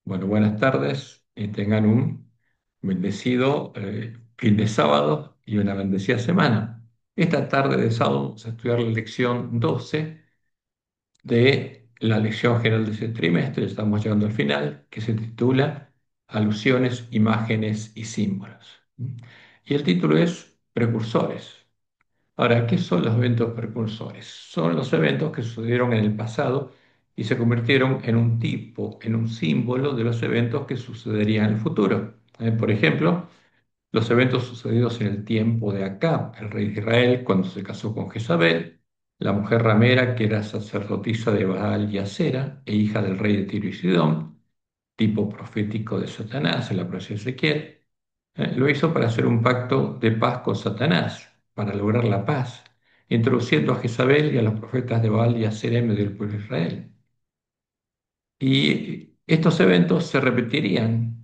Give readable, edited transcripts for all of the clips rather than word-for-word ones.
Bueno, buenas tardes y tengan un bendecido fin de sábado y una bendecida semana. Esta tarde de sábado vamos a estudiar la lección 12 de la lección general de ese trimestre, estamos llegando al final, que se titula Alusiones, imágenes y símbolos. Y el título es Precursores. Ahora, ¿qué son los eventos precursores? Son los eventos que sucedieron en el pasado y se convirtieron en un tipo, en un símbolo de los eventos que sucederían en el futuro. Por ejemplo, los eventos sucedidos en el tiempo de Acab, el rey de Israel, cuando se casó con Jezabel, la mujer ramera que era sacerdotisa de Baal y Acera e hija del rey de Tiro y Sidón, tipo profético de Satanás en la profecía de Ezequiel. Lo hizo para hacer un pacto de paz con Satanás, para lograr la paz, introduciendo a Jezabel y a los profetas de Baal y Acera en medio del pueblo de Israel. Y estos eventos se repetirían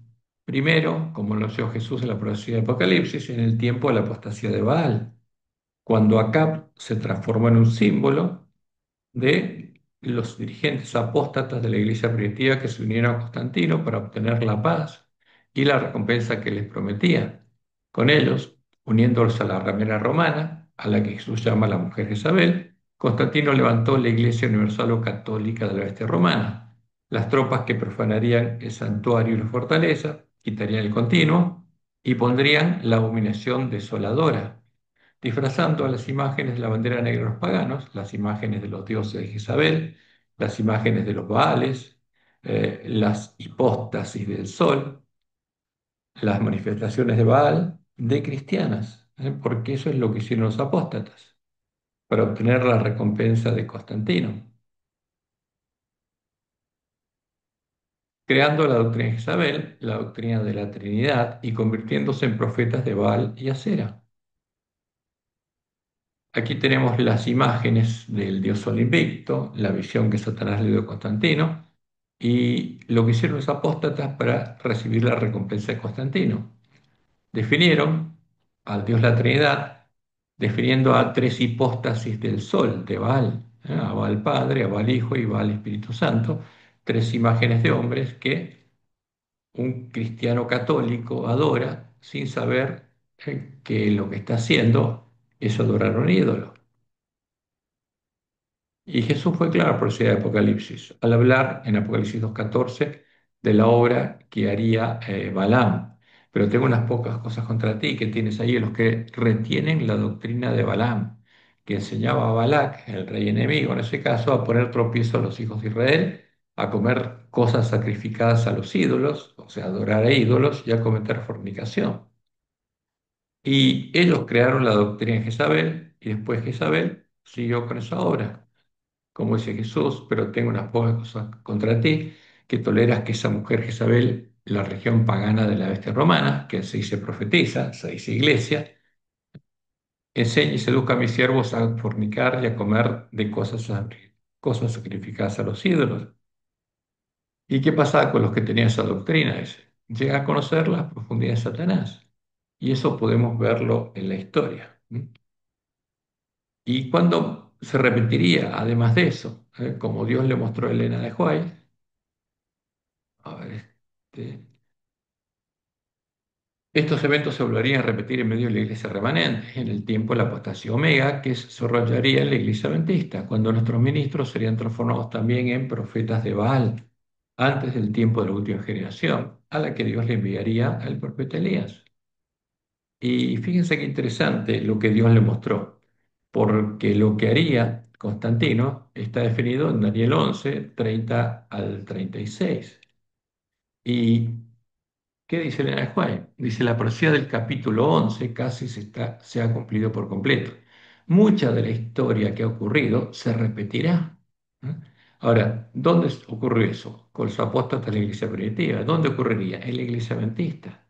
primero, como lo hizo Jesús en la profecía de Apocalipsis, en el tiempo de la apostasía de Baal, cuando Acab se transformó en un símbolo de los dirigentes apóstatas de la iglesia primitiva que se unieron a Constantino para obtener la paz y la recompensa que les prometía. Con ellos, uniéndolos a la ramera romana, a la que Jesús llama la mujer Jezabel, Constantino levantó la Iglesia Universal o Católica de la Bestia Romana. Las tropas que profanarían el santuario y la fortaleza quitarían el continuo y pondrían la abominación desoladora disfrazando a las imágenes de la bandera negra de los paganos, las imágenes de los dioses de Jezabel, las imágenes de los Baales, las hipóstasis del sol, las manifestaciones de Baal de cristianas, porque eso es lo que hicieron los apóstatas, para obtener la recompensa de Constantino, creando la doctrina de Jezabel, la doctrina de la Trinidad, y convirtiéndose en profetas de Baal y Acera. Aquí tenemos las imágenes del dios Sol invicto, la visión que Satanás le dio a Constantino y lo que hicieron los apóstatas para recibir la recompensa de Constantino. Definieron al dios la Trinidad, definiendo a tres hipóstasis del Sol, de Baal, a Baal Padre, a Baal Hijo y Baal Espíritu Santo, tres imágenes de hombres que un cristiano católico adora sin saber que lo que está haciendo es adorar a un ídolo. Y Jesús fue claro por de Apocalipsis, al hablar en Apocalipsis 2:14 de la obra que haría Balaam. Pero tengo unas pocas cosas contra ti que tienes ahí, los que retienen la doctrina de Balaam, que enseñaba a Balac, el rey enemigo en ese caso, a poner tropiezo a los hijos de Israel, a comer cosas sacrificadas a los ídolos, o sea, adorar a ídolos y a cometer fornicación. Y ellos crearon la doctrina de Jezabel y después Jezabel siguió con esa obra como dice Jesús, pero tengo unas pocas cosas contra ti, que toleras que esa mujer Jezabel, la región pagana de la bestia romana, que se dice profetiza, se dice iglesia, enseña y seduzca a mis siervos a fornicar y a comer de cosas sacrificadas a los ídolos. ¿Y qué pasaba con los que tenían esa doctrina? Llega a conocer las profundidades de Satanás. Y eso podemos verlo en la historia. ¿Y cuándo se repetiría, además de eso? Como Dios le mostró a Elena de White, a ver, estos eventos se volverían a repetir en medio de la iglesia remanente, en el tiempo de la apostasía omega, que se desarrollaría en la iglesia adventista, cuando nuestros ministros serían transformados también en profetas de Baal, antes del tiempo de la última generación, a la que Dios le enviaría al profeta Elías. Y fíjense qué interesante lo que Dios le mostró, porque lo que haría Constantino está definido en Daniel 11, 30 al 36. ¿Y qué dice Elena de White? Dice, la profecía del capítulo 11 casi se ha cumplido por completo. Mucha de la historia que ha ocurrido se repetirá. ¿Eh? Ahora, ¿dónde ocurrió eso? Con los apóstoles de la iglesia primitiva. ¿Dónde ocurriría? En la iglesia adventista.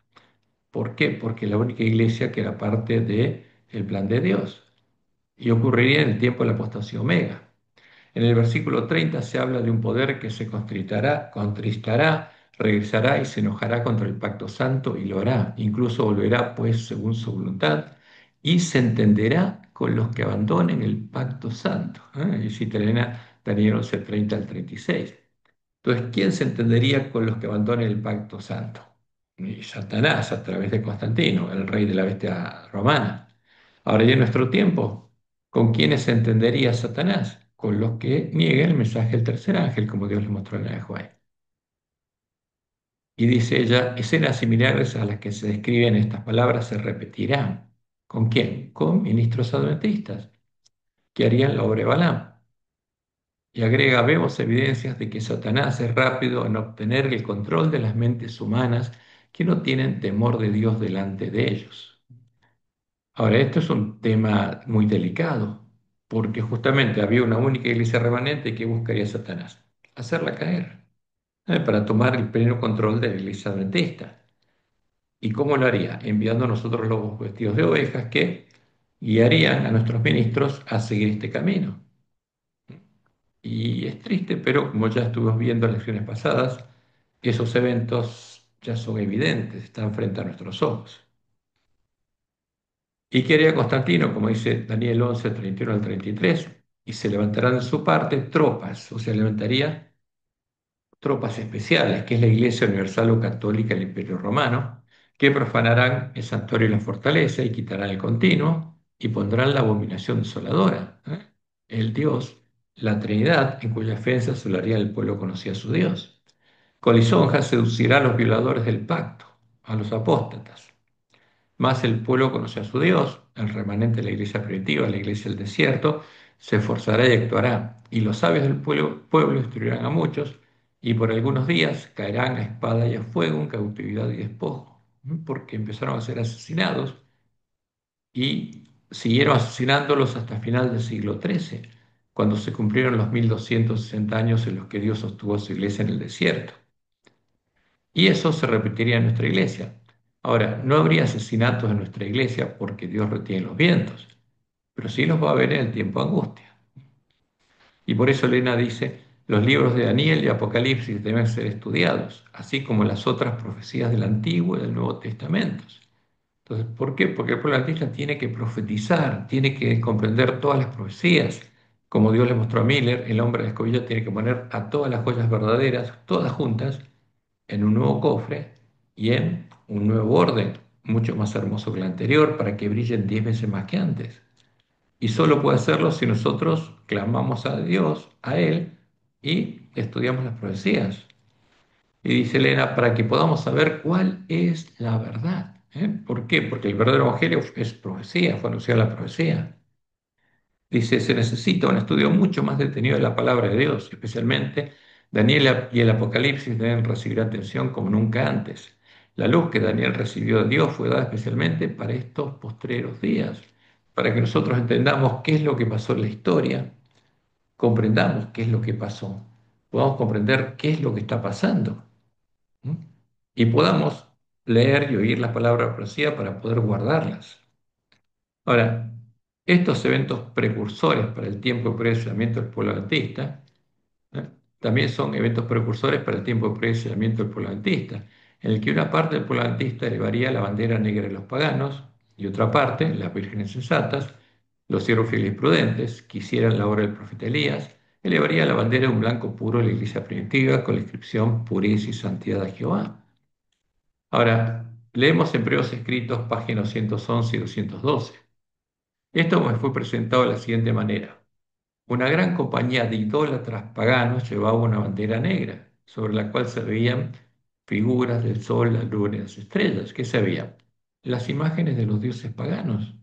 ¿Por qué? Porque es la única iglesia que era parte del plan de Dios. Y ocurriría en el tiempo de la apostasía omega. En el versículo 30 se habla de un poder que se contristará, regresará y se enojará contra el pacto santo y lo hará. Incluso volverá, pues, según su voluntad, y se entenderá con los que abandonen el pacto santo. Y cita Elena Daniel 11:30 al 36. Entonces, ¿quién se entendería con los que abandonen el pacto santo? Y Satanás, a través de Constantino, el rey de la bestia romana. Ahora, y en nuestro tiempo, ¿con quiénes se entendería Satanás? Con los que nieguen el mensaje del tercer ángel, como Dios le mostró en la de Juan. Y dice ella, escenas similares a las que se describen en estas palabras se repetirán. ¿Con quién? Con ministros adventistas, que harían la obra de Balaam. Y agrega, vemos evidencias de que Satanás es rápido en obtener el control de las mentes humanas que no tienen temor de Dios delante de ellos. Ahora, esto es un tema muy delicado, porque justamente había una única iglesia remanente que buscaría a Satanás, hacerla caer, para tomar el pleno control de la iglesia adventista. ¿Y cómo lo haría? Enviando a nosotros lobos vestidos de ovejas que guiarían a nuestros ministros a seguir este camino. Y es triste, pero como ya estuvimos viendo en lecciones pasadas, esos eventos ya son evidentes, están frente a nuestros ojos. ¿Y qué haría Constantino? Como dice Daniel 11:31 al 33, y se levantarán de su parte tropas, o se levantaría tropas especiales, que es la Iglesia Universal o Católica del Imperio Romano, que profanarán el santuario y la fortaleza y quitarán el continuo y pondrán la abominación desoladora. El Dios, la Trinidad, en cuya defensa solaría el pueblo conocía a su Dios. Con lisonjas seducirá a los violadores del pacto, a los apóstatas. Más el pueblo conoce a su Dios, el remanente de la iglesia primitiva, la iglesia del desierto, se esforzará y actuará, y los sabios del pueblo instruirán a muchos, y por algunos días caerán a espada y a fuego en cautividad y despojo, porque empezaron a ser asesinados y siguieron asesinándolos hasta final del siglo XIII, cuando se cumplieron los 1260 años en los que Dios sostuvo su iglesia en el desierto. Y eso se repetiría en nuestra iglesia. Ahora, no habría asesinatos en nuestra iglesia porque Dios retiene los vientos, pero sí los va a haber en el tiempo de angustia. Y por eso Elena dice, los libros de Daniel y Apocalipsis deben ser estudiados, así como las otras profecías del Antiguo y del Nuevo Testamento. Entonces, ¿por qué? Porque el pueblo artista tiene que profetizar, tiene que comprender todas las profecías. Como Dios le mostró a Miller, el hombre de la escobilla tiene que poner a todas las joyas verdaderas, todas juntas, en un nuevo cofre y en un nuevo orden, mucho más hermoso que el anterior, para que brillen 10 veces más que antes. Y solo puede hacerlo si nosotros clamamos a Dios, a Él, y estudiamos las profecías. Y dice Elena, para que podamos saber cuál es la verdad. ¿Por qué? Porque el verdadero evangelio es profecía, fue anunciada la profecía. Dice, se necesita un estudio mucho más detenido de la palabra de Dios, especialmente Daniel y el Apocalipsis deben recibir atención como nunca antes. La luz que Daniel recibió de Dios fue dada especialmente para estos postreros días, para que nosotros entendamos qué es lo que pasó en la historia, comprendamos qué es lo que pasó, podamos comprender qué es lo que está pasando, ¿m? Y podamos leer y oír las palabras de profecía para poder guardarlas. Ahora, estos eventos precursores para el tiempo de posicionamiento del pueblo adventista, ¿eh? También son eventos precursores para el tiempo de posicionamiento del pueblo adventista, en el que una parte del pueblo adventista elevaría la bandera negra de los paganos y otra parte, las vírgenes sensatas, los siervos fieles y prudentes, que hicieran la obra del profeta Elías, elevaría la bandera de un blanco puro de la iglesia primitiva con la inscripción Pureza y Santidad a Jehová. Ahora, leemos en Hebreos Escritos, páginas 211 y 212. Esto me fue presentado de la siguiente manera. Una gran compañía de idólatras paganos llevaba una bandera negra, sobre la cual se veían figuras del sol, la luna y las estrellas. ¿Qué se veía? Las imágenes de los dioses paganos.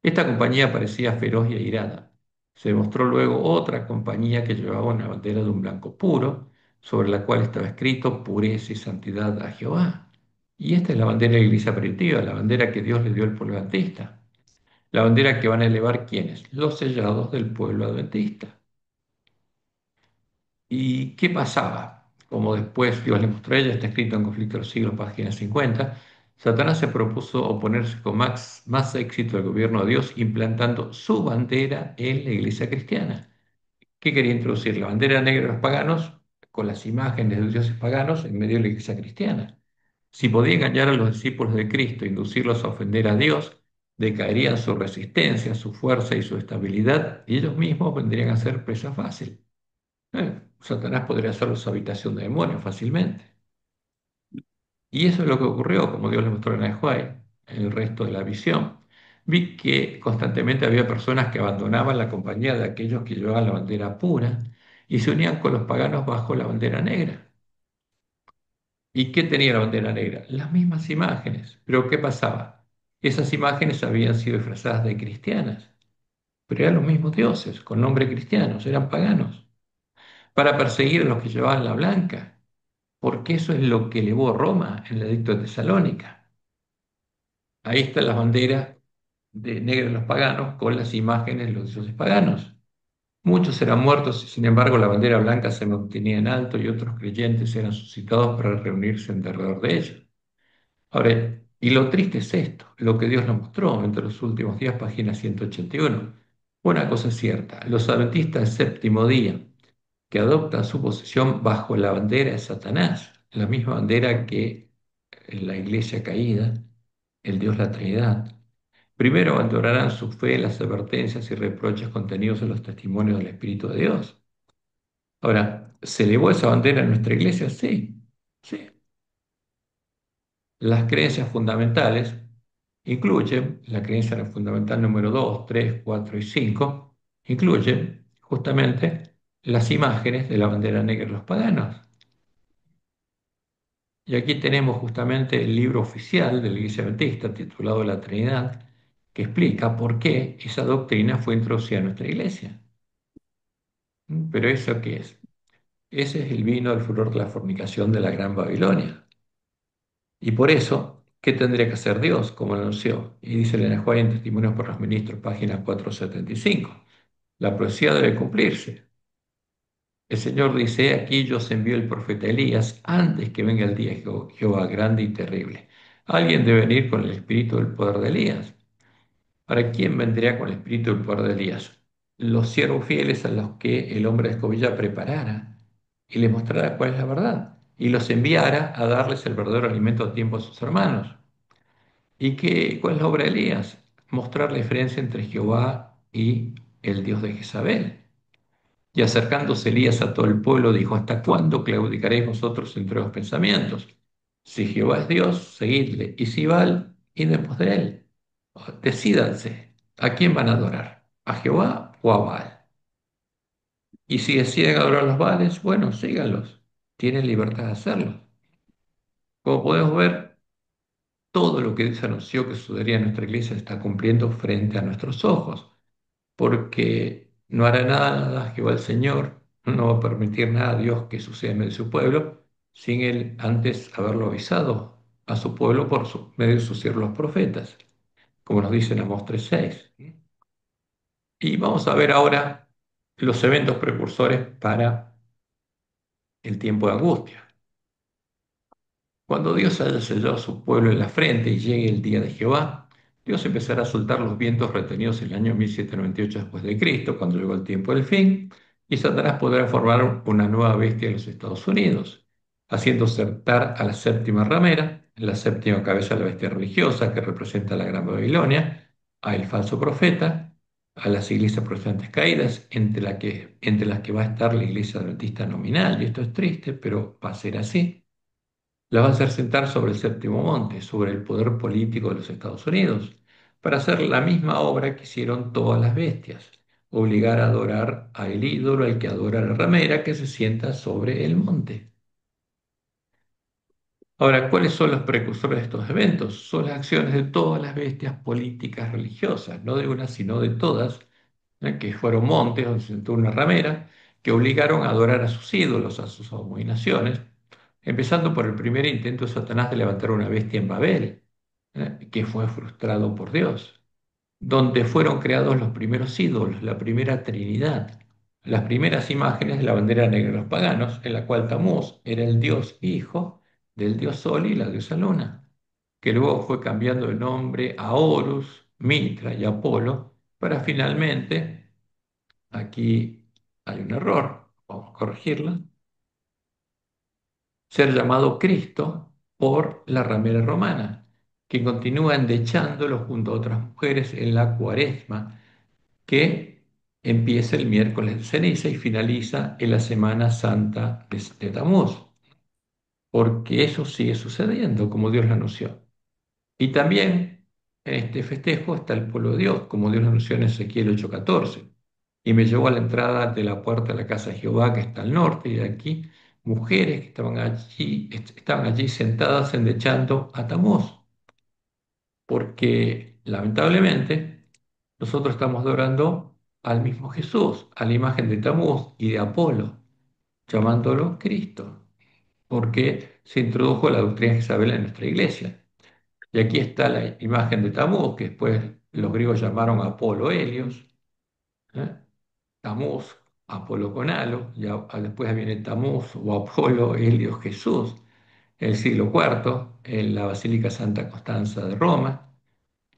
Esta compañía parecía feroz y airada. Se mostró luego otra compañía que llevaba una bandera de un blanco puro, sobre la cual estaba escrito pureza y santidad a Jehová. Y esta es la bandera de la iglesia primitiva, la bandera que Dios le dio al pueblo adventista. La bandera que van a elevar ¿quiénes? Los sellados del pueblo adventista. ¿Y qué pasaba? Como después Dios le mostró a ella, está escrito en Conflicto de los Siglos, página 50, Satanás se propuso oponerse con más éxito al gobierno de Dios, implantando su bandera en la iglesia cristiana. ¿Qué quería introducir? La bandera negra de los paganos, con las imágenes de los dioses paganos en medio de la iglesia cristiana. Si podía engañar a los discípulos de Cristo e inducirlos a ofender a Dios, Decaerían su resistencia, su fuerza y su estabilidad, y ellos mismos vendrían a ser presa fácil. Satanás podría hacer su habitación de demonios fácilmente. Y eso es lo que ocurrió, como Dios le mostró en Ahuay, en el resto de la visión. Vi que constantemente había personas que abandonaban la compañía de aquellos que llevaban la bandera pura y se unían con los paganos bajo la bandera negra. ¿Y qué tenía la bandera negra? Las mismas imágenes. Pero ¿qué pasaba? Esas imágenes habían sido disfrazadas de cristianas, pero eran los mismos dioses, con nombre cristianos, eran paganos, para perseguir a los que llevaban la blanca, porque eso es lo que elevó Roma en el edicto de Tesalónica. Ahí está la bandera de negra de los paganos con las imágenes de los dioses paganos. Muchos eran muertos y sin embargo la bandera blanca se mantenía en alto y otros creyentes eran suscitados para reunirse en derredor de ella. Ahora, y lo triste es esto, lo que Dios nos mostró entre los últimos días, página 181. Una cosa es cierta, los adventistas del séptimo día, que adoptan su posición bajo la bandera de Satanás, la misma bandera que la iglesia caída, el Dios la Trinidad, primero abandonarán su fe en las advertencias y reproches contenidos en los testimonios del Espíritu de Dios. Ahora, ¿se elevó esa bandera en nuestra iglesia? Sí, sí. Las creencias fundamentales incluyen la creencia fundamental número 2, 3, 4 y 5, incluyen justamente las imágenes de la bandera negra de los paganos. Y aquí tenemos justamente el libro oficial de la Iglesia Adventista titulado La Trinidad, que explica por qué esa doctrina fue introducida en nuestra iglesia. ¿Pero eso qué es? Ese es el vino del furor de la fornicación de la Gran Babilonia. Y por eso, ¿qué tendría que hacer Dios? Como lo anunció. Y dice el Enejuay en Testimonios por los Ministros, página 475. La profecía debe cumplirse. El Señor dice, aquí yo os envío el profeta Elías antes que venga el día de Jehová grande y terrible. Alguien debe venir con el espíritu del poder de Elías. ¿Para quién vendría con el espíritu del poder de Elías? Los siervos fieles a los que el hombre de escobilla preparara y les mostrara cuál es la verdad y los enviara a darles el verdadero alimento a tiempo a sus hermanos. ¿Cuál es la obra de Elías? Mostrar la diferencia entre Jehová y el Dios de Jezabel. Y acercándose Elías a todo el pueblo, dijo, ¿hasta cuándo claudicaréis vosotros entre los pensamientos? Si Jehová es Dios, seguidle, y si Baal, id en pos de él. Decídanse, ¿a quién van a adorar? ¿A Jehová o a Baal? Y si deciden adorar a los Baales, bueno, síganlos. Tienen libertad de hacerlo. Como podemos ver, todo lo que Dios anunció que sucedería en nuestra iglesia está cumpliendo frente a nuestros ojos. Porque no hará nada Jehová el Señor, no va a permitir nada a Dios que suceda en medio de su pueblo, sin él antes haberlo avisado a su pueblo por medio de sus siervos los profetas, como nos dice en Amós 3:6. Y vamos a ver ahora los eventos precursores para el tiempo de angustia. Cuando Dios haya sellado a su pueblo en la frente y llegue el día de Jehová, Dios empezará a soltar los vientos retenidos en el año 1798 después de Cristo, cuando llegó el tiempo del fin, y Satanás podrá formar una nueva bestia en los Estados Unidos, haciendo saltar a la séptima ramera, la séptima cabeza de la bestia religiosa que representa la Gran Babilonia, al falso profeta, a las iglesias protestantes caídas, entre las que va a estar la iglesia adventista nominal, y esto es triste, pero va a ser así. La va a hacer sentar sobre el séptimo monte, sobre el poder político de los Estados Unidos, para hacer la misma obra que hicieron todas las bestias, obligar a adorar al ídolo al que adora la ramera que se sienta sobre el monte. Ahora, ¿cuáles son los precursores de estos eventos? Son las acciones de todas las bestias políticas religiosas, no de una, sino de todas, que fueron montes donde se sentó una ramera, que obligaron a adorar a sus ídolos, a sus abominaciones, empezando por el primer intento de Satanás de levantar una bestia en Babel, que fue frustrado por Dios, donde fueron creados los primeros ídolos, la primera Trinidad, las primeras imágenes de la bandera negra de los paganos, en la cual Tamuz era el dios hijo del dios Sol y la diosa Luna, que luego fue cambiando de nombre a Horus, Mitra y Apolo, para finalmente, aquí hay un error, vamos a corregirlo, ser llamado Cristo por la ramera romana, que continúa endechándolo junto a otras mujeres en la cuaresma, que empieza el miércoles de ceniza y finaliza en la Semana Santa de Tamuz, porque eso sigue sucediendo como Dios lo anunció. Y también en este festejo está el pueblo de Dios, como Dios lo anunció en Ezequiel 8:14. Y me llevó a la entrada de la puerta de la casa de Jehová, que está al norte, y de aquí mujeres que estaban allí sentadas endechando a Tamuz, porque lamentablemente nosotros estamos adorando al mismo Jesús, a la imagen de Tamuz y de Apolo, llamándolo Cristo, porque se introdujo la doctrina de Isabel en nuestra iglesia. Y aquí está la imagen de Tamuz, que después los griegos llamaron Apolo Helios, ¿eh? Tamuz, Apolo con halo, ya después viene Tamuz o Apolo Helios Jesús, en el siglo IV, en la Basílica Santa Constanza de Roma,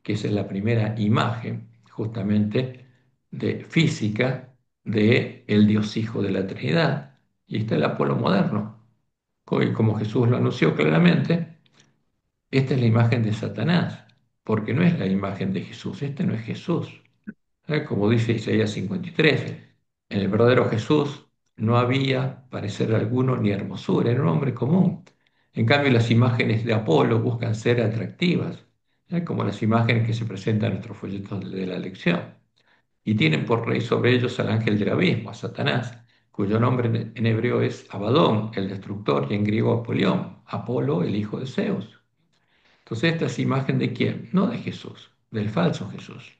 que esa es la primera imagen justamente de física de el Dios Hijo de la Trinidad. Y está el Apolo moderno, y como Jesús lo anunció claramente, esta es la imagen de Satanás, porque no es la imagen de Jesús, este no es Jesús. Como dice Isaías 53, en el verdadero Jesús no había parecer alguno ni hermosura, era un hombre común. En cambio, las imágenes de Apolo buscan ser atractivas, como las imágenes que se presentan en nuestros folletos de la lección, y tienen por rey sobre ellos al ángel del abismo, a Satanás, cuyo nombre en hebreo es Abadón, el destructor, y en griego Apolión, Apolo, el hijo de Zeus. Entonces, ¿esta es imagen de quién? No de Jesús, del falso Jesús.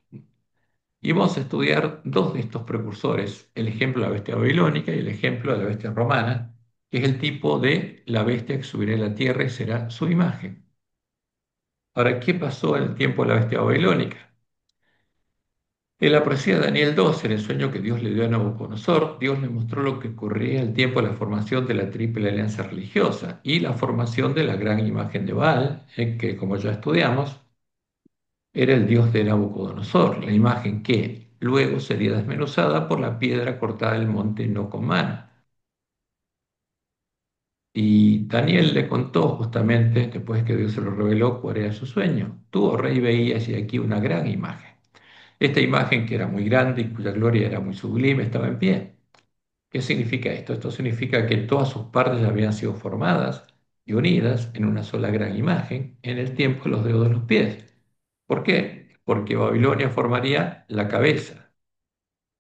Y vamos a estudiar dos de estos precursores, el ejemplo de la bestia babilónica y el ejemplo de la bestia romana, que es el tipo de la bestia que subirá a la tierra y será su imagen. Ahora, ¿qué pasó en el tiempo de la bestia babilónica? En la profecía de Daniel 2, en el sueño que Dios le dio a Nabucodonosor, Dios le mostró lo que ocurría en el tiempo de la formación de la triple alianza religiosa y la formación de la gran imagen de Baal, que como ya estudiamos, era el dios de Nabucodonosor, la imagen que luego sería desmenuzada por la piedra cortada del monte no con mano. Y Daniel le contó justamente, después que Dios se lo reveló, cuál era su sueño. Tú, oh rey, veías y aquí una gran imagen. Esta imagen que era muy grande y cuya gloria era muy sublime estaba en pie. ¿Qué significa esto? Esto significa que todas sus partes ya habían sido formadas y unidas en una sola gran imagen en el tiempo de los dedos de los pies. ¿Por qué? Porque Babilonia formaría la cabeza,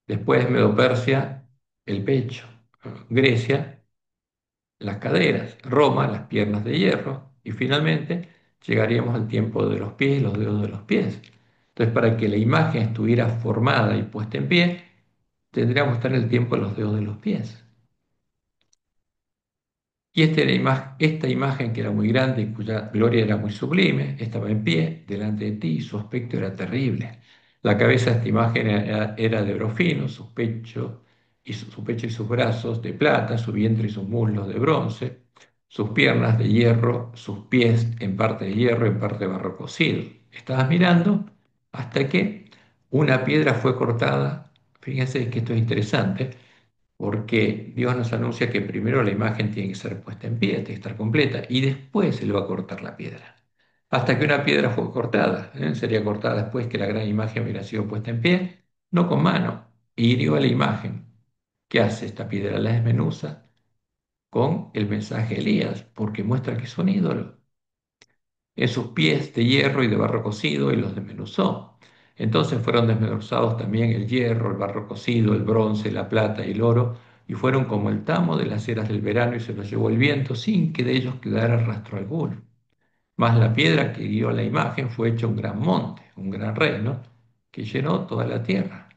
después Medo-Persia el pecho, Grecia las caderas, Roma las piernas de hierro y finalmente llegaríamos al tiempo de los pies y los dedos de los pies. Entonces, para que la imagen estuviera formada y puesta en pie, tendríamos que estar en el tiempo de los dedos de los pies. Y esta imagen que era muy grande y cuya gloria era muy sublime, estaba en pie delante de ti y su aspecto era terrible. La cabeza de esta imagen era de oro fino, su pecho y sus brazos de plata, su vientre y sus muslos de bronce, sus piernas de hierro, sus pies en parte de hierro, en parte de barro cocido. Estabas mirando hasta que una piedra fue cortada. Fíjense que esto es interesante porque Dios nos anuncia que primero la imagen tiene que ser puesta en pie, tiene que estar completa, y después se le va a cortar la piedra. Hasta que una piedra fue cortada, sería cortada después que la gran imagen hubiera sido puesta en pie, no con mano, y hirió a la imagen. ¿Qué hace esta piedra? La desmenuza con el mensaje de Elías, porque muestra que es un ídolo en sus pies de hierro y de barro cocido y los desmenuzó. Entonces fueron desmenuzados también el hierro, el barro cocido, el bronce, la plata y el oro, y fueron como el tamo de las eras del verano y se los llevó el viento sin que de ellos quedara rastro alguno. Mas la piedra que guió la imagen fue hecha un gran monte, un gran reino, que llenó toda la tierra.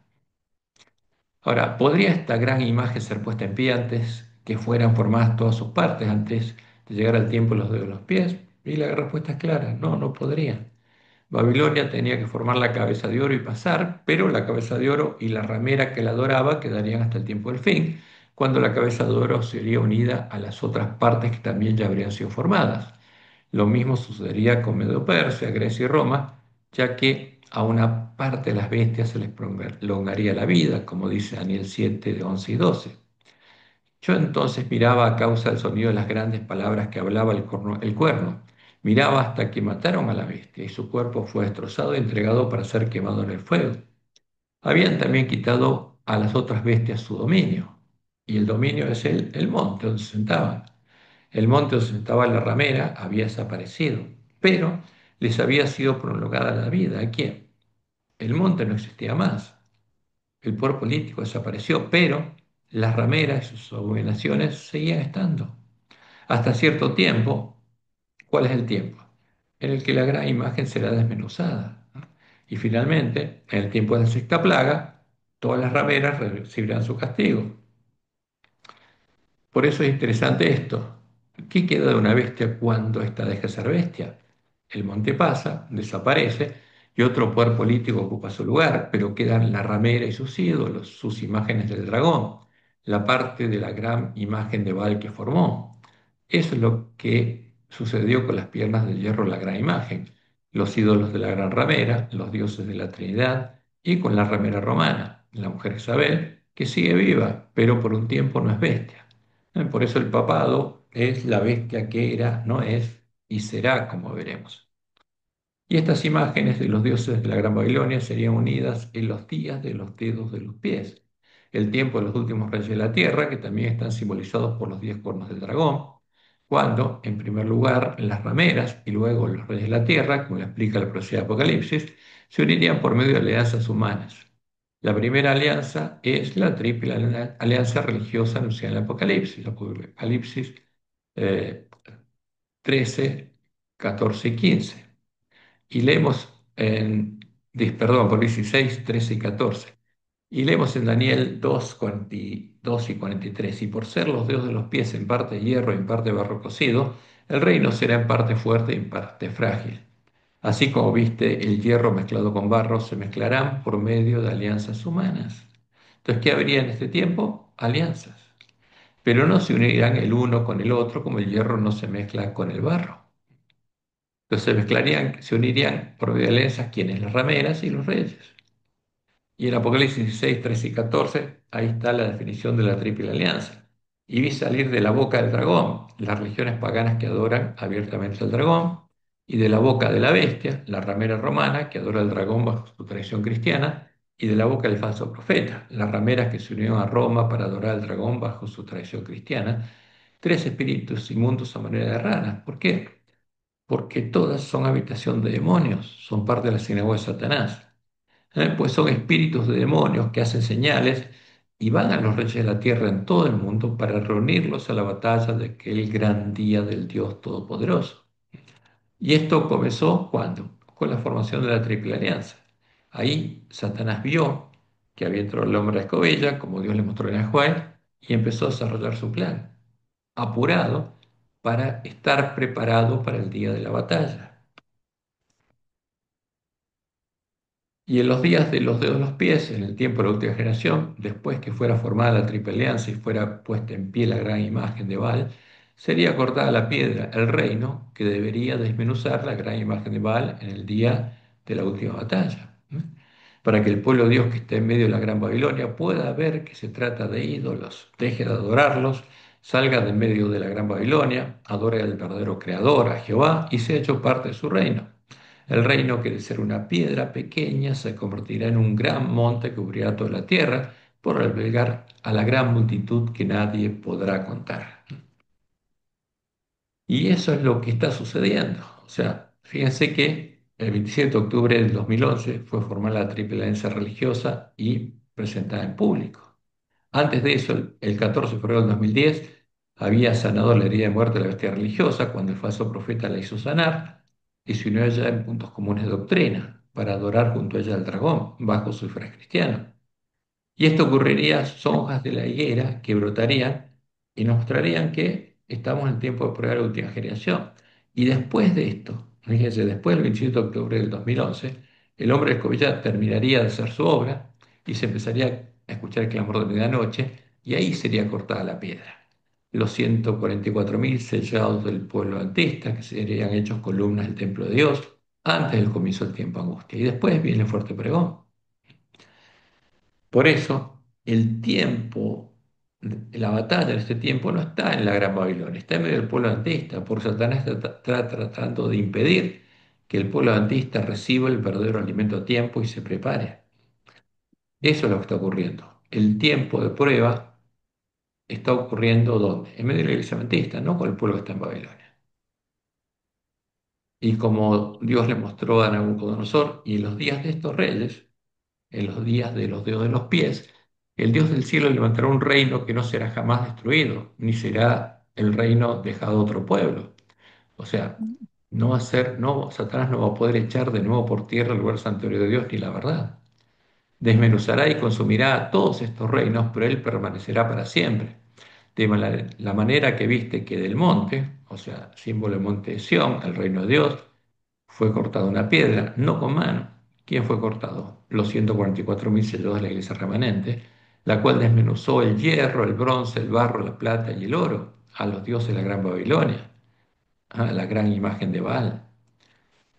Ahora, ¿podría esta gran imagen ser puesta en pie antes que fueran formadas todas sus partes, antes de llegar al tiempo de los dedos de los pies? Y la respuesta es clara, no, no podría. Babilonia tenía que formar la cabeza de oro y pasar, pero la cabeza de oro y la ramera que la adoraba quedarían hasta el tiempo del fin, cuando la cabeza de oro sería unida a las otras partes que también ya habrían sido formadas. Lo mismo sucedería con Medo-Persia, Grecia y Roma, ya que a una parte de las bestias se les prolongaría la vida, como dice Daniel 7, de 11 y 12. Yo entonces miraba a causa del sonido de las grandes palabras que hablaba el cuerno. Miraba hasta que mataron a la bestia y su cuerpo fue destrozado y entregado para ser quemado en el fuego. Habían también quitado a las otras bestias su dominio, y el dominio es el monte donde se sentaban. El monte donde se sentaba la ramera había desaparecido, pero les había sido prolongada la vida. ¿A quién? El monte no existía más, el poder político desapareció, pero las rameras y sus abominaciones seguían estando. Hasta cierto tiempo, ¿cuál es el tiempo? En el que la gran imagen será desmenuzada, ¿no? Y finalmente, en el tiempo de la sexta plaga, todas las rameras recibirán su castigo. Por eso es interesante esto. ¿Qué queda de una bestia cuando ésta deja de ser bestia? El monte pasa, desaparece y otro poder político ocupa su lugar, pero quedan la ramera y sus ídolos, sus imágenes del dragón, la parte de la gran imagen de Baal que formó. Eso es lo que sucedió con las piernas de hierro, la gran imagen, los ídolos de la gran ramera, los dioses de la Trinidad y con la ramera romana, la mujer Isabel, que sigue viva, pero por un tiempo no es bestia. Por eso el papado es la bestia que era, no es y será, como veremos. Y estas imágenes de los dioses de la Gran Babilonia serían unidas en los días de los dedos de los pies, el tiempo de los últimos reyes de la tierra, que también están simbolizados por los 10 cuernos del dragón, cuando, en primer lugar, las rameras y luego los reyes de la tierra, como lo explica la profecía de Apocalipsis, se unirían por medio de alianzas humanas. La primera alianza es la triple alianza religiosa anunciada en el Apocalipsis, Apocalipsis eh, 13, 14 y 15. Y leemos en, perdón, por 16, 13 y 14. Y leemos en Daniel 2, 42 y 43. Y por ser los dedos de los pies en parte hierro y en parte barro cocido, el reino será en parte fuerte y en parte frágil. Así como viste el hierro mezclado con barro, se mezclarán por medio de alianzas humanas. Entonces, ¿qué habría en este tiempo? Alianzas. Pero no se unirán el uno con el otro como el hierro no se mezcla con el barro. Entonces se mezclarían, se unirían por medio de alianzas quienes, las rameras y los reyes. Y en Apocalipsis 16, 13 y 14, ahí está la definición de la triple alianza. Y vi salir de la boca del dragón las religiones paganas que adoran abiertamente al dragón, y de la boca de la bestia, la ramera romana que adora al dragón bajo su tradición cristiana, y de la boca del falso profeta, las rameras que se unieron a Roma para adorar al dragón bajo su tradición cristiana, tres espíritus inmundos a manera de ranas. ¿Por qué? Porque todas son habitación de demonios, son parte de la sinagoga de Satanás. Pues son espíritus de demonios que hacen señales y van a los reyes de la tierra en todo el mundo para reunirlos a la batalla de aquel gran día del Dios Todopoderoso. Y esto comenzó ¿cuándo? Con la formación de la Triple Alianza. Ahí Satanás vio que había entrado el hombre a la escobilla, como Dios le mostró en el Juan, y empezó a desarrollar su plan, apurado para estar preparado para el día de la batalla. Y en los días de los dedos de los pies, en el tiempo de la última generación, después que fuera formada la Triple Alianza y fuera puesta en pie la gran imagen de Baal, sería cortada la piedra, el reino que debería desmenuzar la gran imagen de Baal en el día de la última batalla, ¿no? Para que el pueblo de Dios que está en medio de la gran Babilonia pueda ver que se trata de ídolos, deje de adorarlos, salga de en medio de la gran Babilonia, adore al verdadero Creador, a Jehová, y sea hecho parte de su reino. El reino que de ser una piedra pequeña se convertirá en un gran monte que cubrirá toda la tierra por albergar a la gran multitud que nadie podrá contar. Y eso es lo que está sucediendo. O sea, fíjense que el 27 de octubre del 2011 fue formada la Triple Alianza Religiosa y presentada en público. Antes de eso, el 14 de febrero del 2010, había sanado la herida de muerte de la bestia religiosa cuando el falso profeta la hizo sanar y se unió a ella en puntos comunes de doctrina para adorar junto a ella al dragón bajo su disfraz cristiano. Y esto ocurriría, son hojas de la higuera que brotarían y nos mostrarían que estamos en el tiempo de prueba de la última generación. Y después de esto, fíjense, después del 27 de octubre del 2011, el hombre de escobilla terminaría de hacer su obra y se empezaría a escuchar el clamor de medianoche y ahí sería cortada la piedra. Los 144.000 sellados del pueblo antista, que serían hechos columnas del templo de Dios, antes del comienzo del tiempo de angustia. Y después viene el fuerte pregón. Por eso, el tiempo La batalla en este tiempo no está en la Gran Babilonia, está en medio del pueblo adventista, porque Satanás está tratando de impedir que el pueblo adventista reciba el verdadero alimento a tiempo y se prepare. Eso es lo que está ocurriendo. El tiempo de prueba está ocurriendo ¿dónde? En medio de la iglesia adventista, no con el pueblo que está en Babilonia. Y como Dios le mostró a Nabucodonosor, y en los días de estos reyes, en los días de los dedos de los pies, el Dios del cielo levantará un reino que no será jamás destruido, ni será el reino dejado a otro pueblo. O sea, no va a ser, no, Satanás no va a poder echar de nuevo por tierra el lugar santuario de Dios ni la verdad. Desmenuzará y consumirá a todos estos reinos, pero él permanecerá para siempre. De la manera que viste que del monte, o sea, símbolo del monte de Sión, el reino de Dios, fue cortada una piedra, no con mano. ¿Quién fue cortado? Los 144.000 sellos de la iglesia remanente, la cual desmenuzó el hierro, el bronce, el barro, la plata y el oro a los dioses de la Gran Babilonia, a la gran imagen de Baal.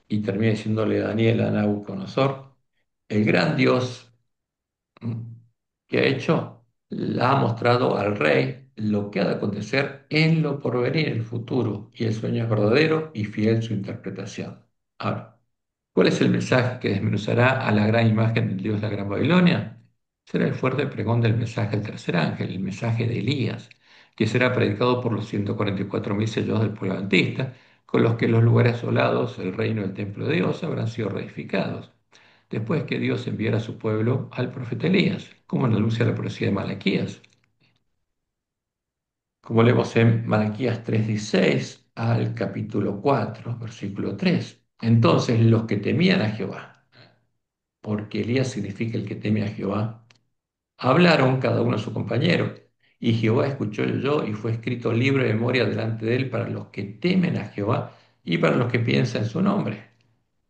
Y termina diciéndole Daniel a Nabucodonosor, el gran Dios que ha hecho, la ha mostrado al rey lo que ha de acontecer en lo porvenir, en el futuro, y el sueño es verdadero y fiel su interpretación. Ahora, ¿cuál es el mensaje que desmenuzará a la gran imagen del Dios de la Gran Babilonia? Será el fuerte pregón del mensaje del tercer ángel, el mensaje de Elías, que será predicado por los 144.000 sellos del pueblo adventista, con los que los lugares asolados, el reino del templo de Dios, habrán sido reedificados después que Dios enviara a su pueblo al profeta Elías, como anuncia la profecía de Malaquías, como leemos en Malaquías 3:16 al capítulo 4, versículo 3. Entonces los que temían a Jehová, porque Elías significa el que teme a Jehová, hablaron cada uno a su compañero, y Jehová escuchó y oyó, y fue escrito libro de memoria delante de él para los que temen a Jehová y para los que piensan en su nombre,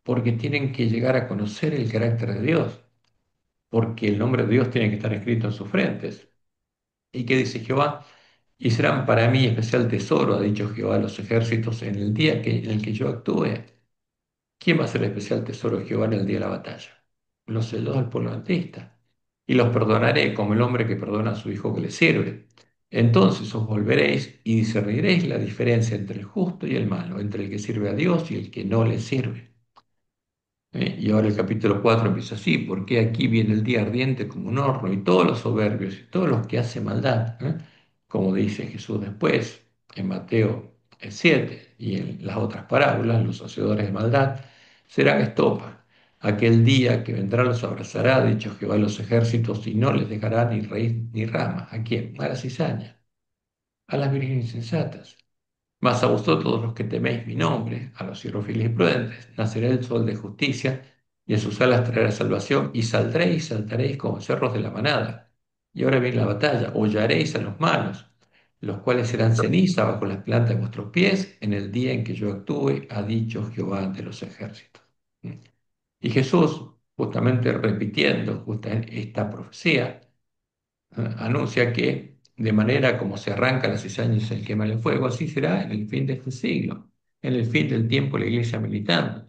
porque tienen que llegar a conocer el carácter de Dios porque el nombre de Dios tiene que estar escrito en sus frentes. ¿Y qué dice Jehová? Y serán para mí especial tesoro, ha dicho Jehová a los ejércitos, en el día en el que yo actúe. ¿Quién va a ser el especial tesoro de Jehová en el día de la batalla? Los celos del pueblo antista. Y los perdonaré como el hombre que perdona a su hijo que le sirve. Entonces os volveréis y discerniréis la diferencia entre el justo y el malo, entre el que sirve a Dios y el que no le sirve. Y ahora el capítulo 4 empieza así, porque aquí viene el día ardiente como un horno y todos los soberbios y todos los que hacen maldad, como dice Jesús después en Mateo 7 y en las otras parábolas, los hacedores de maldad, serán estopa. Aquel día que vendrá los abrazará, ha dicho Jehová de los ejércitos, y no les dejará ni raíz ni rama. ¿A quién? A la cizaña, a las vírgenes insensatas. Mas a vosotros los que teméis mi nombre, a los siervos fieles y prudentes, nacerá el sol de justicia, y en sus alas traerá salvación, y saldréis y saltaréis como cerros de la manada. Y ahora viene la batalla, hollaréis a los malos, los cuales serán ceniza bajo las plantas de vuestros pies en el día en que yo actúe, ha dicho Jehová de los ejércitos. Y Jesús, justamente repitiendo justamente esta profecía, anuncia que de manera como se arranca las cizaña y se quema el fuego, así será en el fin de este siglo, en el fin del tiempo la iglesia militando.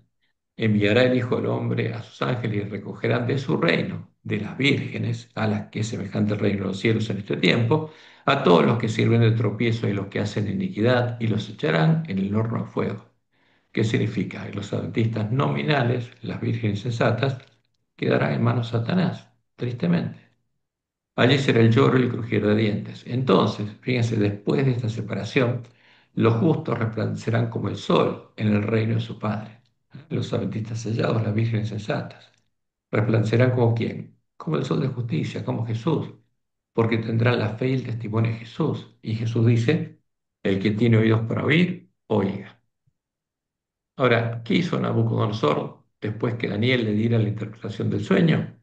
Enviará el Hijo del Hombre a sus ángeles y recogerán de su reino, de las vírgenes, a las que es semejante el reino de los cielos en este tiempo, a todos los que sirven de tropiezo y los que hacen iniquidad, y los echarán en el horno de fuego. ¿Qué significa? Y los adventistas nominales, las vírgenes sensatas, quedarán en manos de Satanás, tristemente. Allí será el lloro y el crujir de dientes. Entonces, fíjense, después de esta separación, los justos resplandecerán como el sol en el reino de su Padre. Los adventistas sellados, las vírgenes sensatas, resplandecerán como quién? Como el sol de justicia, como Jesús, porque tendrán la fe y el testimonio de Jesús. Y Jesús dice, el que tiene oídos para oír, oiga. Ahora, ¿qué hizo Nabucodonosor después que Daniel le diera la interpretación del sueño?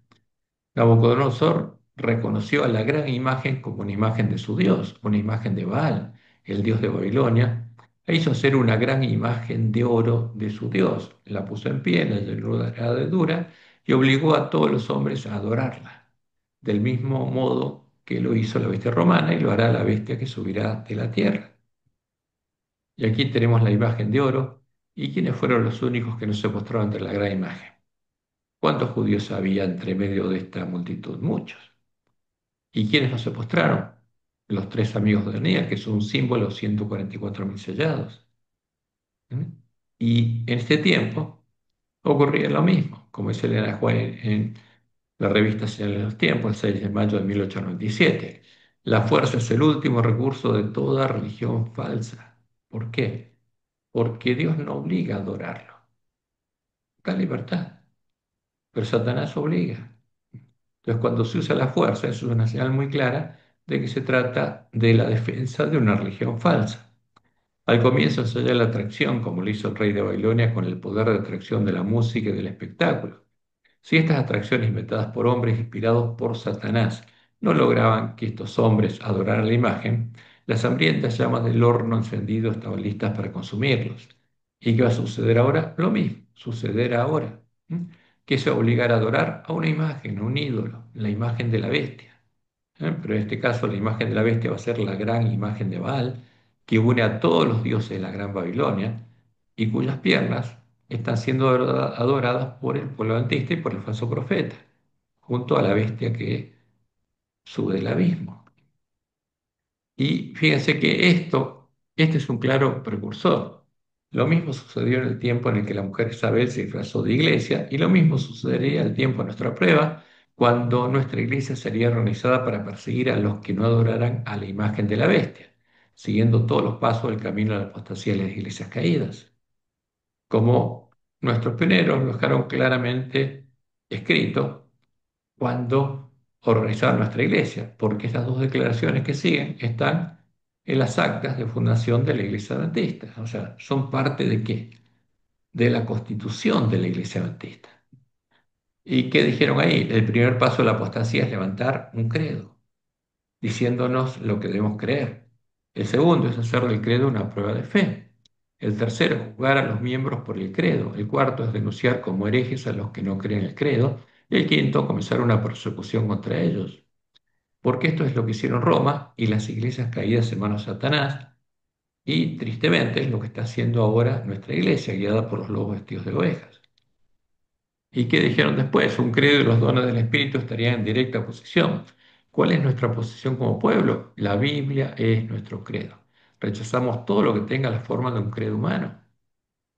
Nabucodonosor reconoció a la gran imagen como una imagen de su Dios, una imagen de Baal, el dios de Babilonia, e hizo hacer una gran imagen de oro de su Dios. La puso en pie, la llenó de herradura y obligó a todos los hombres a adorarla, del mismo modo que lo hizo la bestia romana y lo hará la bestia que subirá de la tierra. Y aquí tenemos la imagen de oro. ¿Y quiénes fueron los únicos que no se postraron ante la gran imagen? ¿Cuántos judíos había entre medio de esta multitud? Muchos. ¿Y quiénes no se postraron? los tres amigos de Daniel, que son un símbolo, 144.000 sellados. ¿Mm? Y en este tiempo ocurría lo mismo, como dice Elena White en la revista Señales de los Tiempos, el 6 de mayo de 1897. La fuerza es el último recurso de toda religión falsa. ¿Por qué? Porque Dios no obliga a adorarlo, da libertad, pero Satanás obliga. Entonces, cuando se usa la fuerza, eso es una señal muy clara de que se trata de la defensa de una religión falsa. Al comienzo se halla la atracción, como lo hizo el rey de Babilonia con el poder de atracción de la música y del espectáculo. Si estas atracciones inventadas por hombres inspirados por Satanás no lograban que estos hombres adoraran la imagen, las hambrientas llamas del horno encendido estaban listas para consumirlos. ¿Y qué va a suceder ahora? Lo mismo, sucederá ahora. ¿M? Que se obligará a adorar a una imagen, a un ídolo, la imagen de la bestia. Pero en este caso la imagen de la bestia va a ser la gran imagen de Baal, que une a todos los dioses de la Gran Babilonia y cuyas piernas están siendo adoradas por el pueblo antista y por el falso profeta, junto a la bestia que sube del abismo. Y fíjense que este es un claro precursor. Lo mismo sucedió en el tiempo en el que la mujer Isabel se disfrazó de iglesia, y lo mismo sucedería al tiempo de nuestra prueba, cuando nuestra iglesia sería organizada para perseguir a los que no adoraran a la imagen de la bestia, siguiendo todos los pasos del camino a la apostasía de las iglesias caídas. Como nuestros pioneros lo dejaron claramente escrito cuando organizaron nuestra iglesia, porque estas dos declaraciones que siguen están en las actas de fundación de la Iglesia Adventista. O sea, son parte de qué? De la constitución de la Iglesia Adventista. ¿Y qué dijeron ahí? El primer paso de la apostasía es levantar un credo, diciéndonos lo que debemos creer. El segundo es hacer del credo una prueba de fe. El tercero es juzgar a los miembros por el credo. El cuarto es denunciar como herejes a los que no creen el credo. Y el quinto, comenzar una persecución contra ellos. Porque esto es lo que hicieron Roma y las iglesias caídas en manos de Satanás, y tristemente es lo que está haciendo ahora nuestra iglesia, guiada por los lobos vestidos de ovejas. ¿Y qué dijeron después? Un credo y los dones del Espíritu estarían en directa oposición. ¿Cuál es nuestra posición como pueblo? La Biblia es nuestro credo. Rechazamos todo lo que tenga la forma de un credo humano.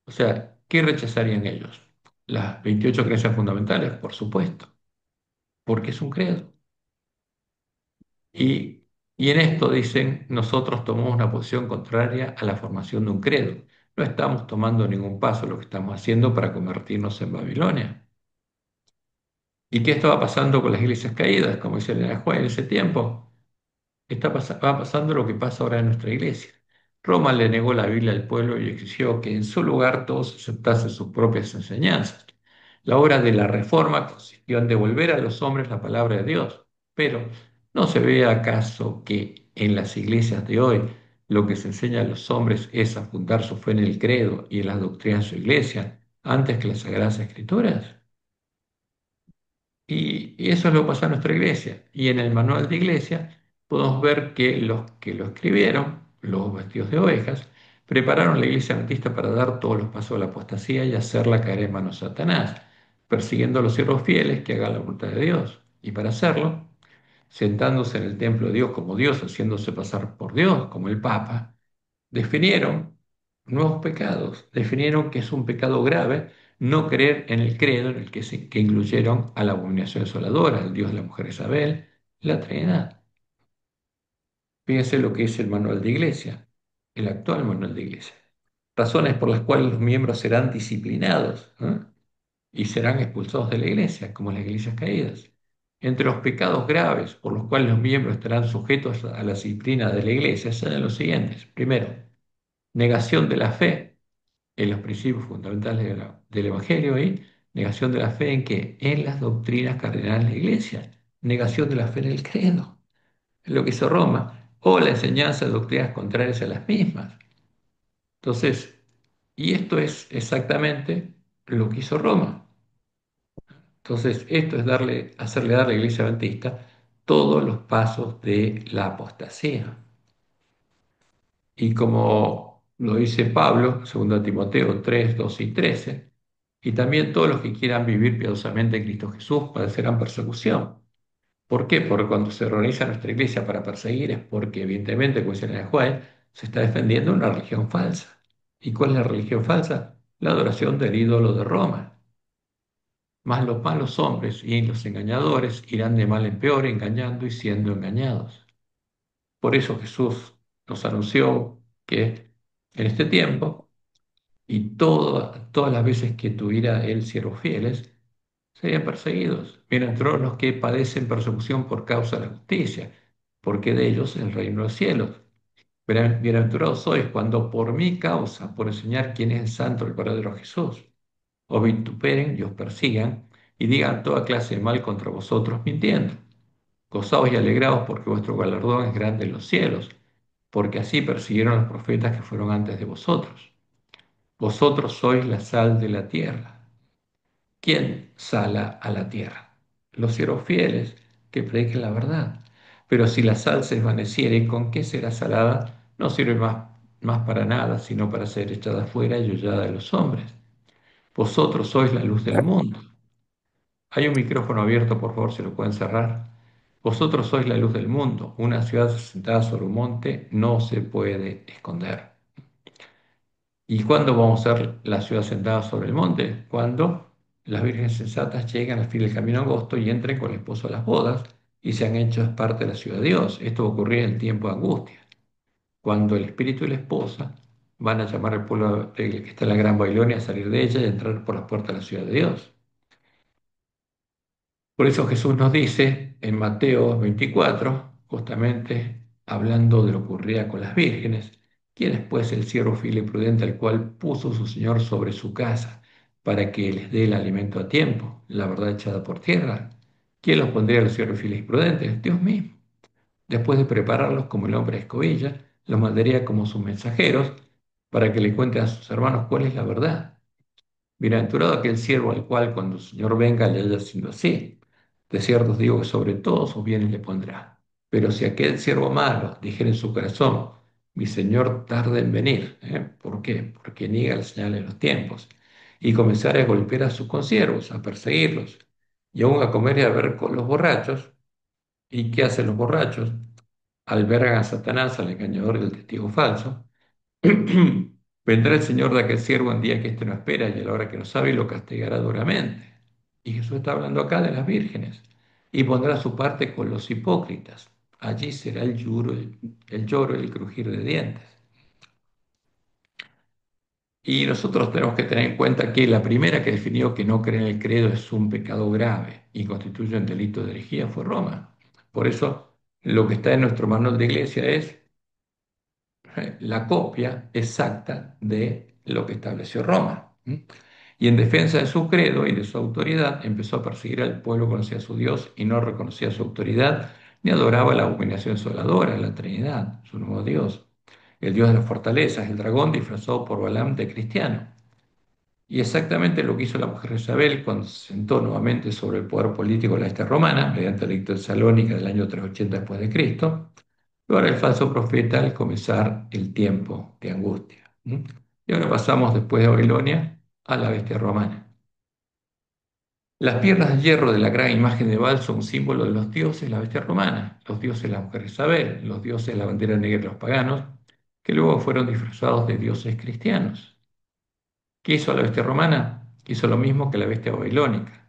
O sea, ¿qué rechazarían ellos? Las 28 creencias fundamentales, por supuesto, porque es un credo. Y, y en esto dicen, nosotros tomamos una posición contraria a la formación de un credo. No estamos tomando ningún paso, lo que estamos haciendo para convertirnos en Babilonia. ¿Y qué estaba pasando con las iglesias caídas? Como dice Elena Juárez en ese tiempo, va pasando lo que pasa ahora en nuestra iglesia. Roma le negó la Biblia al pueblo y exigió que en su lugar todos aceptasen sus propias enseñanzas. La obra de la reforma consistió en devolver a los hombres la palabra de Dios. Pero ¿no se ve acaso que en las iglesias de hoy lo que se enseña a los hombres es a fundar su fe en el credo y en las doctrinas de su iglesia antes que las sagradas escrituras? Y eso es lo que pasa en nuestra iglesia. Y en el manual de iglesia podemos ver que los que lo escribieron, los vestidos de ovejas, prepararon la iglesia adventista para dar todos los pasos de la apostasía y hacerla caer en manos de Satanás, persiguiendo a los siervos fieles que hagan la voluntad de Dios. Y para hacerlo, sentándose en el templo de Dios como Dios, haciéndose pasar por Dios como el Papa, definieron nuevos pecados, definieron que es un pecado grave no creer en el credo en el que incluyeron a la abominación desoladora, al Dios de la mujer Isabel, la Trinidad. Fíjense lo que es el manual de iglesia, el actual manual de iglesia. Razones por las cuales los miembros serán disciplinados, ¿eh? Y serán expulsados de la iglesia, como las iglesias caídas. Entre los pecados graves por los cuales los miembros estarán sujetos a la disciplina de la iglesia son los siguientes. Primero, negación de la fe en los principios fundamentales del Evangelio, y negación de la fe en que en las doctrinas cardenales de la iglesia, negación de la fe en el credo, en lo que hizo Roma, o la enseñanza de doctrinas contrarias a las mismas. Entonces, y esto es exactamente lo que hizo Roma. Entonces, esto es hacerle dar a la iglesia adventista todos los pasos de la apostasía. Y como lo dice Pablo, 2 Timoteo 3, 2 y 13, y también todos los que quieran vivir piadosamente en Cristo Jesús padecerán persecución. ¿Por qué? Porque cuando se organiza nuestra iglesia para perseguir es porque, evidentemente, como dice el juez, se está defendiendo una religión falsa. ¿Y cuál es la religión falsa? La adoración del ídolo de Roma. Mas los malos hombres y los engañadores irán de mal en peor, engañando y siendo engañados. Por eso Jesús nos anunció que en este tiempo y todas las veces que tuviera él siervos fieles, serían perseguidos. Bienaventurados los que padecen persecución por causa de la justicia, porque de ellos es el reino de los cielos. Bienaventurados sois cuando por mi causa, por enseñar quién es el santo, el verdadero Jesús, os vituperen y os persigan y digan toda clase de mal contra vosotros mintiendo. Gozaos y alegraos porque vuestro galardón es grande en los cielos, porque así persiguieron a los profetas que fueron antes de vosotros. Vosotros sois la sal de la tierra. ¿Quién sala a la tierra? Los siervos fieles que prediquen la verdad. Pero si la sal se desvaneciere, ¿con qué será salada? No sirve más para nada, sino para ser echada fuera y hollada de los hombres. Vosotros sois la luz del mundo. Hay un micrófono abierto, por favor, si lo pueden cerrar. Vosotros sois la luz del mundo. Una ciudad sentada sobre un monte no se puede esconder. ¿Y cuándo vamos a ser la ciudad sentada sobre el monte? Cuando las vírgenes sensatas llegan al fin del camino angosto y entren con el esposo a las bodas y se han hecho parte de la ciudad de Dios. Esto va a ocurrir en el tiempo de angustia, cuando el espíritu y la esposa van a llamar al pueblo que está en la Gran Babilonia a salir de ella y entrar por las puertas de la ciudad de Dios. Por eso Jesús nos dice en Mateo 24, justamente hablando de lo que ocurría con las vírgenes, ¿quién es pues el siervo fiel y prudente al cual puso su Señor sobre su casa para que les dé el alimento a tiempo, la verdad echada por tierra? ¿Quién los pondría a los siervos fieles y prudentes? Dios mismo. Después de prepararlos como el hombre escobilla, los mandaría como sus mensajeros para que le cuenten a sus hermanos cuál es la verdad. Bienaventurado aquel siervo al cual cuando el Señor venga le haya sido así. De cierto os digo que sobre todos sus bienes le pondrá. Pero si aquel siervo malo dijera en su corazón, mi Señor tarda en venir, ¿por qué? Porque niega la señal de los tiempos, y comenzara a golpear a sus consiervos, a perseguirlos, y aún a comer y a beber con los borrachos. ¿Y qué hacen los borrachos? Albergan a Satanás, al engañador y al testigo falso. Vendrá el Señor de aquel siervo en día que éste no espera y a la hora que no sabe y lo castigará duramente. Y Jesús está hablando acá de las vírgenes. Y pondrá su parte con los hipócritas. Allí será el lloro y el crujir de dientes. Y nosotros tenemos que tener en cuenta que la primera que definió que no creer en el credo es un pecado grave y constituye un delito de herejía fue Roma. Por eso lo que está en nuestro manual de iglesia es la copia exacta de lo que estableció Roma. ¿M? Y en defensa de su credo y de su autoridad, empezó a perseguir al pueblo que conocía a su Dios y no reconocía su autoridad, ni adoraba la abominación desoladora, la Trinidad, su nuevo Dios, el Dios de las fortalezas, el dragón disfrazado por Balaam de cristiano. Y exactamente lo que hizo la mujer Isabel cuando se sentó nuevamente sobre el poder político de la Este romana, mediante el edicto de Salónica del año 380 después de Cristo, y ahora el falso profeta al comenzar el tiempo de angustia. ¿M? Y ahora pasamos después de Babilonia a la bestia romana. Las piernas de hierro de la gran imagen de Baal son un símbolo de los dioses, la bestia romana, los dioses de la mujer Isabel, los dioses de la bandera negra de los paganos, que luego fueron disfrazados de dioses cristianos. ¿Qué hizo la bestia romana? Hizo lo mismo que la bestia babilónica.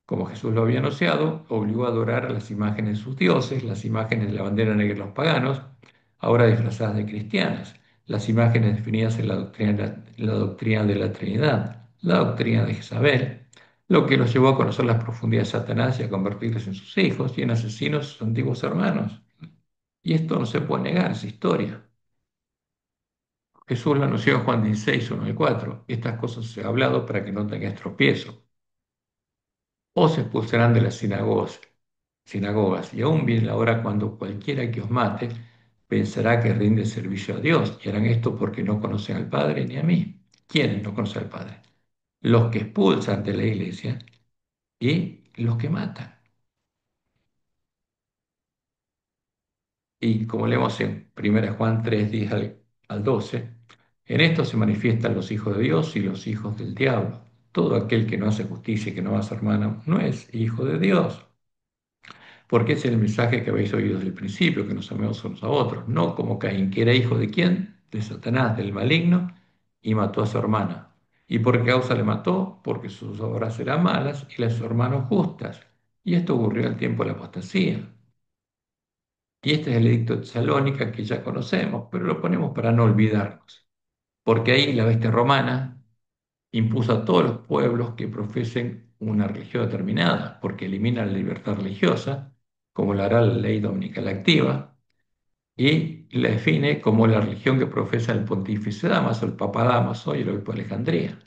Como Jesús lo había anunciado, obligó a adorar a las imágenes de sus dioses, las imágenes de la bandera negra de los paganos, ahora disfrazadas de cristianas, las imágenes definidas en la doctrina de la Trinidad, la doctrina de Jezabel, lo que los llevó a conocer las profundidades de Satanás y a convertirlos en sus hijos y en asesinos de sus antiguos hermanos. Y esto no se puede negar, es historia. Jesús lo anunció en Juan 16, 1 al 4. Estas cosas se ha hablado para que no tengáis tropiezo. Os expulsarán de las sinagogas, y aún viene la hora cuando cualquiera que os mate pensará que rinde servicio a Dios, y harán esto porque no conocen al Padre ni a mí. ¿Quiénes no conocen al Padre? Los que expulsan de la iglesia y los que matan. Y como leemos en 1 Juan 3, 10 al 12, en esto se manifiestan los hijos de Dios y los hijos del diablo. Todo aquel que no hace justicia y que no hace hermano no es hijo de Dios. porque ese es el mensaje que habéis oído desde el principio, que nos amemos unos a otros, no como Caín, que era hijo de quién, de Satanás, del maligno, y mató a su hermana. ¿Y por qué causa le mató? Porque sus obras eran malas y las de su hermano justas. Y esto ocurrió al tiempo de la apostasía. Y este es el edicto de Tesalónica que ya conocemos, pero lo ponemos para no olvidarnos, porque ahí la bestia romana impuso a todos los pueblos que profesen una religión determinada, porque elimina la libertad religiosa, como lo hará la ley dominical activa, y la define como la religión que profesa el pontífice Damaso, el Papa Damaso y el obispo de Alejandría.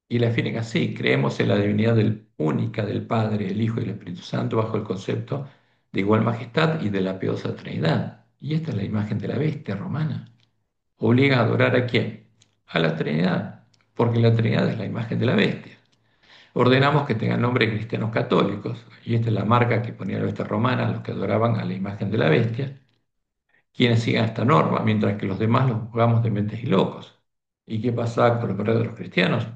Y la definen así: creemos en la divinidad única del Padre, el Hijo y el Espíritu Santo bajo el concepto de igual majestad y de la piadosa Trinidad. Y esta es la imagen de la bestia romana. Obliga a adorar ¿a quién? A la Trinidad, porque la Trinidad es la imagen de la bestia. Ordenamos que tengan nombre de cristianos católicos, y esta es la marca que ponía la bestia romana a los que adoraban a la imagen de la bestia, quienes sigan esta norma, mientras que los demás los juzgamos de mentes y locos. ¿Y qué pasaba con los verdaderos cristianos?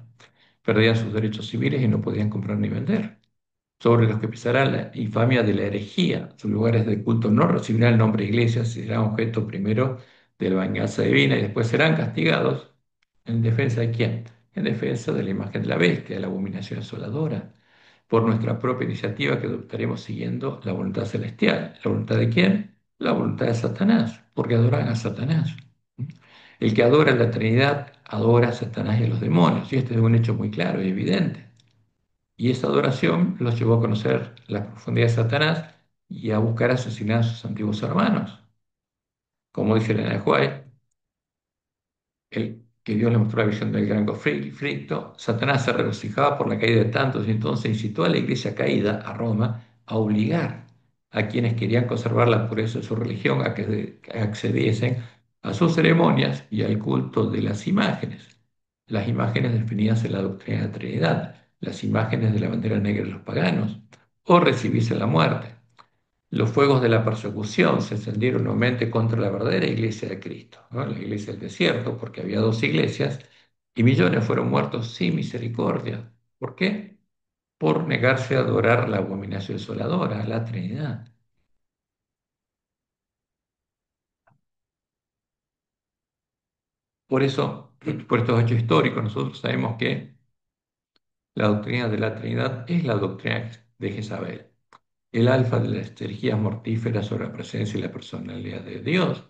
Perdían sus derechos civiles y no podían comprar ni vender. Sobre los que pesará la infamia de la herejía, sus lugares de culto no recibirán el nombre de iglesia, serán objeto primero de la venganza divina y después serán castigados. ¿En defensa de quién? En defensa de la imagen de la bestia, de la abominación asoladora, por nuestra propia iniciativa que adoptaremos siguiendo la voluntad celestial. ¿La voluntad de quién? La voluntad de Satanás, porque adoran a Satanás. El que adora a la Trinidad adora a Satanás y a los demonios, y este es un hecho muy claro y evidente. Y esa adoración los llevó a conocer la profundidad de Satanás y a buscar asesinar a sus antiguos hermanos. Como dice Elena de White, que Dios le mostró la visión del gran conflicto, Satanás se regocijaba por la caída de tantos y entonces incitó a la iglesia caída, a Roma, a obligar a quienes querían conservar la pureza de su religión a que accediesen a sus ceremonias y al culto de las imágenes. Las imágenes definidas en la doctrina de la Trinidad, las imágenes de la bandera negra de los paganos, o recibirse la muerte. Los fuegos de la persecución se encendieron nuevamente contra la verdadera iglesia de Cristo, ¿no? La iglesia del desierto, porque había dos iglesias, y millones fueron muertos sin misericordia. ¿Por qué? Por negarse a adorar la abominación desoladora, la Trinidad. Por eso, por estos hechos históricos, nosotros sabemos que la doctrina de la Trinidad es la doctrina de Jezabel, el alfa de las herejías mortíferas sobre la presencia y la personalidad de Dios,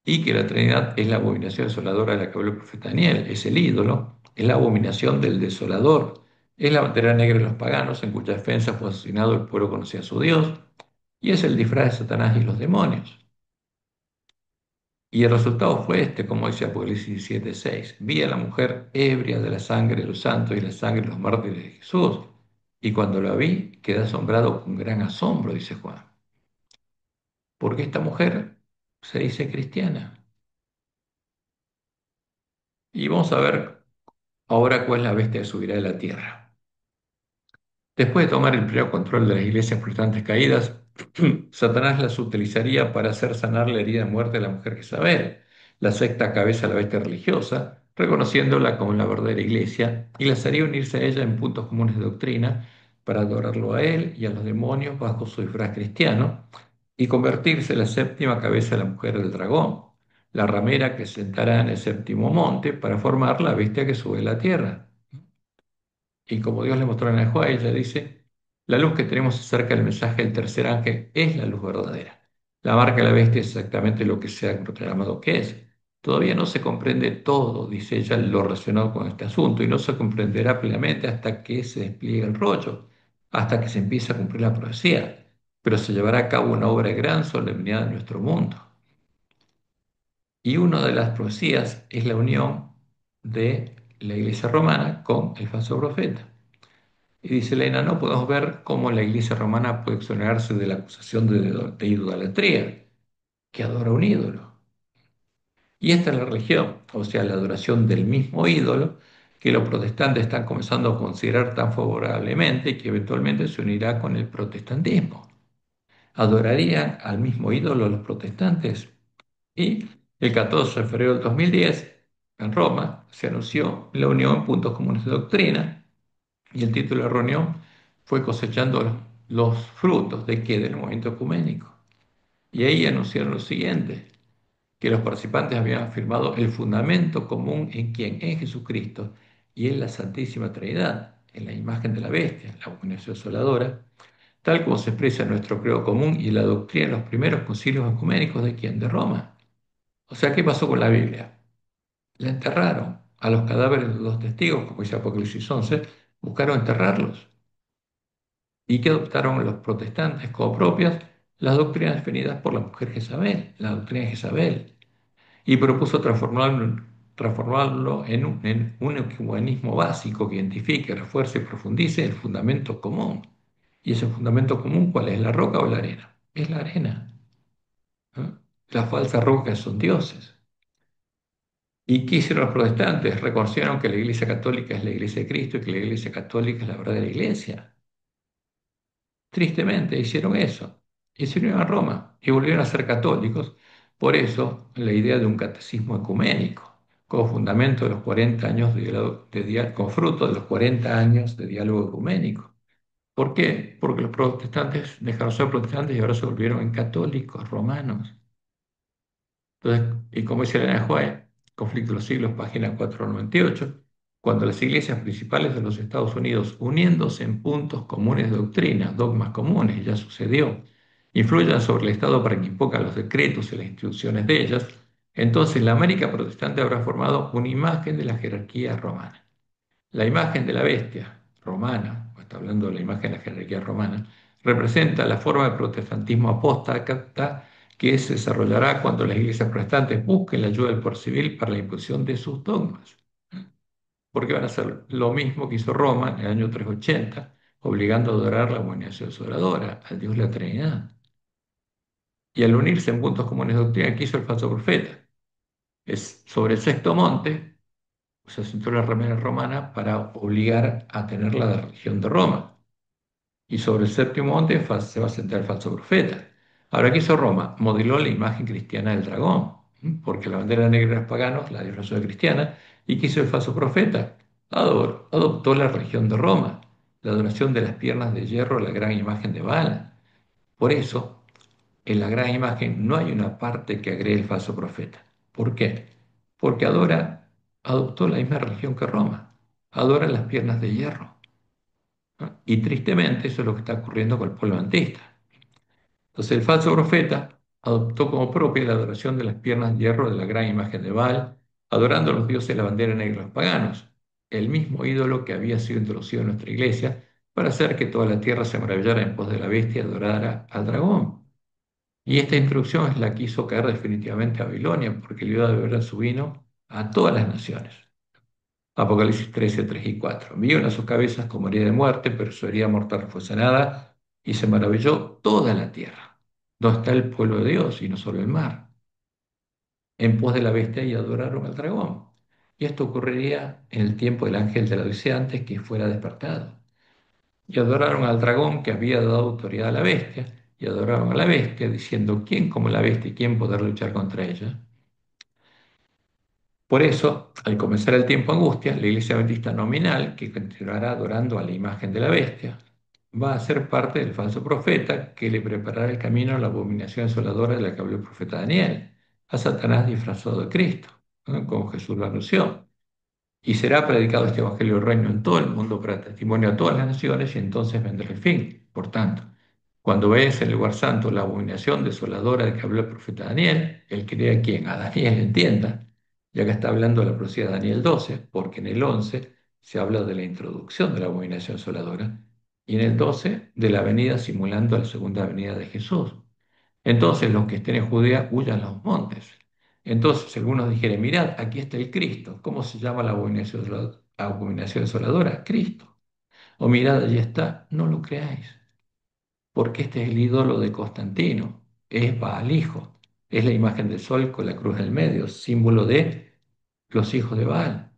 y que la Trinidad es la abominación desoladora de la que habló el profeta Daniel, es el ídolo, es la abominación del desolador, es la bandera negra de los paganos en cuya defensa fue asesinado el pueblo que conocía a su Dios, y es el disfraz de Satanás y los demonios. Y el resultado fue este, como dice Apocalipsis 17:6: vi a la mujer ebria de la sangre de los santos y la sangre de los mártires de Jesús, y cuando la vi quedé asombrado con gran asombro, dice Juan, porque esta mujer se dice cristiana. Y vamos a ver ahora cuál es la bestia que subirá de la tierra. Después de tomar el pleno control de las iglesias protestantes caídas, Satanás las utilizaría para hacer sanar la herida de muerte de la mujer Jezabel, la sexta cabeza de la bestia religiosa, reconociéndola como la verdadera iglesia, y las haría unirse a ella en puntos comunes de doctrina para adorarlo a él y a los demonios bajo su disfraz cristiano, y convertirse en la séptima cabeza de la mujer del dragón, la ramera que se sentará en el séptimo monte para formar la bestia que sube a la tierra. Y como Dios le mostró en el Juan, ella dice: la luz que tenemos acerca del mensaje del tercer ángel es la luz verdadera. La marca de la bestia es exactamente lo que se ha proclamado que es. Todavía no se comprende todo, dice ella, lo relacionado con este asunto, y no se comprenderá plenamente hasta que se despliegue el rollo, hasta que se empiece a cumplir la profecía. Pero se llevará a cabo una obra de gran solemnidad en nuestro mundo. Y una de las profecías es la unión de la iglesia romana con el falso profeta. Y dice Elena: no podemos ver cómo la iglesia romana puede exonerarse de la acusación de idolatría, que adora un ídolo. Y esta es la religión, o sea, la adoración del mismo ídolo que los protestantes están comenzando a considerar tan favorablemente y que eventualmente se unirá con el protestantismo. ¿Adorarían al mismo ídolo los protestantes? Y el 14 de febrero del 2010, en Roma, se anunció la unión en puntos comunes de doctrina, y el título de la reunión fue Cosechando los frutos de qué? Del movimiento ecuménico. Y ahí anunciaron lo siguiente, que los participantes habían afirmado el fundamento común en quién, en Jesucristo y en la Santísima Trinidad, en la imagen de la bestia, la abominación desoladora, tal como se expresa en nuestro credo común y la doctrina de los primeros concilios ecuménicos de quién, de Roma. O sea, ¿qué pasó con la Biblia? La enterraron. A los cadáveres de los testigos, como dice Apocalipsis 11, buscaron enterrarlos. ¿Y que adoptaron los protestantes como propias? Las doctrinas definidas por la mujer Jezabel, la doctrina de Jezabel, y propuso transformarlo en un ecumenismo básico que identifique, refuerce y profundice el fundamento común. ¿Y ese fundamento común cuál es? ¿La roca o la arena? Es la arena. ¿No? Las falsas rocas son dioses. ¿Y qué hicieron los protestantes? Reconocieron que la Iglesia Católica es la Iglesia de Cristo y que la Iglesia Católica es la verdadera Iglesia. Tristemente hicieron eso. Y se unieron a Roma y volvieron a ser católicos. Por eso la idea de un catecismo ecuménico, como fundamento de los 40 años como fruto de los 40 años de diálogo ecuménico. ¿Por qué? Porque los protestantes dejaron de ser protestantes y ahora se volvieron en católicos romanos. Entonces, y como dice Elena de White, Conflicto de los Siglos, página 498, cuando las iglesias principales de los Estados Unidos, uniéndose en puntos comunes de doctrina, dogmas comunes, ya sucedió, influyan sobre el Estado para que imponga los decretos y las instituciones de ellas, entonces la América protestante habrá formado una imagen de la jerarquía romana. La imagen de la bestia romana, o está hablando de la imagen de la jerarquía romana, representa la forma de protestantismo apóstata que se desarrollará cuando las iglesias protestantes busquen la ayuda del poder civil para la imposición de sus dogmas. Porque van a hacer lo mismo que hizo Roma en el año 380, obligando a adorar la abominación desoladora, al Dios de la Trinidad. Y al unirse en puntos comunes de doctrina, ¿qué hizo el falso profeta? Es sobre el sexto monte se asentó la remera romana para obligar a tener la religión de Roma. Y sobre el séptimo monte se va a sentar el falso profeta. Ahora, ¿qué hizo Roma? Modeló la imagen cristiana del dragón, porque la bandera negra de los paganos la disfrazó de cristiana. ¿Y qué hizo el falso profeta? Adoptó la religión de Roma, la adoración de las piernas de hierro a la gran imagen de Baal. Por eso, en la gran imagen no hay una parte que agregue el falso profeta. ¿Por qué? Porque adoptó la misma religión que Roma, adora las piernas de hierro, ¿no? Y tristemente eso es lo que está ocurriendo con el pueblo adventista. Entonces el falso profeta adoptó como propia la adoración de las piernas de hierro de la gran imagen de Baal, adorando a los dioses de la bandera negra de los paganos, el mismo ídolo que había sido introducido en nuestra iglesia para hacer que toda la tierra se maravillara en pos de la bestia y adorara al dragón. Y esta introducción es la que hizo caer definitivamente a Babilonia, porque le dio de beber su vino a todas las naciones. Apocalipsis 13, 3 y 4. Vieron a sus cabezas como herida de muerte, pero su herida mortal fue sanada y se maravilló toda la tierra. ¿Dónde está el pueblo de Dios y no solo el mar? En pos de la bestia y adoraron al dragón. Y esto ocurriría en el tiempo del ángel de la Odisea antes que fuera despertado. Y adoraron al dragón que había dado autoridad a la bestia, y adoraron a la bestia, diciendo, ¿quién como la bestia y quién podrá luchar contra ella? Por eso, al comenzar el tiempo de angustia, la iglesia adventista nominal, que continuará adorando a la imagen de la bestia, va a ser parte del falso profeta que le preparará el camino a la abominación desoladora de la que habló el profeta Daniel, a Satanás disfrazado de Cristo, ¿no? Como Jesús lo anunció. Y será predicado este evangelio del reino en todo el mundo para testimonio a todas las naciones y entonces vendrá el fin. Por tanto, cuando veas en el lugar santo la abominación desoladora de que habló el profeta Daniel, el que lea a quién, a Daniel entienda, ya que está hablando de la profecía de Daniel 12, porque en el 11 se habla de la introducción de la abominación desoladora y en el 12 de la venida simulando la segunda venida de Jesús. Entonces los que estén en Judea huyan a los montes. Entonces algunos dijeren, mirad, aquí está el Cristo. ¿Cómo se llama la abominación desoladora? Cristo. O mirad, allí está, no lo creáis, porque este es el ídolo de Constantino, es Baal hijo, es la imagen del sol con la cruz en el medio, símbolo de los hijos de Baal.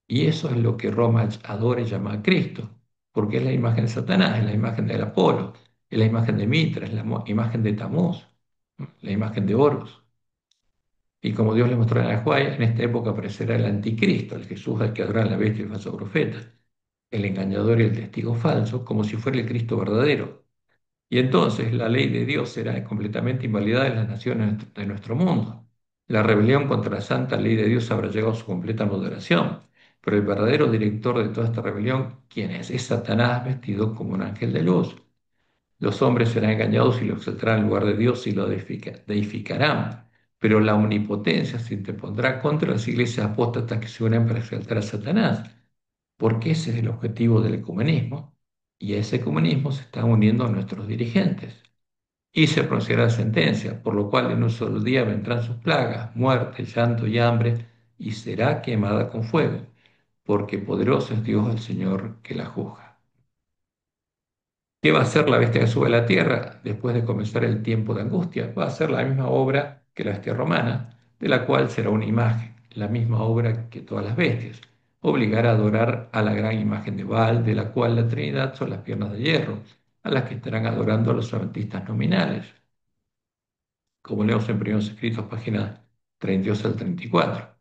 Y eso es lo que Roma adora y llama a Cristo, porque es la imagen de Satanás, es la imagen del Apolo, es la imagen de Mitra, es la imagen de Tamuz, la imagen de Horus. Y como Dios le mostró a Anahuay, en esta época aparecerá el anticristo, el Jesús al que adoran la bestia y el falso profeta, el engañador y el testigo falso, como si fuera el Cristo verdadero, Y entonces la ley de Dios será completamente invalidada en las naciones de nuestro mundo. La rebelión contra la santa ley de Dios habrá llegado a su completa moderación. Pero el verdadero director de toda esta rebelión, ¿quién es? Es Satanás vestido como un ángel de luz. Los hombres serán engañados y lo exaltarán en lugar de Dios y lo deificarán. Pero la omnipotencia se interpondrá contra las iglesias apóstatas que se unen para exaltar a Satanás, porque ese es el objetivo del ecumenismo, y a ese ecumenismo se están uniendo nuestros dirigentes. Y se pronunciará sentencia, por lo cual en un solo día vendrán sus plagas, muerte, llanto y hambre, y será quemada con fuego, porque poderoso es Dios el Señor que la juzga. ¿Qué va a hacer la bestia que sube a la tierra después de comenzar el tiempo de angustia? Va a hacer la misma obra que la bestia romana, de la cual será una imagen, la misma obra que todas las bestias. Obligar a adorar a la gran imagen de Baal, de la cual la Trinidad son las piernas de hierro, a las que estarán adorando a los adventistas nominales, como leemos en Primeros Escritos, página 32 al 34.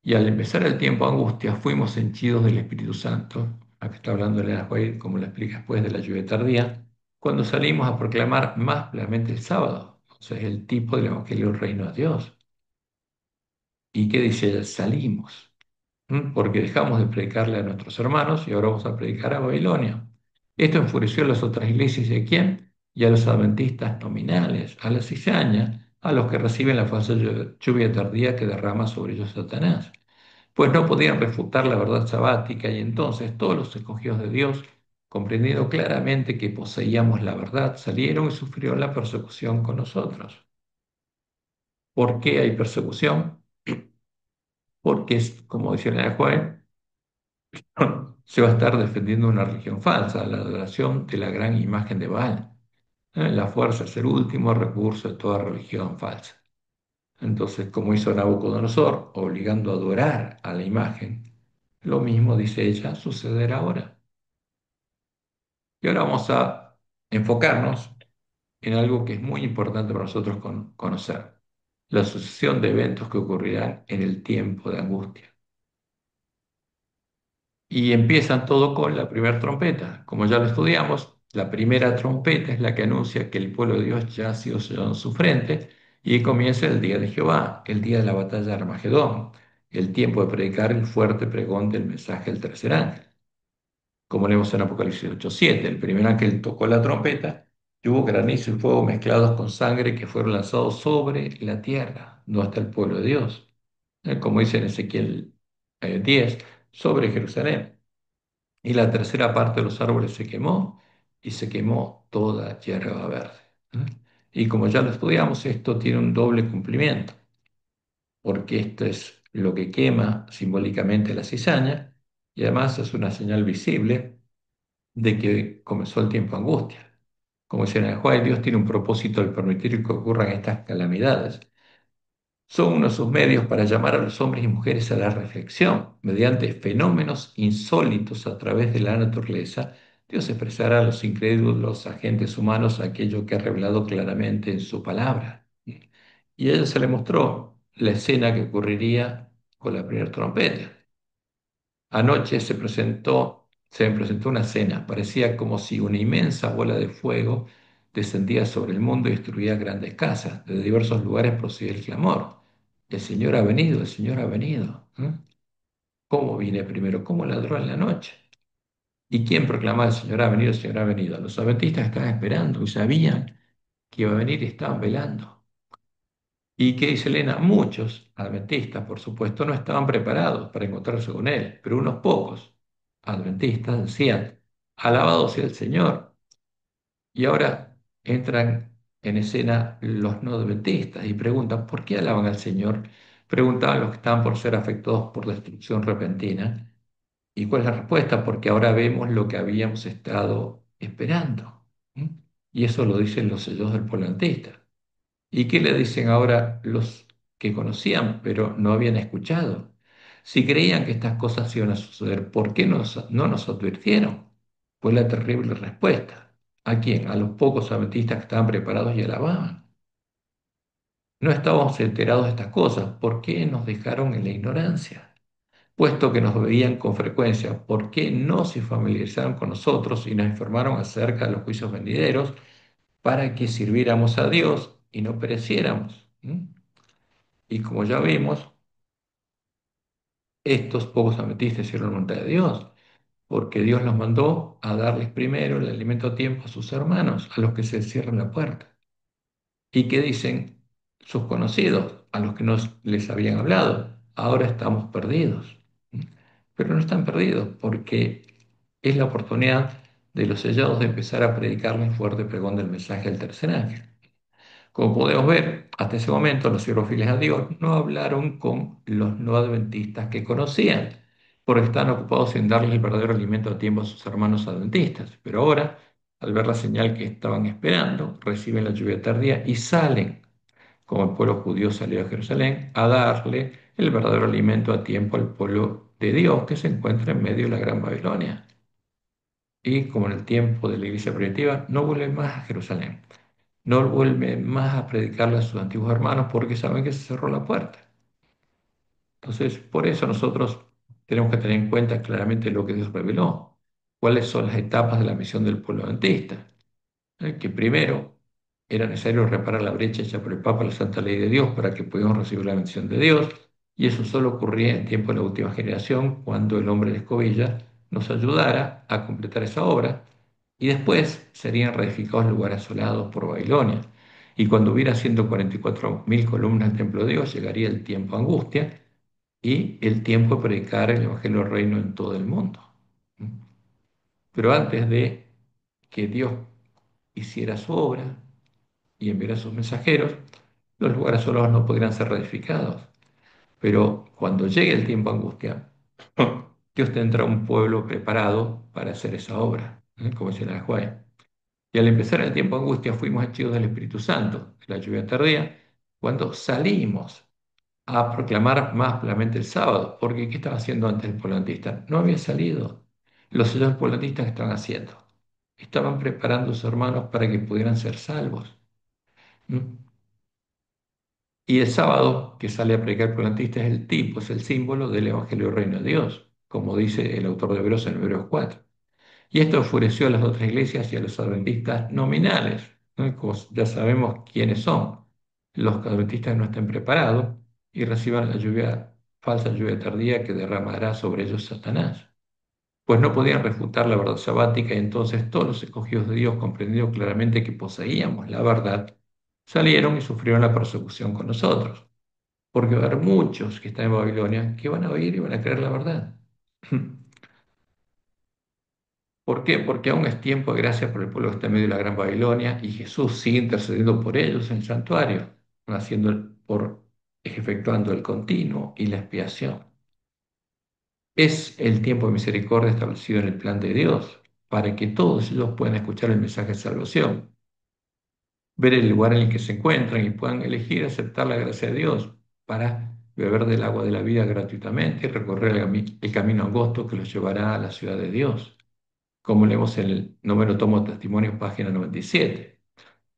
Y al empezar el tiempo de angustia, fuimos henchidos del Espíritu Santo. Acá está hablando Elena White, como lo explica después de la lluvia tardía, cuando salimos a proclamar más plenamente el sábado. O sea, es el tipo del Evangelio del Reino de Dios. ¿Y qué dice ella? Salimos. Porque dejamos de predicarle a nuestros hermanos y ahora vamos a predicar a Babilonia. Esto enfureció a las otras iglesias y a quién? Y a los adventistas nominales, a la cizaña, a los que reciben la falsa lluvia tardía que derrama sobre ellos Satanás. Pues no podían refutar la verdad sabática y entonces todos los escogidos de Dios, comprendiendo claramente que poseíamos la verdad, salieron y sufrieron la persecución con nosotros. ¿Por qué hay persecución? Porque, como decía la Juan, se va a estar defendiendo una religión falsa, la adoración de la gran imagen de Baal. La fuerza es el último recurso de toda religión falsa. Entonces, como hizo Nabucodonosor, obligando a adorar a la imagen, lo mismo, dice ella, sucederá ahora. Y ahora vamos a enfocarnos en algo que es muy importante para nosotros conocer, la sucesión de eventos que ocurrirán en el tiempo de angustia. Y empiezan todo con la primera trompeta. Como ya lo estudiamos, la primera trompeta es la que anuncia que el pueblo de Dios ya ha sido sellado en su frente y comienza el día de Jehová, el día de la batalla de Armagedón, el tiempo de predicar el fuerte pregón del mensaje del tercer ángel. Como leemos en Apocalipsis 8:7, el primer ángel tocó la trompeta y hubo granizo y fuego mezclados con sangre que fueron lanzados sobre la tierra, no hasta el pueblo de Dios. Como dice en Ezequiel 10, sobre Jerusalén. Y la tercera parte de los árboles se quemó y se quemó toda hierba verde. ¿Eh? Y como ya lo estudiamos, esto tiene un doble cumplimiento, porque esto es lo que quema simbólicamente la cizaña y además es una señal visible de que comenzó el tiempo de angustia. Como dice en Juan, Dios tiene un propósito al permitir que ocurran estas calamidades. Son uno de sus medios para llamar a los hombres y mujeres a la reflexión. Mediante fenómenos insólitos a través de la naturaleza, Dios expresará a los incrédulos agentes humanos aquello que ha revelado claramente en su palabra. Y a ella se le mostró la escena que ocurriría con la primera trompeta. Anoche se me presentó una escena. Parecía como si una inmensa bola de fuego descendía sobre el mundo y destruía grandes casas. De diversos lugares procedía el clamor. El Señor ha venido, el Señor ha venido. ¿Cómo viene primero? ¿Cómo ladró en la noche? ¿Y quién proclamaba el Señor ha venido, el Señor ha venido? Los adventistas estaban esperando y sabían que iba a venir y estaban velando. ¿Y qué dice Elena? Muchos adventistas, por supuesto, no estaban preparados para encontrarse con él, pero unos pocos adventistas decían, alabado sea el Señor. Y ahora entran en escena los no adventistas y preguntan, ¿por qué alaban al Señor? Preguntaban los que estaban por ser afectados por destrucción repentina. ¿Y cuál es la respuesta? Porque ahora vemos lo que habíamos estado esperando. ¿Mm? Y eso lo dicen los sellos del polantista. ¿Y qué le dicen ahora los que conocían pero no habían escuchado? Si creían que estas cosas iban a suceder, ¿por qué no nos advirtieron? Fue la terrible respuesta. ¿A quién? A los pocos adventistas que estaban preparados y alababan. No estábamos enterados de estas cosas. ¿Por qué nos dejaron en la ignorancia? Puesto que nos veían con frecuencia, ¿por qué no se familiarizaron con nosotros y nos informaron acerca de los juicios venideros para que sirviéramos a Dios y no pereciéramos. Y como ya vimos, estos pocos adventistas hicieron la voluntad de Dios, porque Dios los mandó a darles primero el alimento a tiempo a sus hermanos, a los que se cierran la puerta. ¿Y qué dicen sus conocidos, a los que no les habían hablado? Ahora estamos perdidos. Pero no están perdidos, porque es la oportunidad de los sellados de empezar a predicarles fuerte pregón del mensaje del tercer ángel. Como podemos ver, hasta ese momento los siervos fieles a Dios no hablaron con los no adventistas que conocían, porque estaban ocupados en darles el verdadero alimento a tiempo a sus hermanos adventistas. Pero ahora, al ver la señal que estaban esperando, reciben la lluvia tardía y salen, como el pueblo judío salió a Jerusalén, a darle el verdadero alimento a tiempo al pueblo de Dios que se encuentra en medio de la Gran Babilonia. Y como en el tiempo de la iglesia primitiva, no vuelven más a Jerusalén, no vuelven más a predicarle a sus antiguos hermanos porque saben que se cerró la puerta. Entonces, por eso nosotros tenemos que tener en cuenta claramente lo que Dios reveló, cuáles son las etapas de la misión del pueblo adventista. Que primero era necesario reparar la brecha hecha por el Papa a la Santa Ley de Dios para que pudiéramos recibir la bendición de Dios, y eso solo ocurría en tiempo de la última generación, cuando el hombre de escobilla nos ayudara a completar esa obra, y después serían reedificados lugares asolados por Babilonia. Y cuando hubiera 144.000 columnas del templo de Dios, llegaría el tiempo de angustia y el tiempo de predicar el Evangelio del Reino en todo el mundo. Pero antes de que Dios hiciera su obra y enviara a sus mensajeros, los lugares asolados no podrían ser reedificados. Pero cuando llegue el tiempo de angustia, Dios tendrá un pueblo preparado para hacer esa obra, como dice la Juan. Y al empezar el tiempo de angustia fuimos hechos del Espíritu Santo, la lluvia tardía, cuando salimos a proclamar más ampliamente el sábado, porque ¿qué estaba haciendo antes el polantista? No había salido. Los señores polantistas, ¿qué estaban haciendo? Estaban preparando a sus hermanos para que pudieran ser salvos. ¿Mm? Y el sábado que sale a predicar el polantista es el tipo, es el símbolo del Evangelio del Reino de Dios, como dice el autor de Hebreos en Hebreos 4. Y esto enfureció a las otras iglesias y a los adventistas nominales, ¿no? Como ya sabemos quiénes son. Los adventistas no estén preparados y reciban la lluvia, falsa lluvia tardía que derramará sobre ellos Satanás. Pues no podían refutar la verdad sabática, y entonces todos los escogidos de Dios, comprendiendo claramente que poseíamos la verdad, salieron y sufrieron la persecución con nosotros. Porque va a haber muchos que están en Babilonia que van a oír y van a creer la verdad. ¿Por qué? Porque aún es tiempo de gracia por el pueblo que está en medio de la gran Babilonia, y Jesús sigue intercediendo por ellos en el santuario, efectuando el continuo y la expiación. Es el tiempo de misericordia establecido en el plan de Dios para que todos ellos puedan escuchar el mensaje de salvación, ver el lugar en el que se encuentran y puedan elegir aceptar la gracia de Dios para beber del agua de la vida gratuitamente y recorrer el camino angosto que los llevará a la ciudad de Dios, como leemos en el noveno tomo de Testimonios, página 97.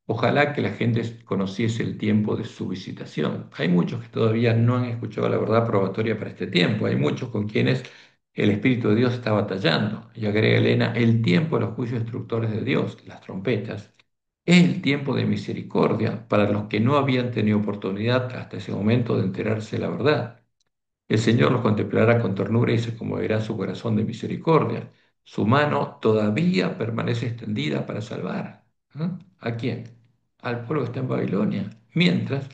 Ojalá que la gente conociese el tiempo de su visitación. Hay muchos que todavía no han escuchado la verdad probatoria para este tiempo. Hay muchos con quienes el Espíritu de Dios está batallando. Y agrega Elena, el tiempo de los juicios destructores de Dios, las trompetas, es el tiempo de misericordia para los que no habían tenido oportunidad hasta ese momento de enterarse de la verdad. El Señor los contemplará con ternura y se conmoverá su corazón de misericordia. Su mano todavía permanece extendida para salvar. ¿A quién? Al pueblo que está en Babilonia. Mientras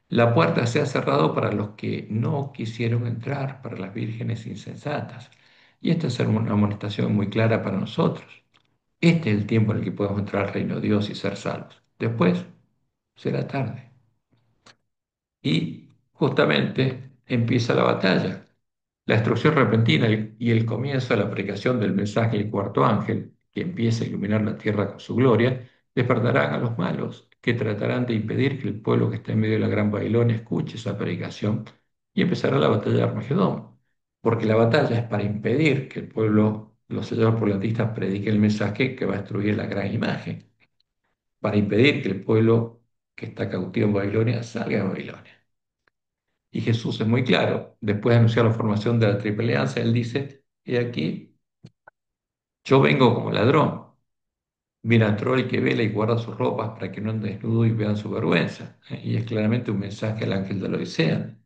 la puerta se ha cerrado para los que no quisieron entrar, para las vírgenes insensatas. Y esta es una amonestación muy clara para nosotros. Este es el tiempo en el que podemos entrar al reino de Dios y ser salvos. Después será tarde. Y justamente empieza la batalla. La destrucción repentina y el comienzo de la predicación del mensaje del cuarto ángel, que empieza a iluminar la tierra con su gloria, despertarán a los malos, que tratarán de impedir que el pueblo que está en medio de la gran Babilonia escuche esa predicación, y empezará la batalla de Armagedón, porque la batalla es para impedir que el pueblo, los sellados porlantistas, prediquen el mensaje que va a destruir la gran imagen, para impedir que el pueblo que está cautivo en Babilonia salga de Babilonia. Y Jesús es muy claro, después de anunciar la formación de la Triple Alianza, él dice, he aquí, yo vengo como ladrón, Mira, entró el que vela y guarda sus ropas para que no anden desnudo y vean su vergüenza. Y es claramente un mensaje al ángel de la Odisea.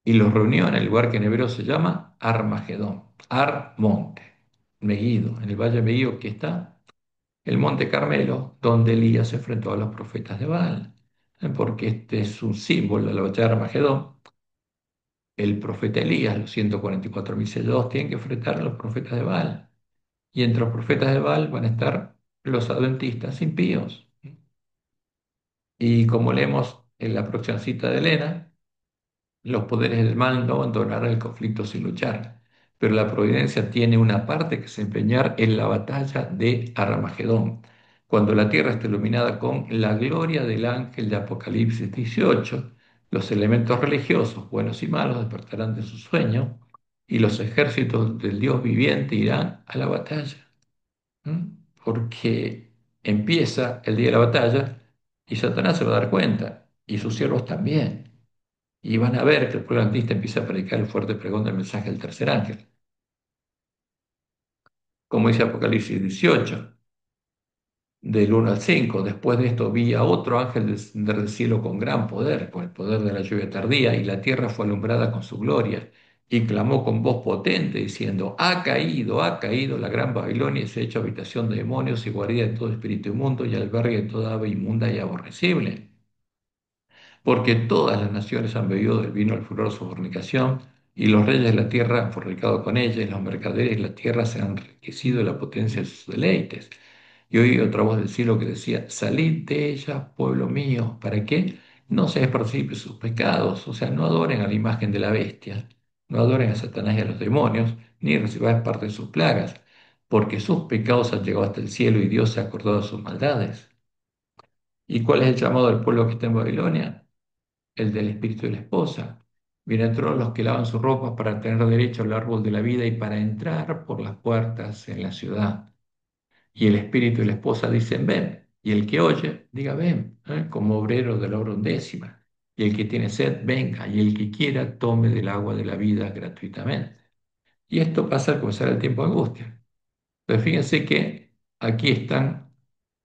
Y los reunió en el lugar que en hebreo se llama Armagedón, Ar monte, Megiddo, en el valle de Megiddo que está el monte Carmelo, donde Elías se enfrentó a los profetas de Baal. Porque este es un símbolo de la batalla de Armagedón. El profeta Elías, los 144.000 sellados, tienen que enfrentar a los profetas de Baal. Y entre los profetas de Baal van a estar los adventistas impíos. Y como leemos en la próxima cita de Elena, los poderes del mal no abandonarán el conflicto sin luchar, pero la providencia tiene una parte que desempeñar en la batalla de Armagedón, cuando la tierra esté iluminada con la gloria del ángel de Apocalipsis 18, los elementos religiosos, buenos y malos, despertarán de su sueño y los ejércitos del Dios viviente irán a la batalla. ¿Mm? Porque empieza el día de la batalla y Satanás se va a dar cuenta, y sus siervos también. Y van a ver que el pueblo antista empieza a predicar el fuerte pregón del mensaje del tercer ángel. Como dice Apocalipsis 18, del 1 al 5. Después de esto vi a otro ángel descender del cielo con gran poder, con el poder de la lluvia tardía, y la tierra fue alumbrada con su gloria. Y clamó con voz potente, diciendo: ha caído la gran Babilonia y se ha hecho habitación de demonios y guarida de todo espíritu inmundo y albergue de toda ave inmunda y aborrecible, porque todas las naciones han bebido del vino del furor de su fornicación, y los reyes de la tierra han fornicado con ella, y los mercaderes de la tierra se han enriquecido de la potencia de sus deleites. Y oí otra voz del cielo que decía: salid de ella, pueblo mío, ¿para qué? No se participe sus pecados, o sea, no adoren a la imagen de la bestia, no adoren a Satanás y a los demonios, ni reciban parte de sus plagas, porque sus pecados han llegado hasta el cielo y Dios se ha acordado de sus maldades. ¿Y cuál es el llamado del pueblo que está en Babilonia? El del espíritu de la esposa. Bienaventurados los que lavan sus ropas para tener derecho al árbol de la vida y para entrar por las puertas en la ciudad. Y el espíritu de la esposa dicen: ven. Y el que oye, diga: ven, como obrero de la obra undécima. Y el que tiene sed, venga. Y el que quiera, tome del agua de la vida gratuitamente. Y esto pasa al comenzar el tiempo de angustia. Pero fíjense que aquí están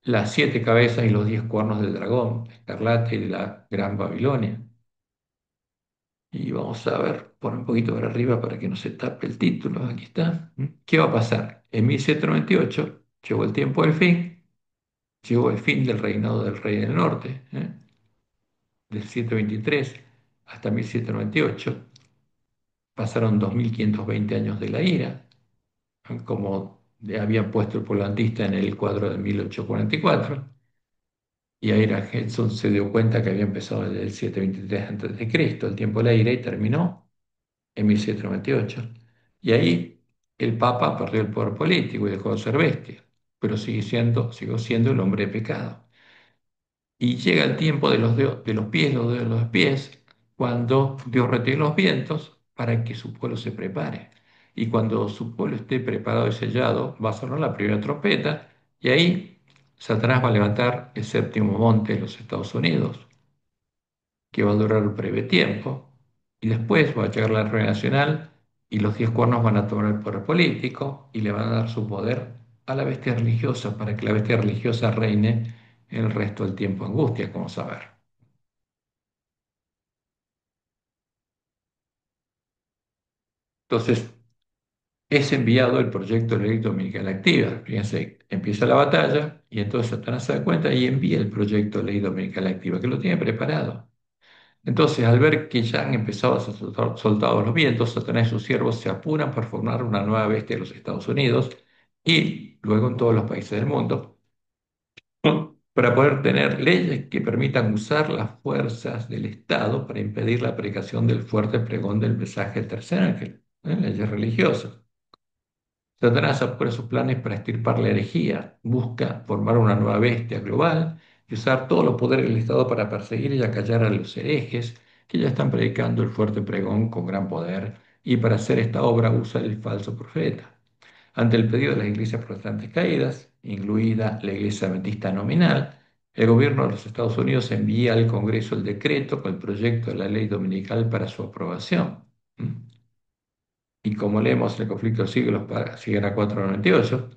las 7 cabezas y los 10 cuernos del dragón, escarlata y de la gran Babilonia. Y vamos a ver, por un poquito para arriba para que no se tape el título. Aquí está. ¿Qué va a pasar? En 1798 llegó el tiempo del fin, llegó el fin del reinado del rey del norte, del 723 hasta 1798. Pasaron 2520 años de la ira, como le habían puesto el polantista en el cuadro de 1844. Y ahí Gerson se dio cuenta que había empezado desde el 723 a.C., el tiempo de la ira, y terminó en 1798. Y ahí el Papa perdió el poder político y dejó de ser bestia, pero siguió siendo el hombre de pecado. Y llega el tiempo de los pies, los dedos de los pies, cuando Dios retiene los vientos para que su pueblo se prepare. Y cuando su pueblo esté preparado y sellado, va a sonar la primera trompeta, y ahí Satanás va a levantar el séptimo monte de los Estados Unidos, que va a durar un breve tiempo, y después va a llegar la Reunión Nacional y los 10 cuernos van a tomar el poder político y le van a dar su poder a la bestia religiosa para que la bestia religiosa reine el resto del tiempo angustia, como saber. Entonces, es enviado el proyecto de ley dominical activa. Fíjense, empieza la batalla y entonces Satanás se da cuenta y envía el proyecto de ley dominical activa, que lo tiene preparado. Entonces, al ver que ya han empezado a ser soltados los vientos, Satanás y sus siervos se apuran para formar una nueva bestia en los Estados Unidos y luego en todos los países del mundo, para poder tener leyes que permitan usar las fuerzas del Estado para impedir la predicación del fuerte pregón del mensaje del tercer ángel, leyes religiosas. Satanás apura sus planes para extirpar la herejía, busca formar una nueva bestia global y usar todos los poderes del Estado para perseguir y acallar a los herejes que ya están predicando el fuerte pregón con gran poder, y para hacer esta obra usa el falso profeta. Ante el pedido de las iglesias protestantes caídas, incluida la iglesia adventista nominal, el gobierno de los Estados Unidos envía al Congreso el decreto con el proyecto de la ley dominical para su aprobación. Y como leemos en el conflicto de siglos, siguen a 498,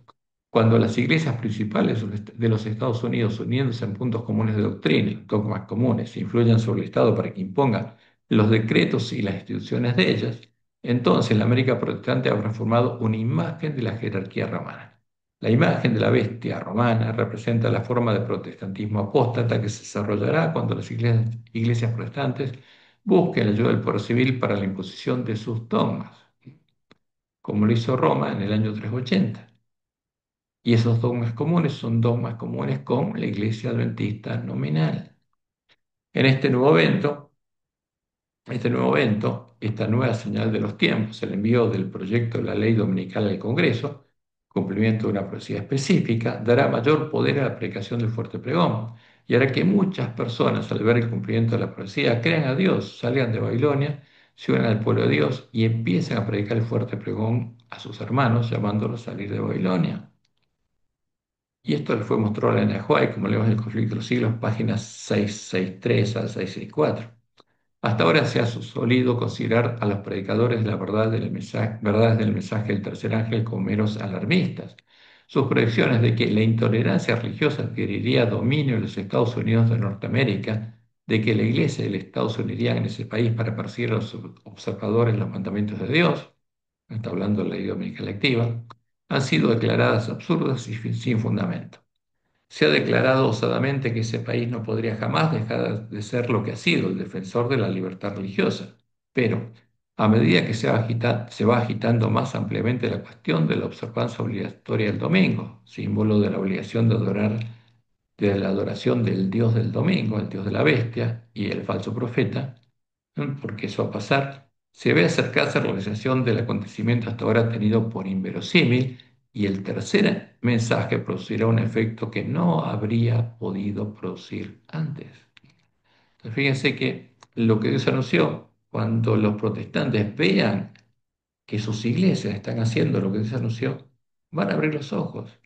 Cuando las iglesias principales de los Estados Unidos, uniéndose en puntos comunes de doctrina, dogmas comunes, influyen sobre el Estado para que imponga los decretos y las instituciones de ellas, entonces la América protestante habrá formado una imagen de la jerarquía romana. La imagen de la bestia romana representa la forma de protestantismo apóstata que se desarrollará cuando las iglesias protestantes busquen la ayuda del poder civil para la imposición de sus dogmas, como lo hizo Roma en el año 380. Y esos dogmas comunes son dogmas comunes con la Iglesia Adventista nominal. En esta nueva señal de los tiempos, el envío del proyecto de la ley dominical al Congreso, cumplimiento de una profecía específica, dará mayor poder a la predicación del fuerte pregón y hará que muchas personas, al ver el cumplimiento de la profecía, crean a Dios, salgan de Babilonia, se unan al pueblo de Dios y empiecen a predicar el fuerte pregón a sus hermanos, llamándolos a salir de Babilonia. Y esto le fue mostrado a Elena White, como leemos en el conflicto de los siglos, páginas 663 al 664. Hasta ahora se ha solido considerar a los predicadores de la verdad verdades del mensaje del tercer ángel como meros alarmistas. Sus predicciones de que la intolerancia religiosa adquiriría dominio en los Estados Unidos de Norteamérica, de que la Iglesia y el Estado se unirían en ese país para perseguir a los observadores de los mandamientos de Dios, está hablando de la ley dominical activa, han sido declaradas absurdas y sin fundamento. Se ha declarado osadamente que ese país no podría jamás dejar de ser lo que ha sido, el defensor de la libertad religiosa. Pero, a medida que se va agitando más ampliamente la cuestión de la observancia obligatoria del domingo, símbolo de la obligación de la adoración del Dios del domingo, el Dios de la bestia y el falso profeta, porque eso va a pasar, se ve acercarse a la realización del acontecimiento hasta ahora tenido por inverosímil y el tercer mensaje producirá un efecto que no habría podido producir antes. Entonces, fíjense que lo que Dios anunció, cuando los protestantes vean que sus iglesias están haciendo lo que Dios anunció, van a abrir los ojos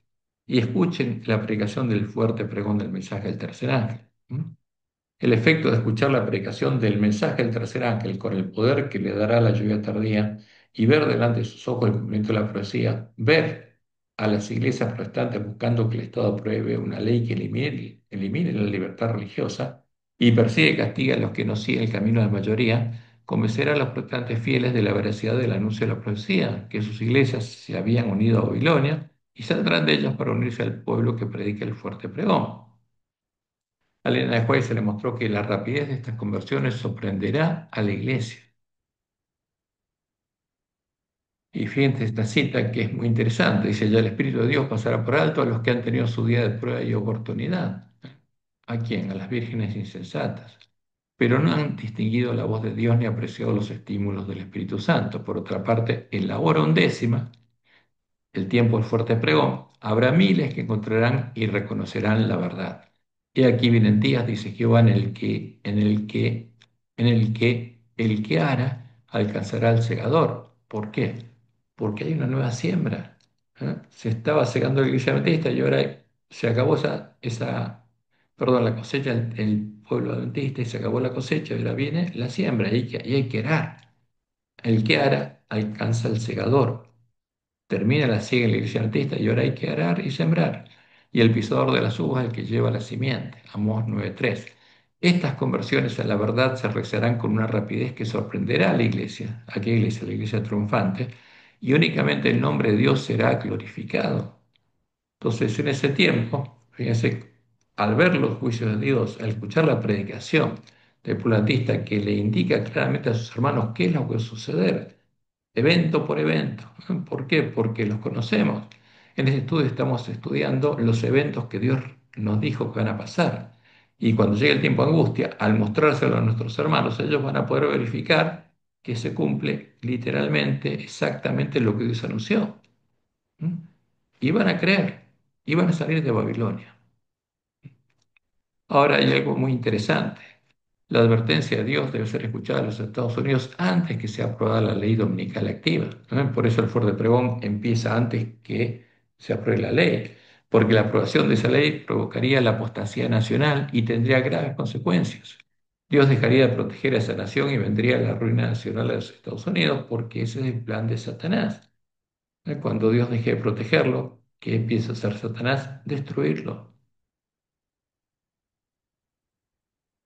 y escuchen la predicación del fuerte pregón del mensaje del tercer ángel. El efecto de escuchar la predicación del mensaje del tercer ángel con el poder que le dará la lluvia tardía y ver delante de sus ojos el cumplimiento de la profecía, ver a las iglesias protestantes buscando que el Estado apruebe una ley que elimine la libertad religiosa y persigue y castiga a los que no siguen el camino de mayoría, convencerá a los protestantes fieles de la veracidad del anuncio de la profecía, que sus iglesias se habían unido a Babilonia y saldrán de ellas para unirse al pueblo que predica el fuerte pregón. A Elena de White se le mostró que la rapidez de estas conversiones sorprenderá a la Iglesia. Y fíjense esta cita que es muy interesante. Dice, ya el Espíritu de Dios pasará por alto a los que han tenido su día de prueba y oportunidad. ¿A quién? A las vírgenes insensatas. Pero no han distinguido la voz de Dios ni apreciado los estímulos del Espíritu Santo. Por otra parte, en la hora undécima, el tiempo del fuerte pregón, habrá miles que encontrarán y reconocerán la verdad. Y aquí vienen días, dice Jehová, en el que el que ara alcanzará al segador. ¿Por qué? Porque hay una nueva siembra. Se estaba segando la iglesia adventista y ahora se acabó perdón, la cosecha, el pueblo adventista y se acabó la cosecha y ahora viene la siembra y hay que arar. El que ara alcanza al segador. Termina la siega en la iglesia artista y ahora hay que arar y sembrar. Y el pisador de las uvas es el que lleva la simiente. Amós 9:3. Estas conversiones a la verdad se realizarán con una rapidez que sorprenderá a la iglesia, ¿a qué iglesia? La iglesia triunfante, y únicamente el nombre de Dios será glorificado. Entonces, en ese tiempo, fíjense, al ver los juicios de Dios, al escuchar la predicación del pulatista que le indica claramente a sus hermanos qué es lo que va a suceder, evento por evento. ¿Por qué? Porque los conocemos. En este estudio estamos estudiando los eventos que Dios nos dijo que van a pasar. Y cuando llegue el tiempo de angustia, al mostrárselo a nuestros hermanos, ellos van a poder verificar que se cumple literalmente, exactamente lo que Dios anunció. ¿Mm? Y van a creer, y van a salir de Babilonia. Ahora hay algo muy interesante. La advertencia de Dios debe ser escuchada en los Estados Unidos antes que sea aprobada la ley dominical activa. Por eso el fuerte pregón empieza antes que se apruebe la ley, porque la aprobación de esa ley provocaría la apostasía nacional y tendría graves consecuencias. Dios dejaría de proteger a esa nación y vendría la ruina nacional de los Estados Unidos, porque ese es el plan de Satanás. Cuando Dios deje de protegerlo, ¿Qué empieza a hacer Satanás? Destruirlo.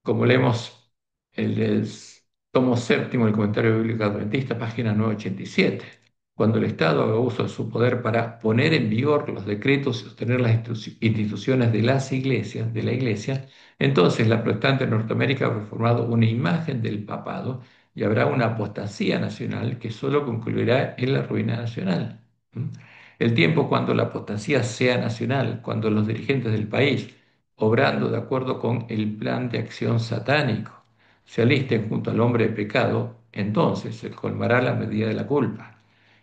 Como leemos el tomo séptimo del comentario bíblico adventista, página 987, cuando el Estado haga uso de su poder para poner en vigor los decretos y sostener las instituciones de las iglesias, de la iglesia, entonces la protestante Norteamérica habrá formado una imagen del papado y habrá una apostasía nacional que solo concluirá en la ruina nacional. ¿Mm? El tiempo cuando la apostasía sea nacional, cuando los dirigentes del país, obrando de acuerdo con el plan de acción satánico, se alisten junto al hombre de pecado, entonces se colmará la medida de la culpa.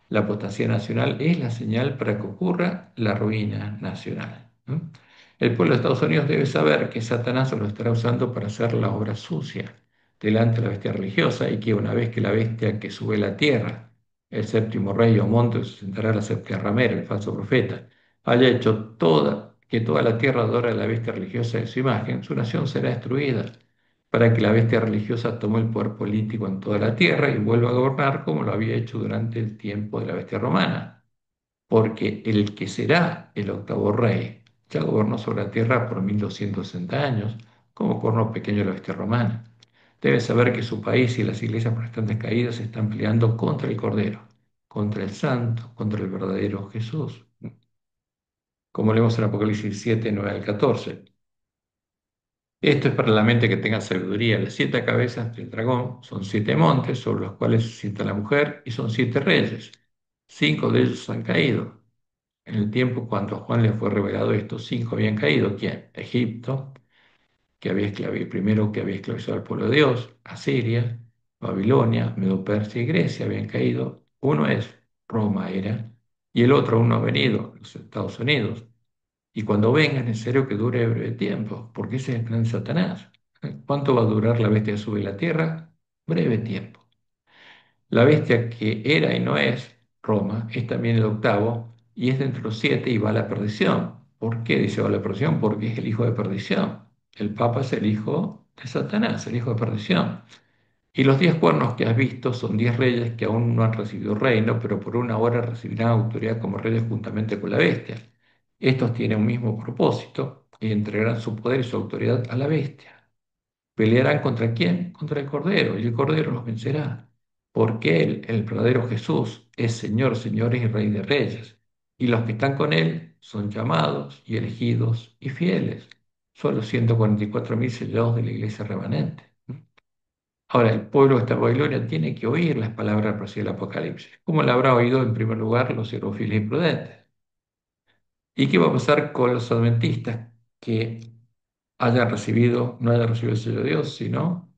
La apostasía nacional es la señal para que ocurra la ruina nacional. ¿No? El pueblo de Estados Unidos debe saber que Satanás lo estará usando para hacer la obra sucia delante de la bestia religiosa y que una vez que la bestia que sube a la tierra, el séptimo rey o monte, se sentará la séptima ramera, el falso profeta, haya hecho que toda la tierra adore a la bestia religiosa de su imagen, su nación será destruida, para que la bestia religiosa tome el poder político en toda la tierra y vuelva a gobernar como lo había hecho durante el tiempo de la bestia romana. Porque el que será el octavo rey ya gobernó sobre la tierra por 1260 años, como cuerno pequeño de la bestia romana. Debe saber que su país y las iglesias protestantes caídas están peleando contra el Cordero, contra el Santo, contra el verdadero Jesús, como leemos en Apocalipsis 7, 9 al 14. Esto es para la mente que tenga sabiduría. Las 7 cabezas del dragón son 7 montes sobre los cuales se sienta la mujer y son 7 reyes. 5 de ellos han caído. En el tiempo cuando a Juan le fue revelado esto, 5 habían caído. ¿Quién? Egipto, primero que había esclavizado al pueblo de Dios, Asiria, Babilonia, Medo-Persia y Grecia habían caído. Uno es Roma era, y el otro aún no ha venido, los Estados Unidos. Y cuando venga es necesario que dure breve tiempo, porque ese es el plan de Satanás. ¿Cuánto va a durar la bestia que sube a la tierra? Breve tiempo. La bestia que era y no es, Roma, es también el octavo y es de entre los 7 y va a la perdición. ¿Por qué dice va a la perdición? Porque es el hijo de perdición. El Papa es el hijo de Satanás, el hijo de perdición. Y los 10 cuernos que has visto son 10 reyes que aún no han recibido reino, pero por una hora recibirán autoridad como reyes juntamente con la bestia. Estos tienen un mismo propósito y entregarán su poder y su autoridad a la bestia. ¿Pelearán contra quién? Contra el Cordero, y el Cordero los vencerá, porque Él, el verdadero Jesús, es Señor, señores y Rey de reyes, y los que están con Él son llamados y elegidos y fieles. Son los 144.000 sellados de la iglesia remanente. Ahora, el pueblo de esta Babilonia tiene que oír las palabras del del Apocalipsis, como la habrá oído en primer lugar los siervos fieles y prudentes. ¿Y qué va a pasar con los adventistas que no hayan recibido el sello de Dios, sino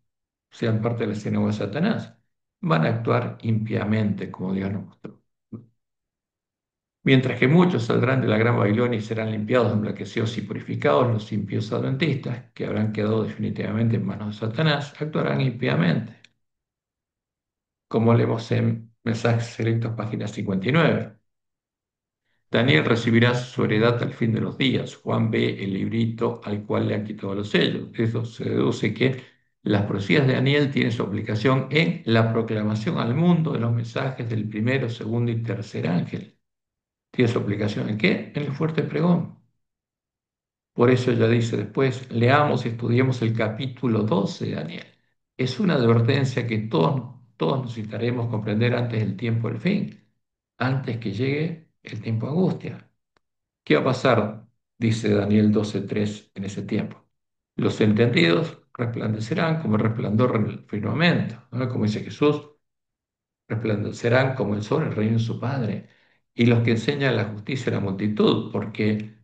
sean parte de la sinagoga de Satanás? Van a actuar impíamente, como Dios nos mostró. Mientras que muchos saldrán de la gran Babilonia y serán limpiados, emblanquecidos y purificados, los impíos adventistas, que habrán quedado definitivamente en manos de Satanás, actuarán impíamente, como leemos en Mensajes Selectos, página 59. Daniel recibirá su heredad al fin de los días. Juan ve el librito al cual le han quitado los sellos. Eso se deduce que las profecías de Daniel tienen su aplicación en la proclamación al mundo de los mensajes del primero, segundo y tercer ángel. ¿Tiene su aplicación en qué? En el fuerte pregón. Por eso ella dice después, leamos y estudiemos el capítulo 12 de Daniel. Es una advertencia que todos necesitaremos comprender antes del tiempo del fin, antes que llegue el tiempo de angustia. ¿Qué va a pasar? Dice Daniel 12:3 en ese tiempo. Los entendidos resplandecerán como el resplandor en el firmamento, ¿no? Como dice Jesús, resplandecerán como el sol en el reino de su Padre. Y los que enseñan la justicia a la multitud, porque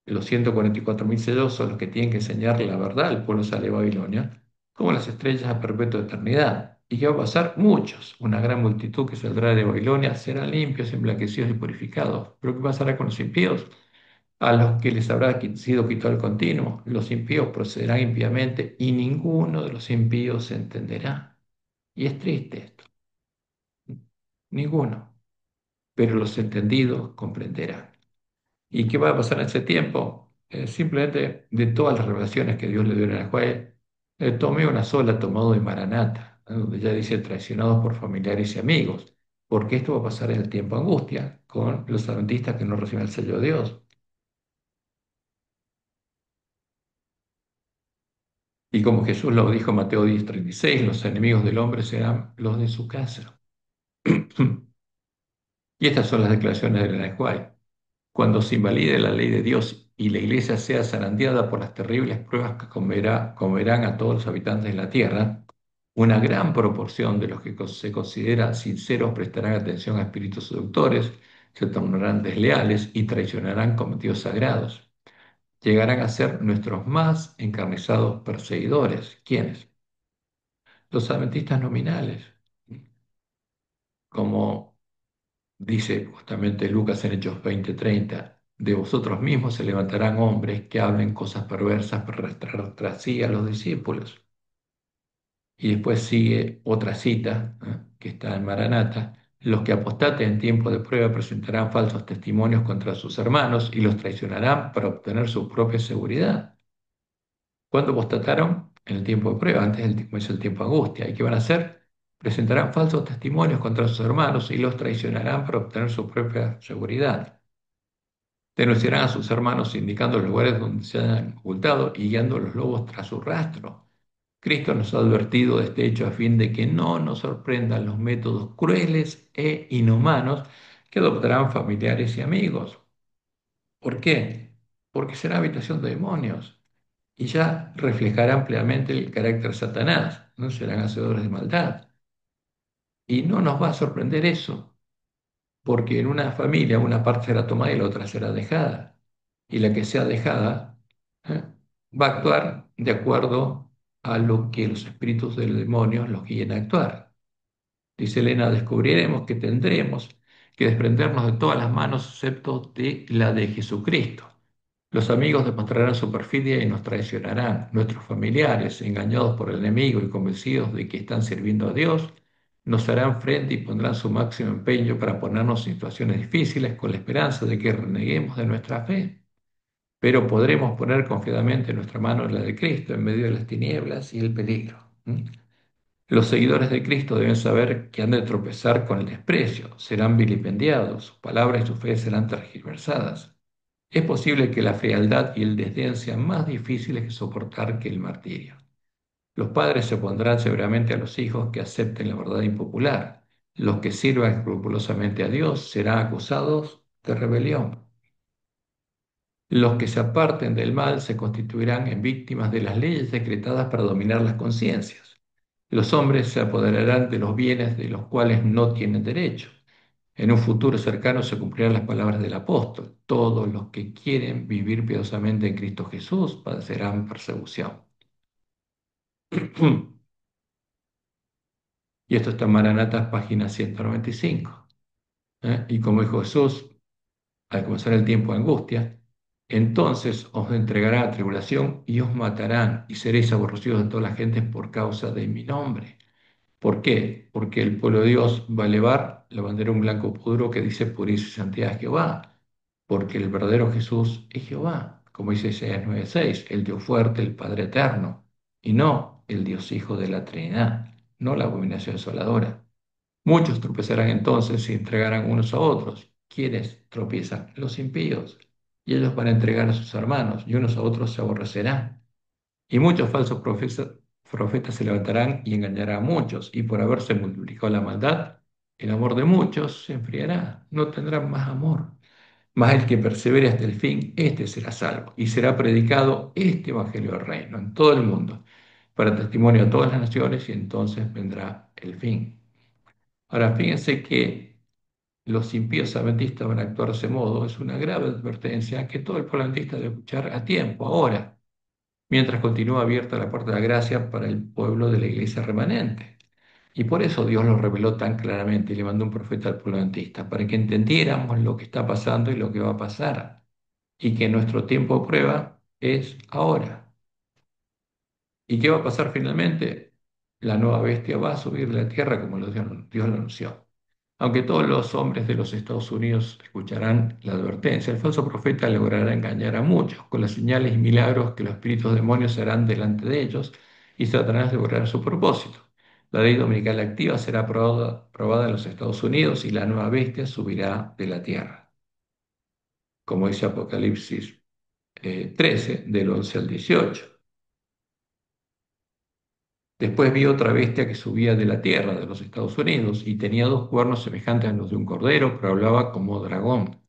los 144.000 sellos son los que tienen que enseñar la verdad al pueblo sale de Babilonia, como las estrellas a perpetua eternidad. ¿Y qué va a pasar? Muchos, una gran multitud que saldrá de Babilonia, serán limpios, emblanquecidos y purificados. ¿Pero qué pasará con los impíos? A los que les habrá sido quitado el continuo, los impíos procederán impíamente y ninguno de los impíos se entenderá. Y es triste esto, ninguno, pero los entendidos comprenderán. ¿Y qué va a pasar en ese tiempo? Simplemente de todas las revelaciones que Dios le dio a Joel, tomé una sola tomado de Maranata, ¿no? Donde ya dice traicionados por familiares y amigos. porque esto va a pasar en el tiempo de angustia con los adventistas que no reciben el sello de Dios. Y como Jesús lo dijo en Mateo 10:36, los enemigos del hombre serán los de su casa. Y estas son las declaraciones de Ellen White. Cuando se invalide la ley de Dios y la iglesia sea zarandeada por las terribles pruebas que comerán a todos los habitantes de la tierra, una gran proporción de los que se consideran sinceros prestarán atención a espíritus seductores, se tornarán desleales y traicionarán cometidos sagrados. Llegarán a ser nuestros más encarnizados perseguidores. ¿Quiénes? Los adventistas nominales, como dice justamente Lucas en Hechos 20:30, de vosotros mismos se levantarán hombres que hablen cosas perversas para arrastrar tras sí a los discípulos. Y después sigue otra cita, que está en Maranata. Los que apostaten en tiempo de prueba presentarán falsos testimonios contra sus hermanos y los traicionarán para obtener su propia seguridad. ¿Cuándo apostataron? En el tiempo de prueba, antes del como es el tiempo de angustia. ¿Y qué van a hacer? Presentarán falsos testimonios contra sus hermanos y los traicionarán para obtener su propia seguridad. Denunciarán a sus hermanos indicando los lugares donde se han ocultado y guiando a los lobos tras su rastro. Cristo nos ha advertido de este hecho a fin de que no nos sorprendan los métodos crueles e inhumanos que adoptarán familiares y amigos. ¿Por qué? Porque será habitación de demonios y ya reflejará ampliamente el carácter de Satanás, no serán hacedores de maldad. Y no nos va a sorprender eso, porque en una familia una parte será tomada y la otra será dejada. Y la que sea dejada ¿eh? va a actuar de acuerdo a lo que los espíritus del demonio los guíen a actuar. Dice Elena, descubriremos que tendremos que desprendernos de todas las manos excepto de la de Jesucristo. Los amigos demostrarán su perfidia y nos traicionarán. Nuestros familiares, engañados por el enemigo y convencidos de que están sirviendo a Dios, nos harán frente y pondrán su máximo empeño para ponernos en situaciones difíciles con la esperanza de que reneguemos de nuestra fe. Pero podremos poner confiadamente nuestra mano en la de Cristo en medio de las tinieblas y el peligro. Los seguidores de Cristo deben saber que han de tropezar con el desprecio, serán vilipendiados, sus palabras y su fe serán tergiversadas. Es posible que la frialdad y el desdén sean más difíciles que soportar que el martirio. Los padres se opondrán severamente a los hijos que acepten la verdad impopular. Los que sirvan escrupulosamente a Dios serán acusados de rebelión. Los que se aparten del mal se constituirán en víctimas de las leyes decretadas para dominar las conciencias. Los hombres se apoderarán de los bienes de los cuales no tienen derecho. En un futuro cercano se cumplirán las palabras del apóstol. Todos los que quieren vivir piadosamente en Cristo Jesús padecerán persecución. Y esto está en Maranatas, página 195. Y como dijo Jesús, al comenzar el tiempo de angustia, entonces os entregará a tribulación y os matarán y seréis aborrecidos de toda la gente por causa de mi nombre. ¿Por qué? Porque el pueblo de Dios va a elevar la bandera un blanco pudro que dice pureza y santidad a Jehová, porque el verdadero Jesús es Jehová, como dice Isaías 9:6, el Dios fuerte, el Padre eterno, y no el Dios Hijo de la Trinidad, no la abominación desoladora. Muchos tropezarán entonces y entregarán unos a otros. ¿Quiénes tropiezan? Los impíos. Y ellos van a entregar a sus hermanos, y unos a otros se aborrecerán. Y muchos falsos profetas se levantarán y engañarán a muchos, y por haberse multiplicado la maldad, el amor de muchos se enfriará, no tendrán más amor. Mas el que persevere hasta el fin, éste será salvo, y será predicado este evangelio del reino en todo el mundo, para testimonio a todas las naciones, y entonces vendrá el fin. Ahora, fíjense que los impíos adventistas van a actuar de ese modo, es una grave advertencia que todo el pueblo adventista debe escuchar a tiempo, ahora mientras continúa abierta la puerta de la gracia para el pueblo de la iglesia remanente. Y por eso Dios lo reveló tan claramente y le mandó un profeta al pueblo adventista, para que entendiéramos lo que está pasando y lo que va a pasar, y que nuestro tiempo de prueba es ahora. ¿Y qué va a pasar finalmente? La nueva bestia va a subir de la tierra como Dios lo anunció. Aunque todos los hombres de los Estados Unidos escucharán la advertencia, el falso profeta logrará engañar a muchos con las señales y milagros que los espíritus demonios harán delante de ellos y Satanás logrará su propósito. La ley dominical activa será aprobada en los Estados Unidos y la nueva bestia subirá de la tierra, como dice Apocalipsis 13, del 11 al 18. Después vi otra bestia que subía de la tierra de los Estados Unidos y tenía dos cuernos semejantes a los de un cordero, pero hablaba como dragón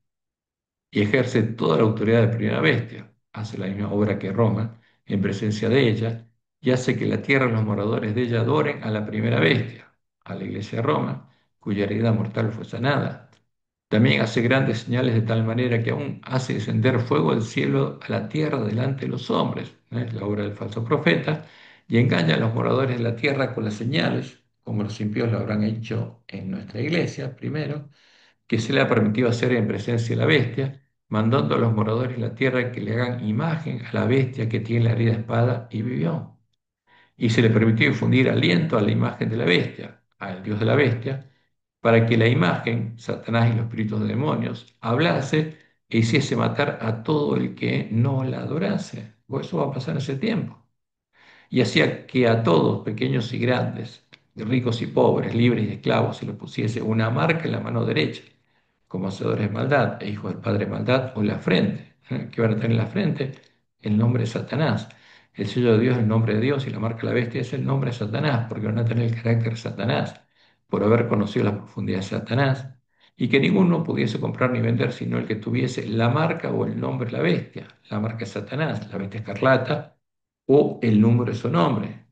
y ejerce toda la autoridad de primera bestia. Hace la misma obra que Roma en presencia de ella y hace que la tierra y los moradores de ella adoren a la primera bestia, a la iglesia de Roma, cuya herida mortal fue sanada. También hace grandes señales de tal manera que aún hace descender fuego del cielo a la tierra delante de los hombres, es la obra del falso profeta, y engaña a los moradores de la tierra con las señales, como los impíos lo habrán hecho en nuestra iglesia primero, que se le ha permitido hacer en presencia de la bestia, mandando a los moradores de la tierra que le hagan imagen a la bestia que tiene la herida espada y vivió. Y se le permitió infundir aliento a la imagen de la bestia, al dios de la bestia, para que la imagen, Satanás y los espíritus de demonios, hablase e hiciese matar a todo el que no la adorase. Pues eso va a pasar en ese tiempo. Y hacía que a todos, pequeños y grandes, ricos y pobres, libres y esclavos, se les pusiese una marca en la mano derecha, como hacedores de maldad e hijos del padre de maldad, o en la frente. ¿Qué van a tener en la frente? El nombre de Satanás. El sello de Dios es el nombre de Dios y la marca de la bestia es el nombre de Satanás, porque van a tener el carácter de Satanás, por haber conocido la profundidad de Satanás, y que ninguno pudiese comprar ni vender sino el que tuviese la marca o el nombre de la bestia, la marca de Satanás, la bestia escarlata, o el número de su nombre.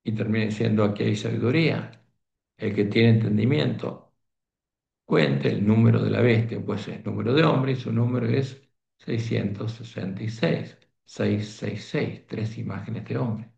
Y termina diciendo, aquí hay sabiduría. El que tiene entendimiento, cuente el número de la bestia, pues es número de hombre y su número es 666. 666, tres imágenes de hombre.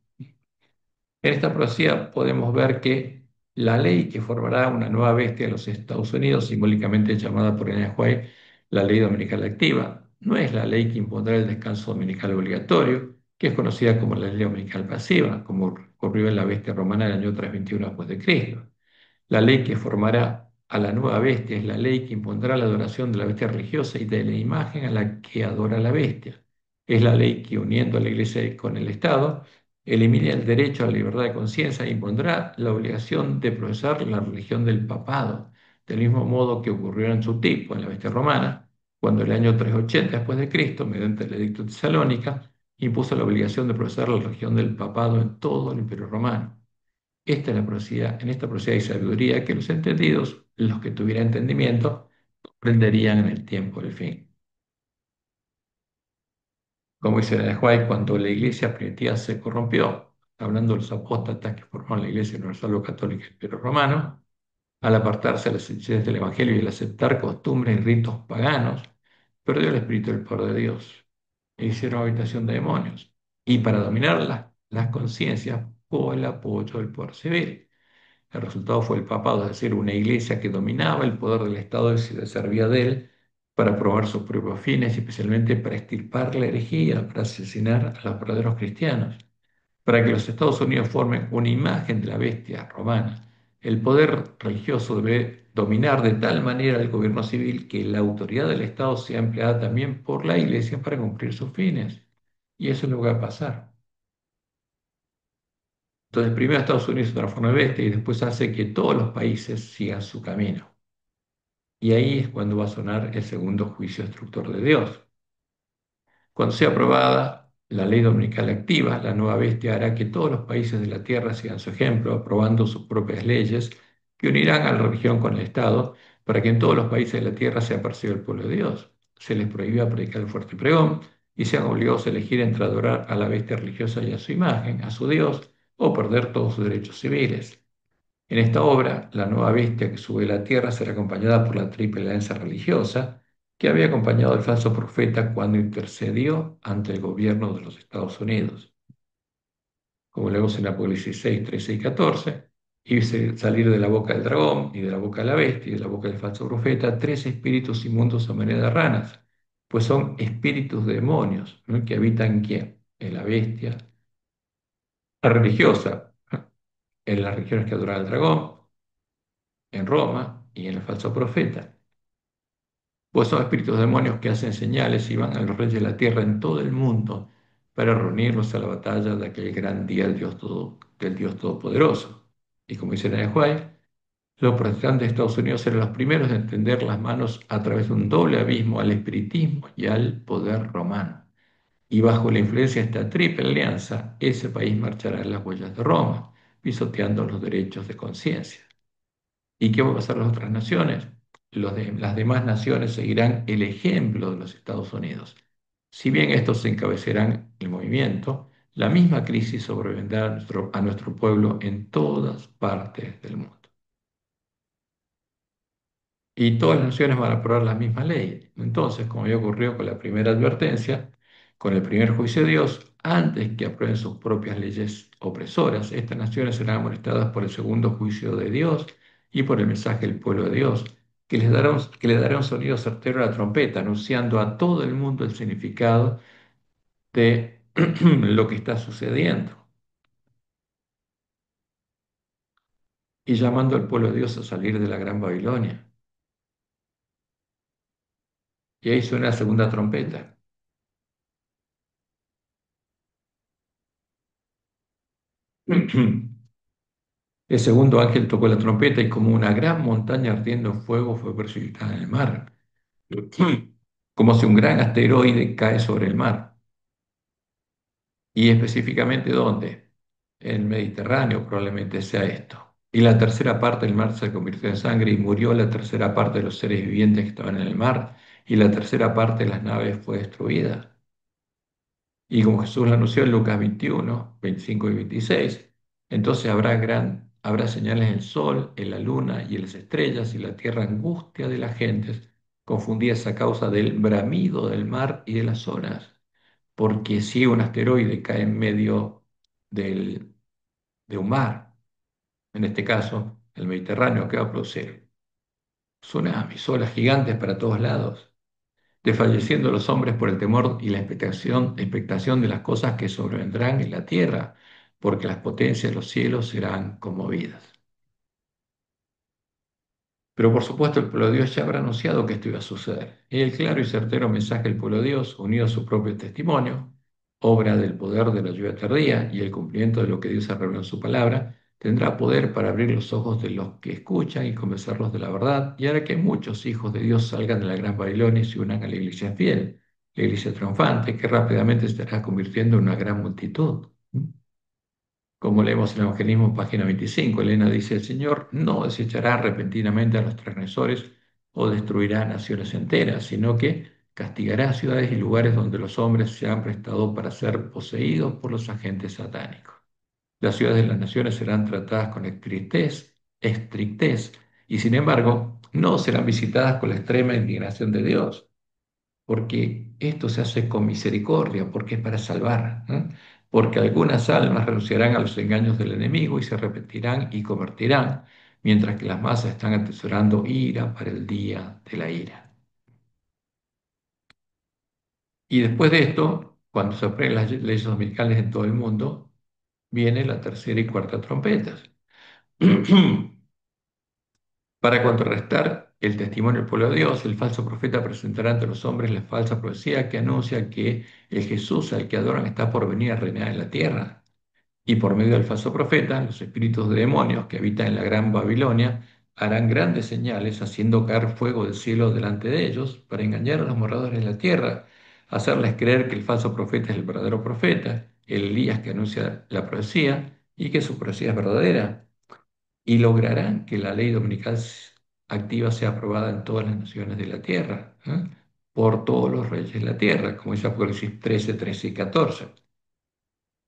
En esta profecía podemos ver que la ley que formará una nueva bestia en los Estados Unidos, simbólicamente llamada por Elena White la ley dominical activa, no es la ley que impondrá el descanso dominical obligatorio, que es conocida como la ley dominical pasiva, como ocurrió en la bestia romana del año 321 después de Cristo. La ley que formará a la nueva bestia es la ley que impondrá la adoración de la bestia religiosa y de la imagen a la que adora la bestia. Es la ley que, uniendo a la Iglesia con el Estado, elimina el derecho a la libertad de conciencia e impondrá la obligación de profesar la religión del papado, del mismo modo que ocurrió en su tiempo, en la bestia romana, cuando en el año 380 después de Cristo, mediante el edicto de Tesalónica, impuso la obligación de profesar la religión del papado en todo el Imperio Romano. Esta es la profecía, en esta profecía hay sabiduría que los entendidos, los que tuvieran entendimiento, comprenderían en el tiempo del fin. Como dice la de White, cuando la iglesia primitiva se corrompió, hablando de los apóstatas que formaron la iglesia universal católica del Imperio Romano, al apartarse de las enseñanzas del Evangelio y al aceptar costumbres y ritos paganos, perdió el espíritu del poder de Dios e hicieron habitación de demonios. Y para dominar las conciencias, por el apoyo del poder civil. El resultado fue el papado, es decir, una iglesia que dominaba el poder del Estado y se servía de él para promover sus propios fines, y especialmente para extirpar la herejía, para asesinar a los verdaderos cristianos, para que los Estados Unidos formen una imagen de la bestia romana. El poder religioso debe dominar de tal manera el gobierno civil que la autoridad del Estado sea empleada también por la iglesia para cumplir sus fines. Y eso es lo que va a pasar. Entonces, primero Estados Unidos se transforma en bestia y después hace que todos los países sigan su camino. Y ahí es cuando va a sonar el segundo juicio destructor de Dios. Cuando sea aprobada la ley dominical activa, la nueva bestia hará que todos los países de la tierra sigan su ejemplo, aprobando sus propias leyes que unirán a la religión con el Estado para que en todos los países de la tierra sea percibido el pueblo de Dios. Se les prohíba predicar el fuerte pregón y sean obligados a elegir entre adorar a la bestia religiosa y a su imagen, a su Dios, o perder todos sus derechos civiles. En esta obra, la nueva bestia que sube a la tierra será acompañada por la triple alianza religiosa que había acompañado al falso profeta cuando intercedió ante el gobierno de los Estados Unidos. Como leemos en Apocalipsis 6, 13 y 14, y salir de la boca del dragón y de la boca de la bestia y de la boca del falso profeta tres espíritus inmundos a manera de ranas, pues son espíritus de demonios, ¿no?, que habitan ¿quién? En la bestia, la religiosa, en las regiones que adoran al dragón, en Roma y en el falso profeta. Pues son espíritus demonios que hacen señales y van a los reyes de la tierra en todo el mundo para reunirlos a la batalla de aquel gran día del Dios Todopoderoso. Y como dice Elena White, los protestantes de Estados Unidos eran los primeros en tender las manos a través de un doble abismo al espiritismo y al poder romano. Y bajo la influencia de esta triple alianza, ese país marchará en las huellas de Roma, pisoteando los derechos de conciencia. ¿Y qué va a pasar en las otras naciones? Las demás naciones seguirán el ejemplo de los Estados Unidos. Si bien estos encabezarán el movimiento, la misma crisis sobrevendrá a nuestro pueblo en todas partes del mundo. Y todas las naciones van a aprobar la misma ley. Entonces, como ya ocurrió con la primera advertencia, con el primer juicio de Dios, antes que aprueben sus propias leyes opresoras, estas naciones serán amonestadas por el segundo juicio de Dios y por el mensaje del pueblo de Dios, que le dará un sonido certero a la trompeta, anunciando a todo el mundo el significado de lo que está sucediendo y llamando al pueblo de Dios a salir de la gran Babilonia. Y ahí suena la segunda trompeta. El segundo ángel tocó la trompeta y como una gran montaña ardiendo en fuego fue precipitada en el mar, como si un gran asteroide cae sobre el mar. ¿Y específicamente dónde? En el Mediterráneo probablemente sea esto. Y la tercera parte del mar se convirtió en sangre y murió la tercera parte de los seres vivientes que estaban en el mar y la tercera parte de las naves fue destruida. Y como Jesús lo anunció en Lucas 21, 25 y 26, entonces habrá señales en el sol, en la luna y en las estrellas, y la tierra angustia de las gentes, confundidas a causa del bramido del mar y de las olas. Porque si un asteroide cae en medio del, de un mar, en este caso el Mediterráneo, ¿qué va a producir? Tsunamis, olas gigantes para todos lados desfalleciendo los hombres por el temor y la expectación de las cosas que sobrevendrán en la tierra, porque las potencias de los cielos serán conmovidas. Pero por supuesto el pueblo de Dios ya habrá anunciado que esto iba a suceder. Y el claro y certero mensaje del pueblo de Dios, unido a su propio testimonio, obra del poder de la lluvia tardía y el cumplimiento de lo que Dios ha revelado en su palabra, tendrá poder para abrir los ojos de los que escuchan y convencerlos de la verdad, y hará que muchos hijos de Dios salgan de la gran Babilonia y se unan a la iglesia fiel, la iglesia triunfante, que rápidamente se estará convirtiendo en una gran multitud. Como leemos en el Evangelismo, página 25, Elena dice, el Señor no desechará repentinamente a los transgresores o destruirá naciones enteras, sino que castigará ciudades y lugares donde los hombres se han prestado para ser poseídos por los agentes satánicos. Las ciudades de las naciones serán tratadas con estrictez, y sin embargo no serán visitadas con la extrema indignación de Dios porque esto se hace con misericordia, porque es para salvar, ¿eh? Porque algunas almas renunciarán a los engaños del enemigo y se arrepentirán y convertirán, mientras que las masas están atesorando ira para el día de la ira. Y después de esto, cuando se aprueben las leyes dominicales en todo el mundo, viene la tercera y cuarta trompetas. Para contrarrestar el testimonio del pueblo de Dios, el falso profeta presentará ante los hombres la falsa profecía que anuncia que el Jesús al que adoran está por venir a reinar en la tierra. Y por medio del falso profeta, los espíritus de demonios que habitan en la gran Babilonia harán grandes señales, haciendo caer fuego del cielo delante de ellos, para engañar a los moradores de la tierra, hacerles creer que el falso profeta es el verdadero profeta, el Elías que anuncia la profecía, y que su profecía es verdadera y lograrán que la ley dominical activa sea aprobada en todas las naciones de la tierra, ¿eh? Por todos los reyes de la tierra, como dice Apocalipsis 13, 13 y 14.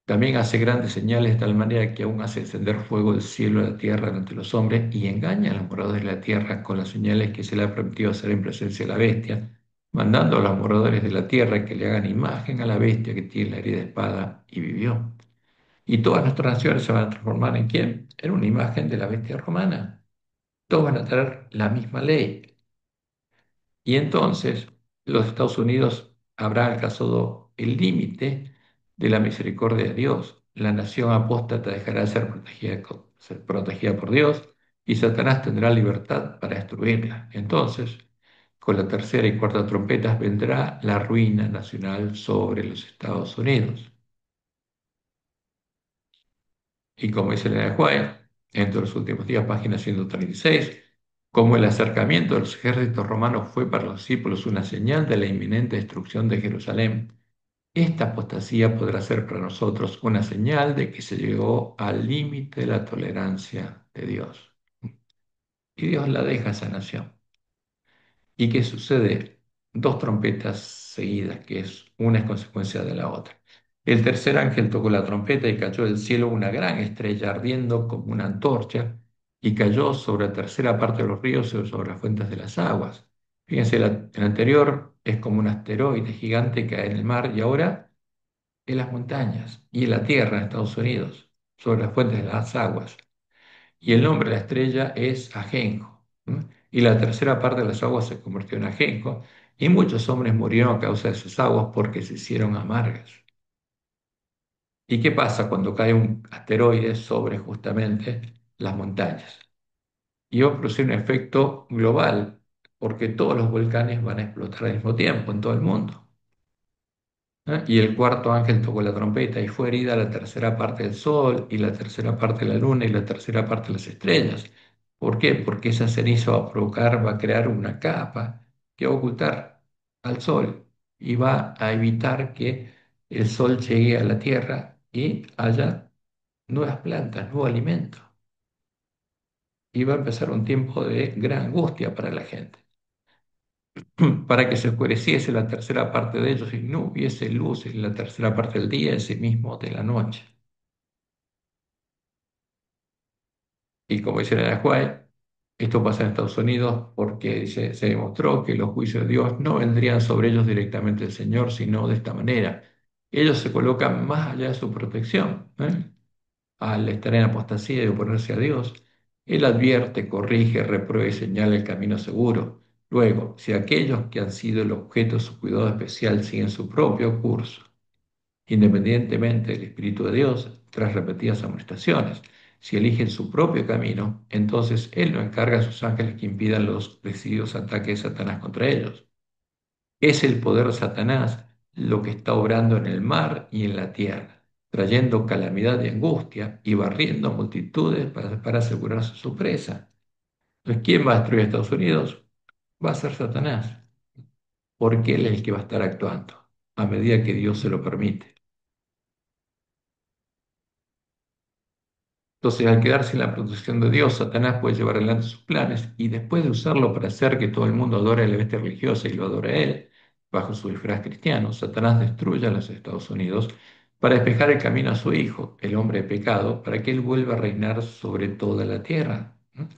También hace grandes señales de tal manera que aún hace encender fuego del cielo a la tierra ante los hombres y engaña a los moradores de la tierra con las señales que se le ha permitido hacer en presencia de la bestia, mandando a los moradores de la tierra que le hagan imagen a la bestia que tiene la herida de espada y vivió. Y todas nuestras naciones se van a transformar ¿en quién? En una imagen de la bestia romana. Todos van a tener la misma ley. Y entonces los Estados Unidos habrán alcanzado el límite de la misericordia de Dios. La nación apóstata dejará de ser protegida por Dios y Satanás tendrá libertad para destruirla. Entonces, con la tercera y cuarta trompetas vendrá la ruina nacional sobre los Estados Unidos. Y como dice Elena White, entre los últimos días, página 136, como el acercamiento de los ejércitos romanos fue para los discípulos una señal de la inminente destrucción de Jerusalén. Esta apostasía podrá ser para nosotros una señal de que se llegó al límite de la tolerancia de Dios. Y Dios la deja a esa nación. ¿Y qué sucede? Dos trompetas seguidas, que es una es consecuencia de la otra. El tercer ángel tocó la trompeta y cayó del cielo una gran estrella ardiendo como una antorcha y cayó sobre la tercera parte de los ríos y sobre las fuentes de las aguas. Fíjense, el anterior es como un asteroide gigante que cae en el mar y ahora en las montañas y en la tierra en Estados Unidos, sobre las fuentes de las aguas. Y el nombre de la estrella es Ajenjo. ¿No? Y la tercera parte de las aguas se convirtió en ajenjo, y muchos hombres murieron a causa de esas aguas porque se hicieron amargas. ¿Y qué pasa cuando cae un asteroide sobre justamente las montañas? Y va a producir un efecto global, porque todos los volcanes van a explotar al mismo tiempo en todo el mundo. ¿Eh? Y el cuarto ángel tocó la trompeta y fue herida la tercera parte del sol y la tercera parte de la luna y la tercera parte de las estrellas. ¿Por qué? Porque esa ceniza va a provocar, va a crear una capa que va a ocultar al sol y va a evitar que el sol llegue a la tierra y haya nuevas plantas, nuevo alimento. Y va a empezar un tiempo de gran angustia para la gente. Para que se oscureciese la tercera parte de ellos y no hubiese luz en la tercera parte del día, ese mismo de la noche. Y como dice la Juárez, esto pasa en Estados Unidos porque se demostró que los juicios de Dios no vendrían sobre ellos directamente del Señor, sino de esta manera. Ellos se colocan más allá de su protección, ¿eh? Al estar en apostasía y oponerse a Dios, Él advierte, corrige, reprueba y señala el camino seguro. Luego, si aquellos que han sido el objeto de su cuidado especial siguen su propio curso, independientemente del Espíritu de Dios, tras repetidas amonestaciones. Si eligen su propio camino, entonces Él no encarga a sus ángeles que impidan los decididos ataques de Satanás contra ellos. Es el poder de Satanás lo que está obrando en el mar y en la tierra, trayendo calamidad y angustia y barriendo multitudes para asegurarse su presa. Entonces, ¿quién va a destruir a Estados Unidos? Va a ser Satanás, porque Él es el que va a estar actuando a medida que Dios se lo permite. Entonces, al quedarse sin la protección de Dios, Satanás puede llevar adelante sus planes y después de usarlo para hacer que todo el mundo adore a la bestia religiosa y lo adore a él, bajo su disfraz cristiano, Satanás destruye a los Estados Unidos para despejar el camino a su hijo, el hombre de pecado, para que él vuelva a reinar sobre toda la tierra. ¿No?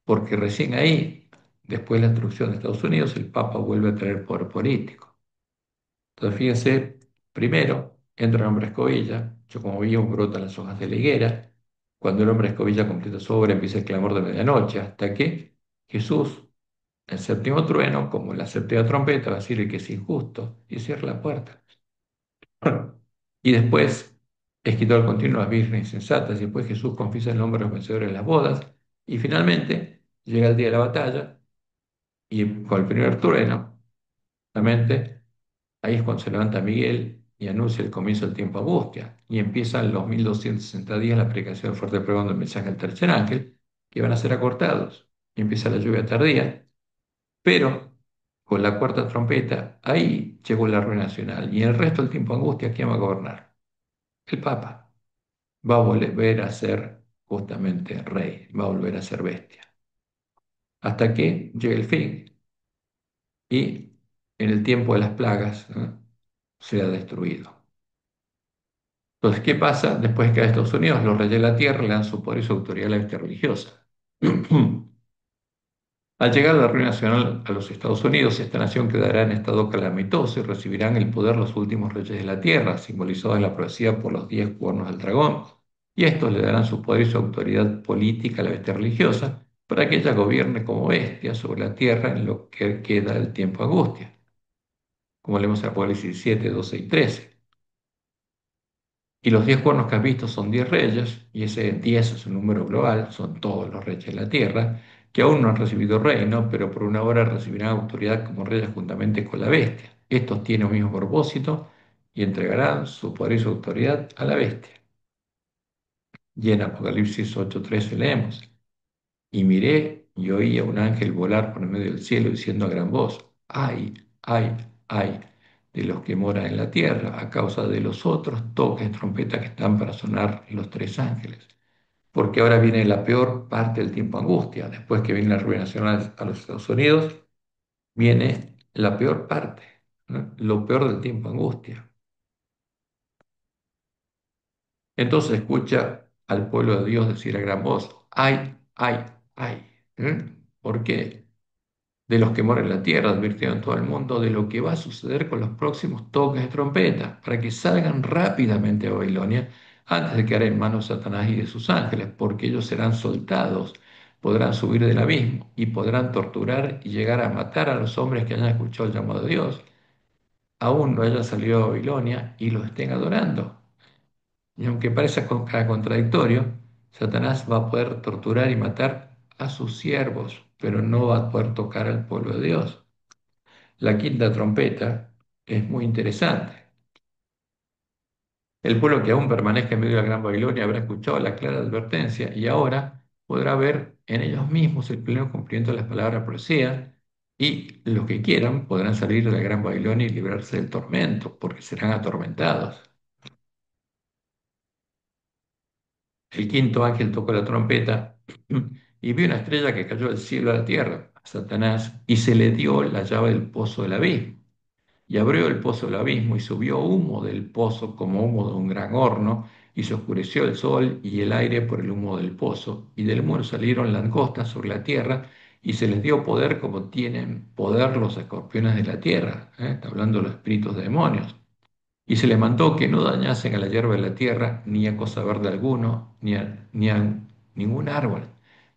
Porque recién ahí, después de la destrucción de Estados Unidos, el Papa vuelve a traer poder político. Entonces, fíjense, primero entra el hombre escobilla, yo como vimos brotan las hojas de la higuera, cuando el hombre escobilla completa su obra empieza el clamor de medianoche, hasta que Jesús, el séptimo trueno, como la séptima trompeta, va a decir el que es injusto y cierra la puerta. Y después es quitado el continuo a las vírgenes insensatas, y después Jesús confiesa el nombre de los vencedores de las bodas, y finalmente llega el día de la batalla, y con el primer trueno, realmente ahí es cuando se levanta Miguel y anuncia el comienzo del tiempo de angustia. Y empiezan los 1260 días la predicación del fuerte pregón del mensaje del tercer ángel, que van a ser acortados. Y empieza la lluvia tardía. Pero con la cuarta trompeta, ahí llegó la ruina nacional. Y el resto del tiempo de angustia, ¿quién va a gobernar? El Papa. Va a volver a ser justamente rey, va a volver a ser bestia. Hasta que llegue el fin. Y en el tiempo de las plagas, ¿no? Sea destruido. Entonces, ¿qué pasa? Después que a Estados Unidos los reyes de la tierra le dan su poder y su autoridad a la bestia religiosa. Al llegar la ruina nacional a los Estados Unidos, esta nación quedará en estado calamitoso y recibirán el poder los últimos reyes de la tierra, simbolizados en la profecía por los 10 cuernos del dragón, y estos le darán su poder y su autoridad política a la bestia religiosa, para que ella gobierne como bestia sobre la tierra en lo que queda del tiempo de angustia, como leemos en Apocalipsis 7, 12 y 13. Y los 10 cuernos que has visto son 10 reyes, y ese 10 es un número global, son todos los reyes de la tierra, que aún no han recibido reino, pero por una hora recibirán autoridad como reyes juntamente con la bestia. Estos tienen un mismo propósito y entregarán su poder y su autoridad a la bestia. Y en Apocalipsis 8:13 leemos, y miré y oí a un ángel volar por el medio del cielo diciendo a gran voz, ay, ay, ay, de los que moran en la tierra a causa de los otros toques de trompeta que están para sonar los tres ángeles. Porque ahora viene la peor parte del tiempo angustia. Después que viene la ruina nacional a los Estados Unidos, viene la peor parte, ¿no? Lo peor del tiempo angustia. Entonces escucha al pueblo de Dios decir a gran voz, ay, ay, ay. ¿Por qué? De los que moran en la tierra, advirtieron todo el mundo de lo que va a suceder con los próximos toques de trompeta, para que salgan rápidamente a Babilonia antes de quedar en manos de Satanás y de sus ángeles, porque ellos serán soltados, podrán subir del abismo y podrán torturar y llegar a matar a los hombres que hayan escuchado el llamado de Dios, aún no hayan salido a Babilonia y los estén adorando. Y aunque parezca contradictorio, Satanás va a poder torturar y matar a sus siervos, pero no va a poder tocar al pueblo de Dios. La quinta trompeta es muy interesante. El pueblo que aún permanezca en medio de la Gran Babilonia habrá escuchado la clara advertencia y ahora podrá ver en ellos mismos el pleno cumplimiento de las palabras profecías y los que quieran podrán salir de la Gran Babilonia y librarse del tormento, porque serán atormentados. El quinto ángel tocó la trompeta y vio una estrella que cayó del cielo a la tierra, a Satanás, y se le dio la llave del pozo del abismo. Y abrió el pozo del abismo y subió humo del pozo como humo de un gran horno, y se oscureció el sol y el aire por el humo del pozo, y del humo salieron langostas sobre la tierra, y se les dio poder como tienen poder los escorpiones de la tierra, está hablando de los espíritus de demonios. Y se les mandó que no dañasen a la hierba de la tierra, ni a cosa verde alguno, ni a ningún árbol,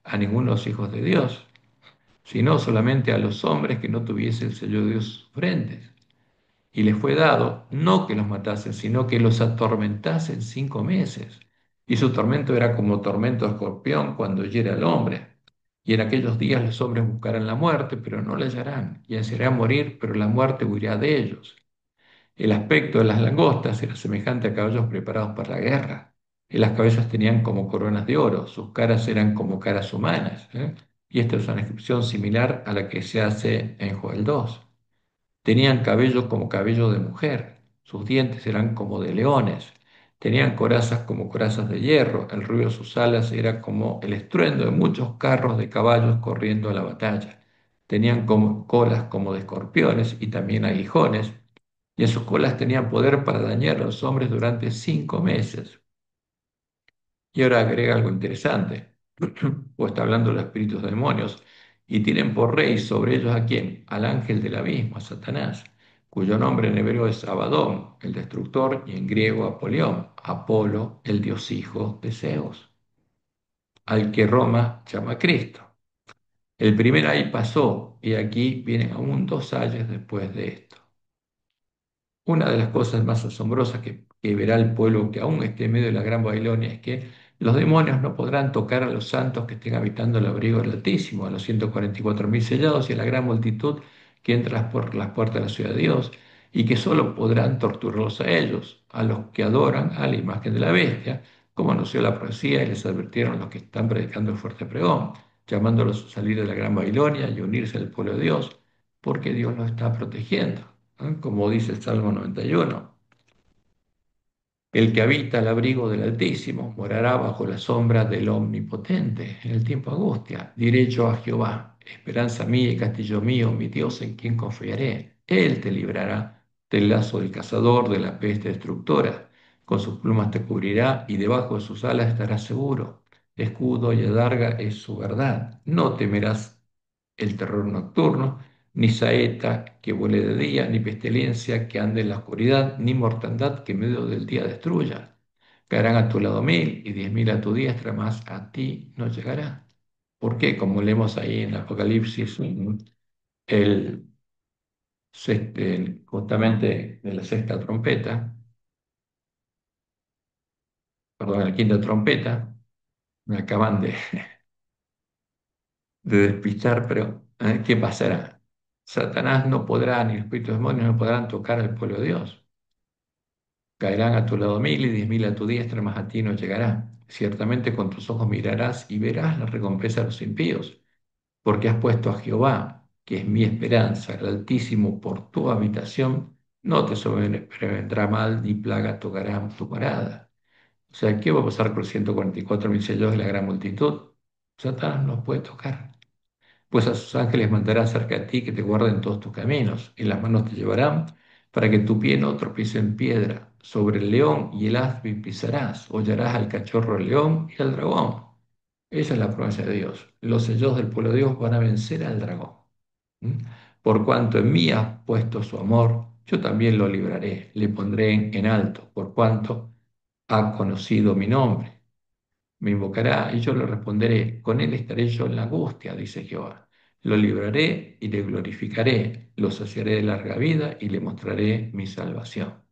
a ninguno de los hijos de Dios, sino solamente a los hombres que no tuviesen el sello de Dios en sus frentes. Y les fue dado no que los matasen, sino que los atormentasen 5 meses. Y su tormento era como tormento de escorpión cuando hiere al hombre. Y en aquellos días los hombres buscarán la muerte, pero no la hallarán, y ansiarán morir, pero la muerte huirá de ellos. El aspecto de las langostas era semejante a caballos preparados para la guerra. Y las cabezas tenían como coronas de oro, sus caras eran como caras humanas. Y esta es una descripción similar a la que se hace en Joel 2. Tenían cabello como cabello de mujer, sus dientes eran como de leones, tenían corazas como corazas de hierro, el ruido de sus alas era como el estruendo de muchos carros de caballos corriendo a la batalla. Tenían como colas como de escorpiones y también aguijones, y en sus colas tenían poder para dañar a los hombres durante 5 meses. Y ahora agrega algo interesante, o está hablando de los espíritus de demonios, y tienen por rey sobre ellos a quién, al ángel del abismo, a Satanás, cuyo nombre en hebreo es Abadón, el destructor, y en griego Apolión, Apolo, el dios hijo de Zeus, al que Roma llama Cristo. El primer ay pasó, y aquí vienen aún 2 ayes después de esto. Una de las cosas más asombrosas que verá el pueblo que aún esté en medio de la Gran Babilonia es que los demonios no podrán tocar a los santos que estén habitando el abrigo del Altísimo, a los 144.000 sellados y a la gran multitud que entra por las puertas de la ciudad de Dios, y que solo podrán torturarlos a ellos, a los que adoran a la imagen de la bestia, como anunció la profecía y les advirtieron los que están predicando el fuerte pregón, llamándolos a salir de la Gran Babilonia y unirse al pueblo de Dios, porque Dios los está protegiendo. Como dice el Salmo 91. El que habita al abrigo del Altísimo morará bajo la sombra del Omnipotente. En el tiempo de angustia diré yo a Jehová, esperanza mía y castillo mío, mi Dios en quien confiaré. Él te librará del lazo del cazador, de la peste destructora. Con sus plumas te cubrirá y debajo de sus alas estarás seguro. Escudo y adarga es su verdad. No temerás el terror nocturno, ni saeta que vuele de día, ni pestilencia que ande en la oscuridad, ni mortandad que en medio del día destruya. Caerán a tu lado 1000 y 10.000 a tu diestra, mas a ti no llegará. ¿Por qué? Como leemos ahí en Apocalipsis, el, justamente de la sexta trompeta, perdón, la quinta trompeta, me acaban de despistar, pero ¿qué pasará? Satanás no podrá, ni los espíritus demonios no podrán tocar al pueblo de Dios. Caerán a tu lado mil y 10.000 a tu diestra, mas a ti no llegará. Ciertamente con tus ojos mirarás y verás la recompensa de los impíos, porque has puesto a Jehová, que es mi esperanza, el Altísimo, por tu habitación, no te sobrevendrá mal ni plaga tocará tu parada. O sea, ¿qué va a pasar con los 144.000 sellos de la gran multitud? Satanás no puede tocar, pues a sus ángeles mandará cerca de ti que te guarden todos tus caminos, y las manos te llevarán para que tu pie no tropiece en piedra. Sobre el león y el asp pisarás, hollarás al cachorro del león y al dragón. Esa es la promesa de Dios. Los sellos del pueblo de Dios van a vencer al dragón. ¿Mm? Por cuanto en mí has puesto su amor, yo también lo libraré, le pondré en alto, por cuanto ha conocido mi nombre. Me invocará y yo le responderé, con él estaré yo en la angustia, dice Jehová. Lo libraré y le glorificaré, lo saciaré de larga vida y le mostraré mi salvación.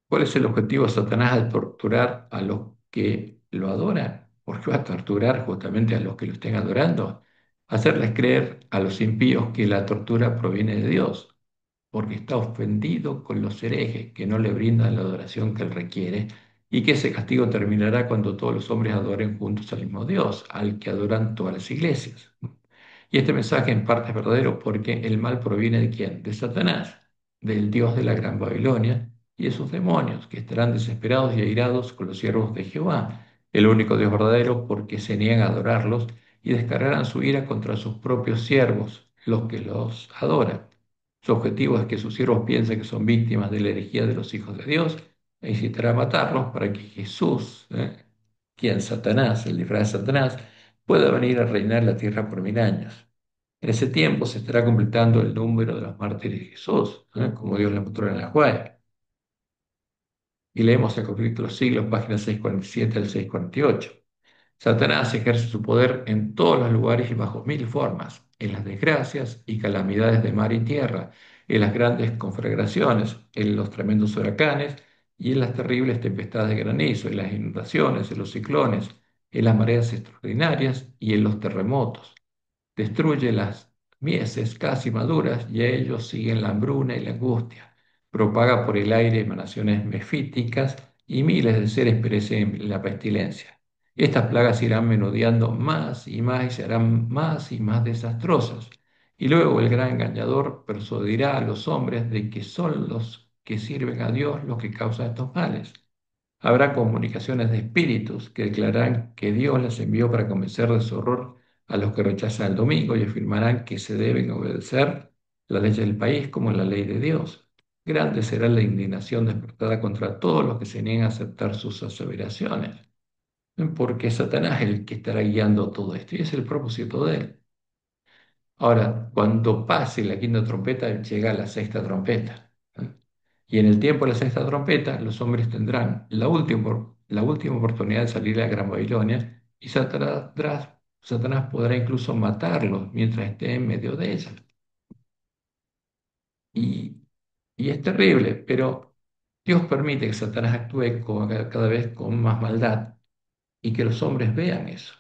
¿Cuál es el objetivo de Satanás al torturar a los que lo adoran? ¿Por qué va a torturar justamente a los que lo estén adorando? Hacerles creer a los impíos que la tortura proviene de Dios, porque está ofendido con los herejes que no le brindan la adoración que él requiere, y que ese castigo terminará cuando todos los hombres adoren juntos al mismo Dios, al que adoran todas las iglesias. Y este mensaje en parte es verdadero porque el mal proviene de quién? De Satanás, del Dios de la Gran Babilonia y de sus demonios, que estarán desesperados y airados con los siervos de Jehová, el único Dios verdadero, porque se niegan a adorarlos y descargarán su ira contra sus propios siervos, los que los adoran. Su objetivo es que sus siervos piensen que son víctimas de la herejía de los hijos de Dios e incitará a matarlos para que Jesús, quien Satanás, el disfraz de Satanás, pueda venir a reinar la tierra por 1000 años. En ese tiempo se estará completando el número de los mártires de Jesús, como Dios le mostró en la Juárez. Y leemos el conflicto de los siglos, páginas 647 al 648. Satanás ejerce su poder en todos los lugares y bajo mil formas, en las desgracias y calamidades de mar y tierra, en las grandes conflagraciones, en los tremendos huracanes y en las terribles tempestades de granizo, en las inundaciones, en los ciclones, en las mareas extraordinarias y en los terremotos. Destruye las mieses casi maduras y a ellos siguen la hambruna y la angustia. Propaga por el aire emanaciones mefíticas y miles de seres perecen en la pestilencia. Estas plagas irán menudeando más y más y se harán más y más desastrosas. Y luego el gran engañador persuadirá a los hombres de que son los que sirven a Dios los que causan estos males. Habrá comunicaciones de espíritus que declararán que Dios las envió para convencer de su horror a los que rechazan el domingo y afirmarán que se deben obedecer la ley del país como la ley de Dios. Grande será la indignación despertada contra todos los que se niegan a aceptar sus aseveraciones, porque Satanás es el que estará guiando todo esto y es el propósito de él. Ahora, cuando pase la quinta trompeta, llega la sexta trompeta. Y en el tiempo de la sexta trompeta, los hombres tendrán la última oportunidad de salir a la Gran Babilonia y Satanás podrá incluso matarlos mientras esté en medio de ella. Y, y es terrible, pero Dios permite que Satanás actúe cada vez con más maldad y que los hombres vean eso.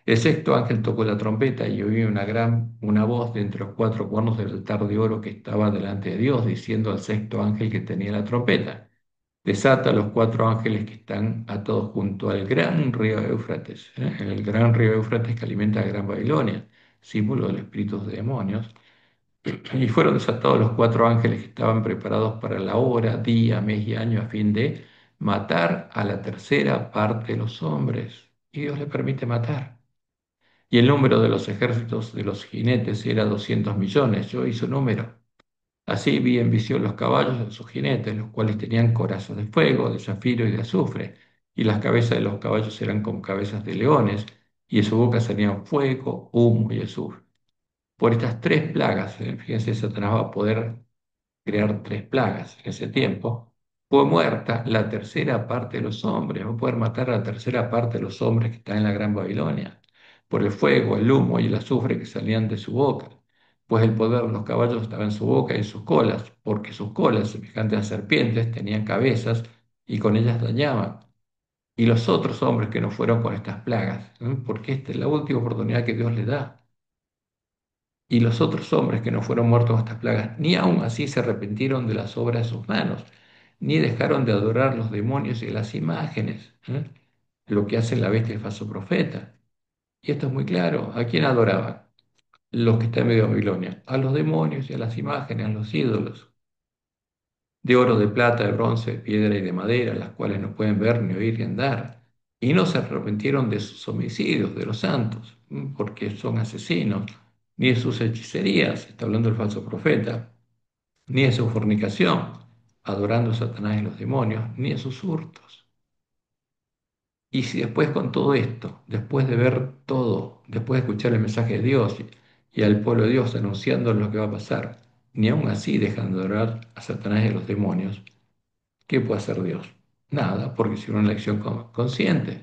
El sexto ángel tocó la trompeta y oí una voz de entre los cuatro cuernos del altar de oro que estaba delante de Dios, diciendo al sexto ángel que tenía la trompeta: desata a los cuatro ángeles que están atados junto al gran río Éufrates, el gran río Éufrates que alimenta a Gran Babilonia, símbolo de los espíritus de demonios. Y fueron desatados los cuatro ángeles que estaban preparados para la hora, día, mes y año a fin de matar a la tercera parte de los hombres. Y Dios le permite matar. Y el número de los ejércitos de los jinetes era 200 millones. Yo hice un número. Así vi en visión los caballos de sus jinetes, los cuales tenían corazas de fuego, de zafiro y de azufre, y las cabezas de los caballos eran como cabezas de leones, y de su boca salían fuego, humo y azufre. Por estas tres plagas, fíjense, Satanás va a poder crear tres plagas en ese tiempo, fue muerta la tercera parte de los hombres, va a poder matar a la tercera parte de los hombres que están en la Gran Babilonia, por el fuego, el humo y el azufre que salían de su boca, pues el poder de los caballos estaba en su boca y en sus colas, porque sus colas, semejantes a serpientes, tenían cabezas y con ellas dañaban. Y los otros hombres que no fueron con estas plagas, porque esta es la última oportunidad que Dios les da. Y los otros hombres que no fueron muertos con estas plagas, ni aun así se arrepintieron de las obras de sus manos, ni dejaron de adorar los demonios y las imágenes, ¿eh? Lo que hace la bestia y el falso profeta. Y esto es muy claro. ¿A quién adoraban? Los que están en medio de Babilonia. A los demonios y a las imágenes, a los ídolos. De oro, de plata, de bronce, de piedra y de madera, las cuales no pueden ver, ni oír, ni andar. Y no se arrepintieron de sus homicidios, de los santos, porque son asesinos, ni de sus hechicerías, está hablando el falso profeta, ni de su fornicación, adorando a Satanás y los demonios, ni de sus hurtos. Y si después con todo esto, después de ver todo, después de escuchar el mensaje de Dios y al pueblo de Dios anunciando lo que va a pasar, ni aun así dejan de adorar a Satanás y a los demonios, ¿qué puede hacer Dios? Nada, porque hicieron una elección consciente.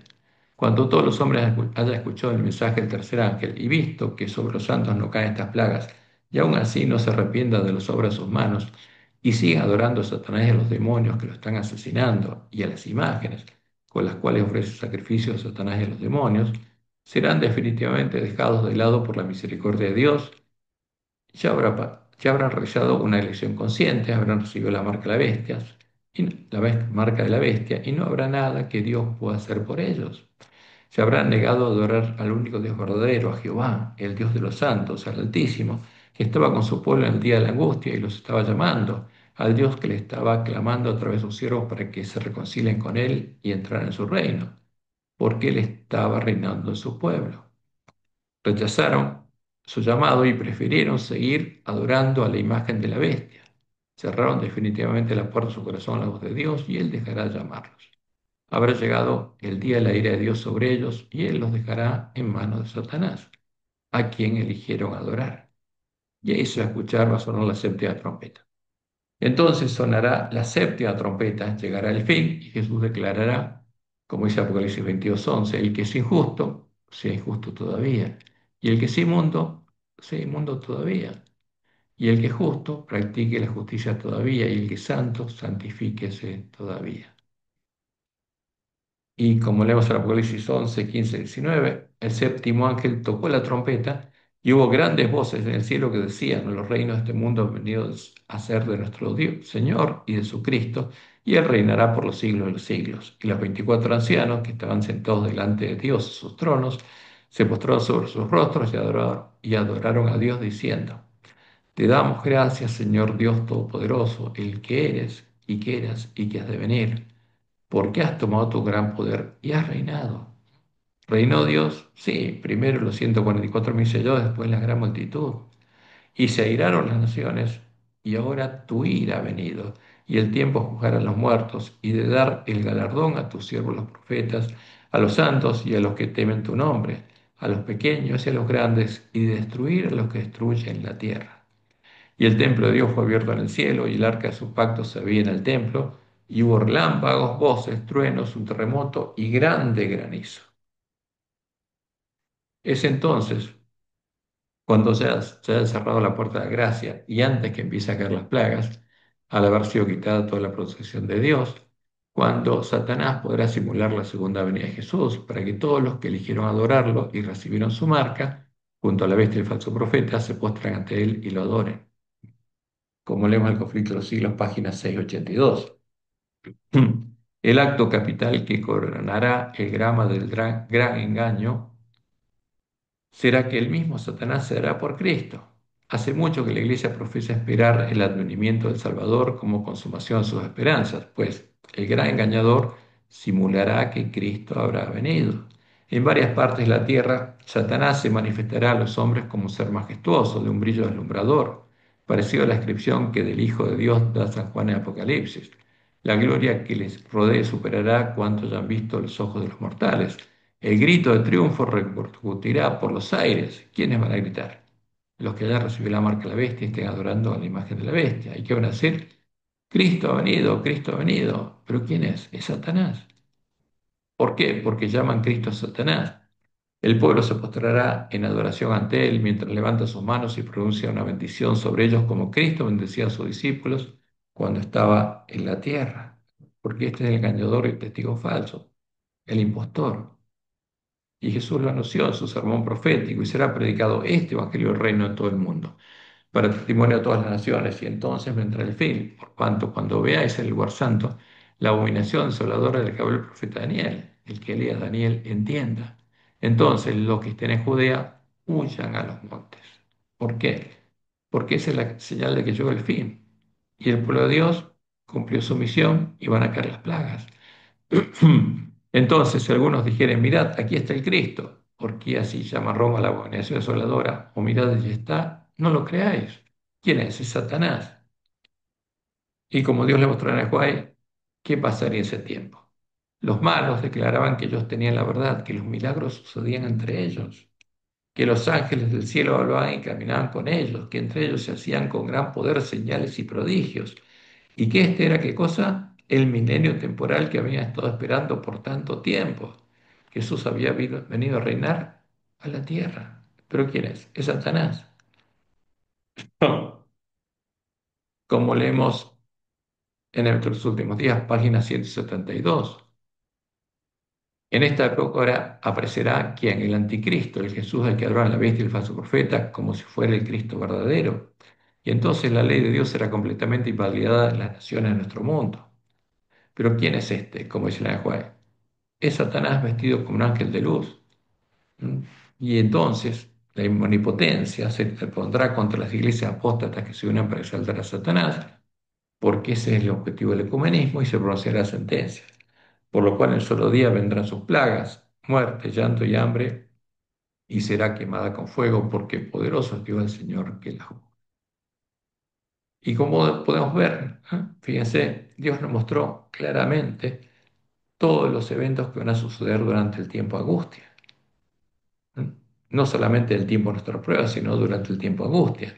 Cuando todos los hombres hayan escuchado el mensaje del tercer ángel y visto que sobre los santos no caen estas plagas, y aún así no se arrepientan de las obras de sus manos, y sigan adorando a Satanás y a los demonios que lo están asesinando, y a las imágenes con las cuales ofrece sacrificios a Satanás y a los demonios, serán definitivamente dejados de lado por la misericordia de Dios. Ya habrán realizado una elección consciente, habrán recibido la marca de la bestia, marca de la bestia, y no habrá nada que Dios pueda hacer por ellos. Se habrán negado a adorar al único Dios verdadero, a Jehová, el Dios de los santos, al Altísimo, que estaba con su pueblo en el día de la angustia y los estaba llamando, al Dios que le estaba clamando a través de sus siervos para que se reconcilien con él y entraran en su reino, porque él estaba reinando en su pueblo. Rechazaron su llamado y prefirieron seguir adorando a la imagen de la bestia. Cerraron definitivamente la puerta de su corazón a la voz de Dios y él dejará de llamarlos. Habrá llegado el día de la ira de Dios sobre ellos y Él los dejará en manos de Satanás, a quien eligieron adorar. Y ahí se va a escuchar, va a sonar la séptima trompeta. Entonces sonará la séptima trompeta, llegará el fin y Jesús declarará, como dice Apocalipsis 22:11, el que es injusto, sea injusto todavía, y el que es inmundo, sea inmundo todavía, y el que es justo, practique la justicia todavía, y el que es santo, santifíquese todavía. Y como leemos en Apocalipsis 11, 15, 19, el séptimo ángel tocó la trompeta y hubo grandes voces en el cielo que decían, los reinos de este mundo han venido a ser de nuestro Dios, Señor y de su Cristo, y Él reinará por los siglos de los siglos. Y los 24 ancianos que estaban sentados delante de Dios en sus tronos, se postraron sobre sus rostros y adoraron a Dios diciendo, te damos gracias, Señor Dios Todopoderoso, el que eres y que eras y que has de venir, porque has tomado tu gran poder y has reinado. ¿Reinó Dios? Sí, primero los 144.000 sellados, después la gran multitud. Y se airaron las naciones, y ahora tu ira ha venido, y el tiempo de juzgar a los muertos, y de dar el galardón a tus siervos los profetas, a los santos y a los que temen tu nombre, a los pequeños y a los grandes, y de destruir a los que destruyen la tierra. Y el templo de Dios fue abierto en el cielo, y el arca de su pacto se veía en el templo, y hubo relámpagos, voces, truenos, un terremoto y grande granizo. Es entonces cuando se haya cerrado la puerta de la gracia y antes que empiece a caer las plagas, al haber sido quitada toda la protección de Dios, cuando Satanás podrá simular la segunda venida de Jesús para que todos los que eligieron adorarlo y recibieron su marca, junto a la bestia y el falso profeta, se postran ante él y lo adoren. Como leemos el conflicto de los siglos, página 682. El acto capital que coronará el grama del gran engaño será que el mismo Satanás se dará por Cristo. Hace mucho que la Iglesia profesa esperar el advenimiento del Salvador como consumación de sus esperanzas, pues el gran engañador simulará que Cristo habrá venido. En varias partes de la tierra, Satanás se manifestará a los hombres como un ser majestuoso, de un brillo deslumbrador, parecido a la descripción que del Hijo de Dios da San Juan en Apocalipsis. La gloria que les rodee superará cuanto hayan visto los ojos de los mortales. El grito de triunfo repercutirá por los aires. ¿Quiénes van a gritar? Los que hayan recibido la marca de la bestia y estén adorando a la imagen de la bestia. ¿Y qué van a decir? Cristo ha venido, Cristo ha venido. ¿Pero quién es? Es Satanás. ¿Por qué? Porque llaman Cristo a Satanás. El pueblo se postrará en adoración ante él mientras levanta sus manos y pronuncia una bendición sobre ellos como Cristo bendecía a sus discípulos cuando estaba en la tierra. Porque este es el engañador y el testigo falso, el impostor. Y Jesús lo anunció en su sermón profético y será predicado este evangelio del reino en todo el mundo. para testimonio a todas las naciones, y entonces vendrá el fin, por cuanto cuando veáis el lugar santo, la abominación desoladora del que habló el profeta Daniel, el que lea Daniel entienda. Entonces los que estén en Judea huyan a los montes. ¿Por qué? Porque esa es la señal de que llegó el fin. Y el pueblo de Dios cumplió su misión y van a caer las plagas. Entonces, si algunos dijeren, mirad, aquí está el Cristo, porque así llama Roma la abominación desoladora, o mirad, allí está, no lo creáis. ¿Quién es? Es Satanás. Y como Dios le mostró en el Juárez, ¿qué pasaría ese tiempo? Los malos declaraban que ellos tenían la verdad, que los milagros sucedían entre ellos, que los ángeles del cielo hablaban y caminaban con ellos, que entre ellos se hacían con gran poder señales y prodigios, y que este era qué cosa, el milenio temporal que había estado esperando por tanto tiempo. Jesús había venido a reinar a la tierra. ¿Pero quién es? Es Satanás. Como leemos en estos últimos días, página 172. En esta época ahora aparecerá quien, el anticristo, el Jesús al que adoran la bestia y el falso profeta, como si fuera el Cristo verdadero. Y entonces la ley de Dios será completamente invalidada en las naciones de nuestro mundo. Pero ¿quién es este? Como dice la de Juan. Es Satanás vestido como un ángel de luz. ¿Mm? Y entonces la omnipotencia se pondrá contra las iglesias apóstatas que se unan para exaltar a Satanás, porque ese es el objetivo del ecumenismo y se pronunciará sentencia. Por lo cual en solo día vendrán sus plagas, muerte, llanto y hambre, y será quemada con fuego, porque poderoso es Dios el Señor que la juzga. Y como podemos ver, fíjense, Dios nos mostró claramente todos los eventos que van a suceder durante el tiempo de angustia. No solamente el tiempo de nuestra prueba, sino durante el tiempo de angustia.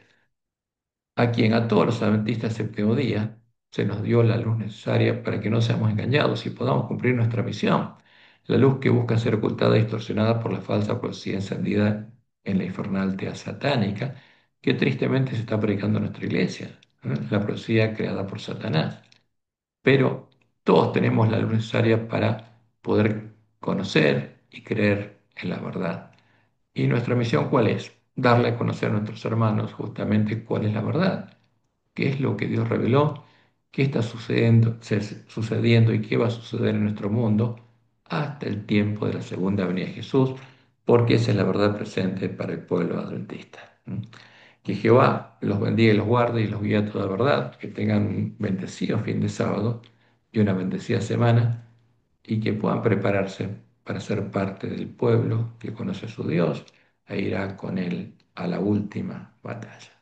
A quien a todos los adventistas del séptimo día se nos dio la luz necesaria para que no seamos engañados y podamos cumplir nuestra misión. La luz que busca ser ocultada y distorsionada por la falsa profecía encendida en la infernal tea satánica que tristemente se está predicando en nuestra iglesia, la profecía creada por Satanás. Pero todos tenemos la luz necesaria para poder conocer y creer en la verdad. ¿Y nuestra misión cuál es? Darle a conocer a nuestros hermanos justamente cuál es la verdad, qué es lo que Dios reveló, qué está sucediendo y qué va a suceder en nuestro mundo hasta el tiempo de la segunda venida de Jesús, porque esa es la verdad presente para el pueblo adventista. Que Jehová los bendiga y los guarde y los guíe a toda verdad, que tengan un bendecido fin de sábado y una bendecida semana y que puedan prepararse para ser parte del pueblo que conoce a su Dios e irá con él a la última batalla.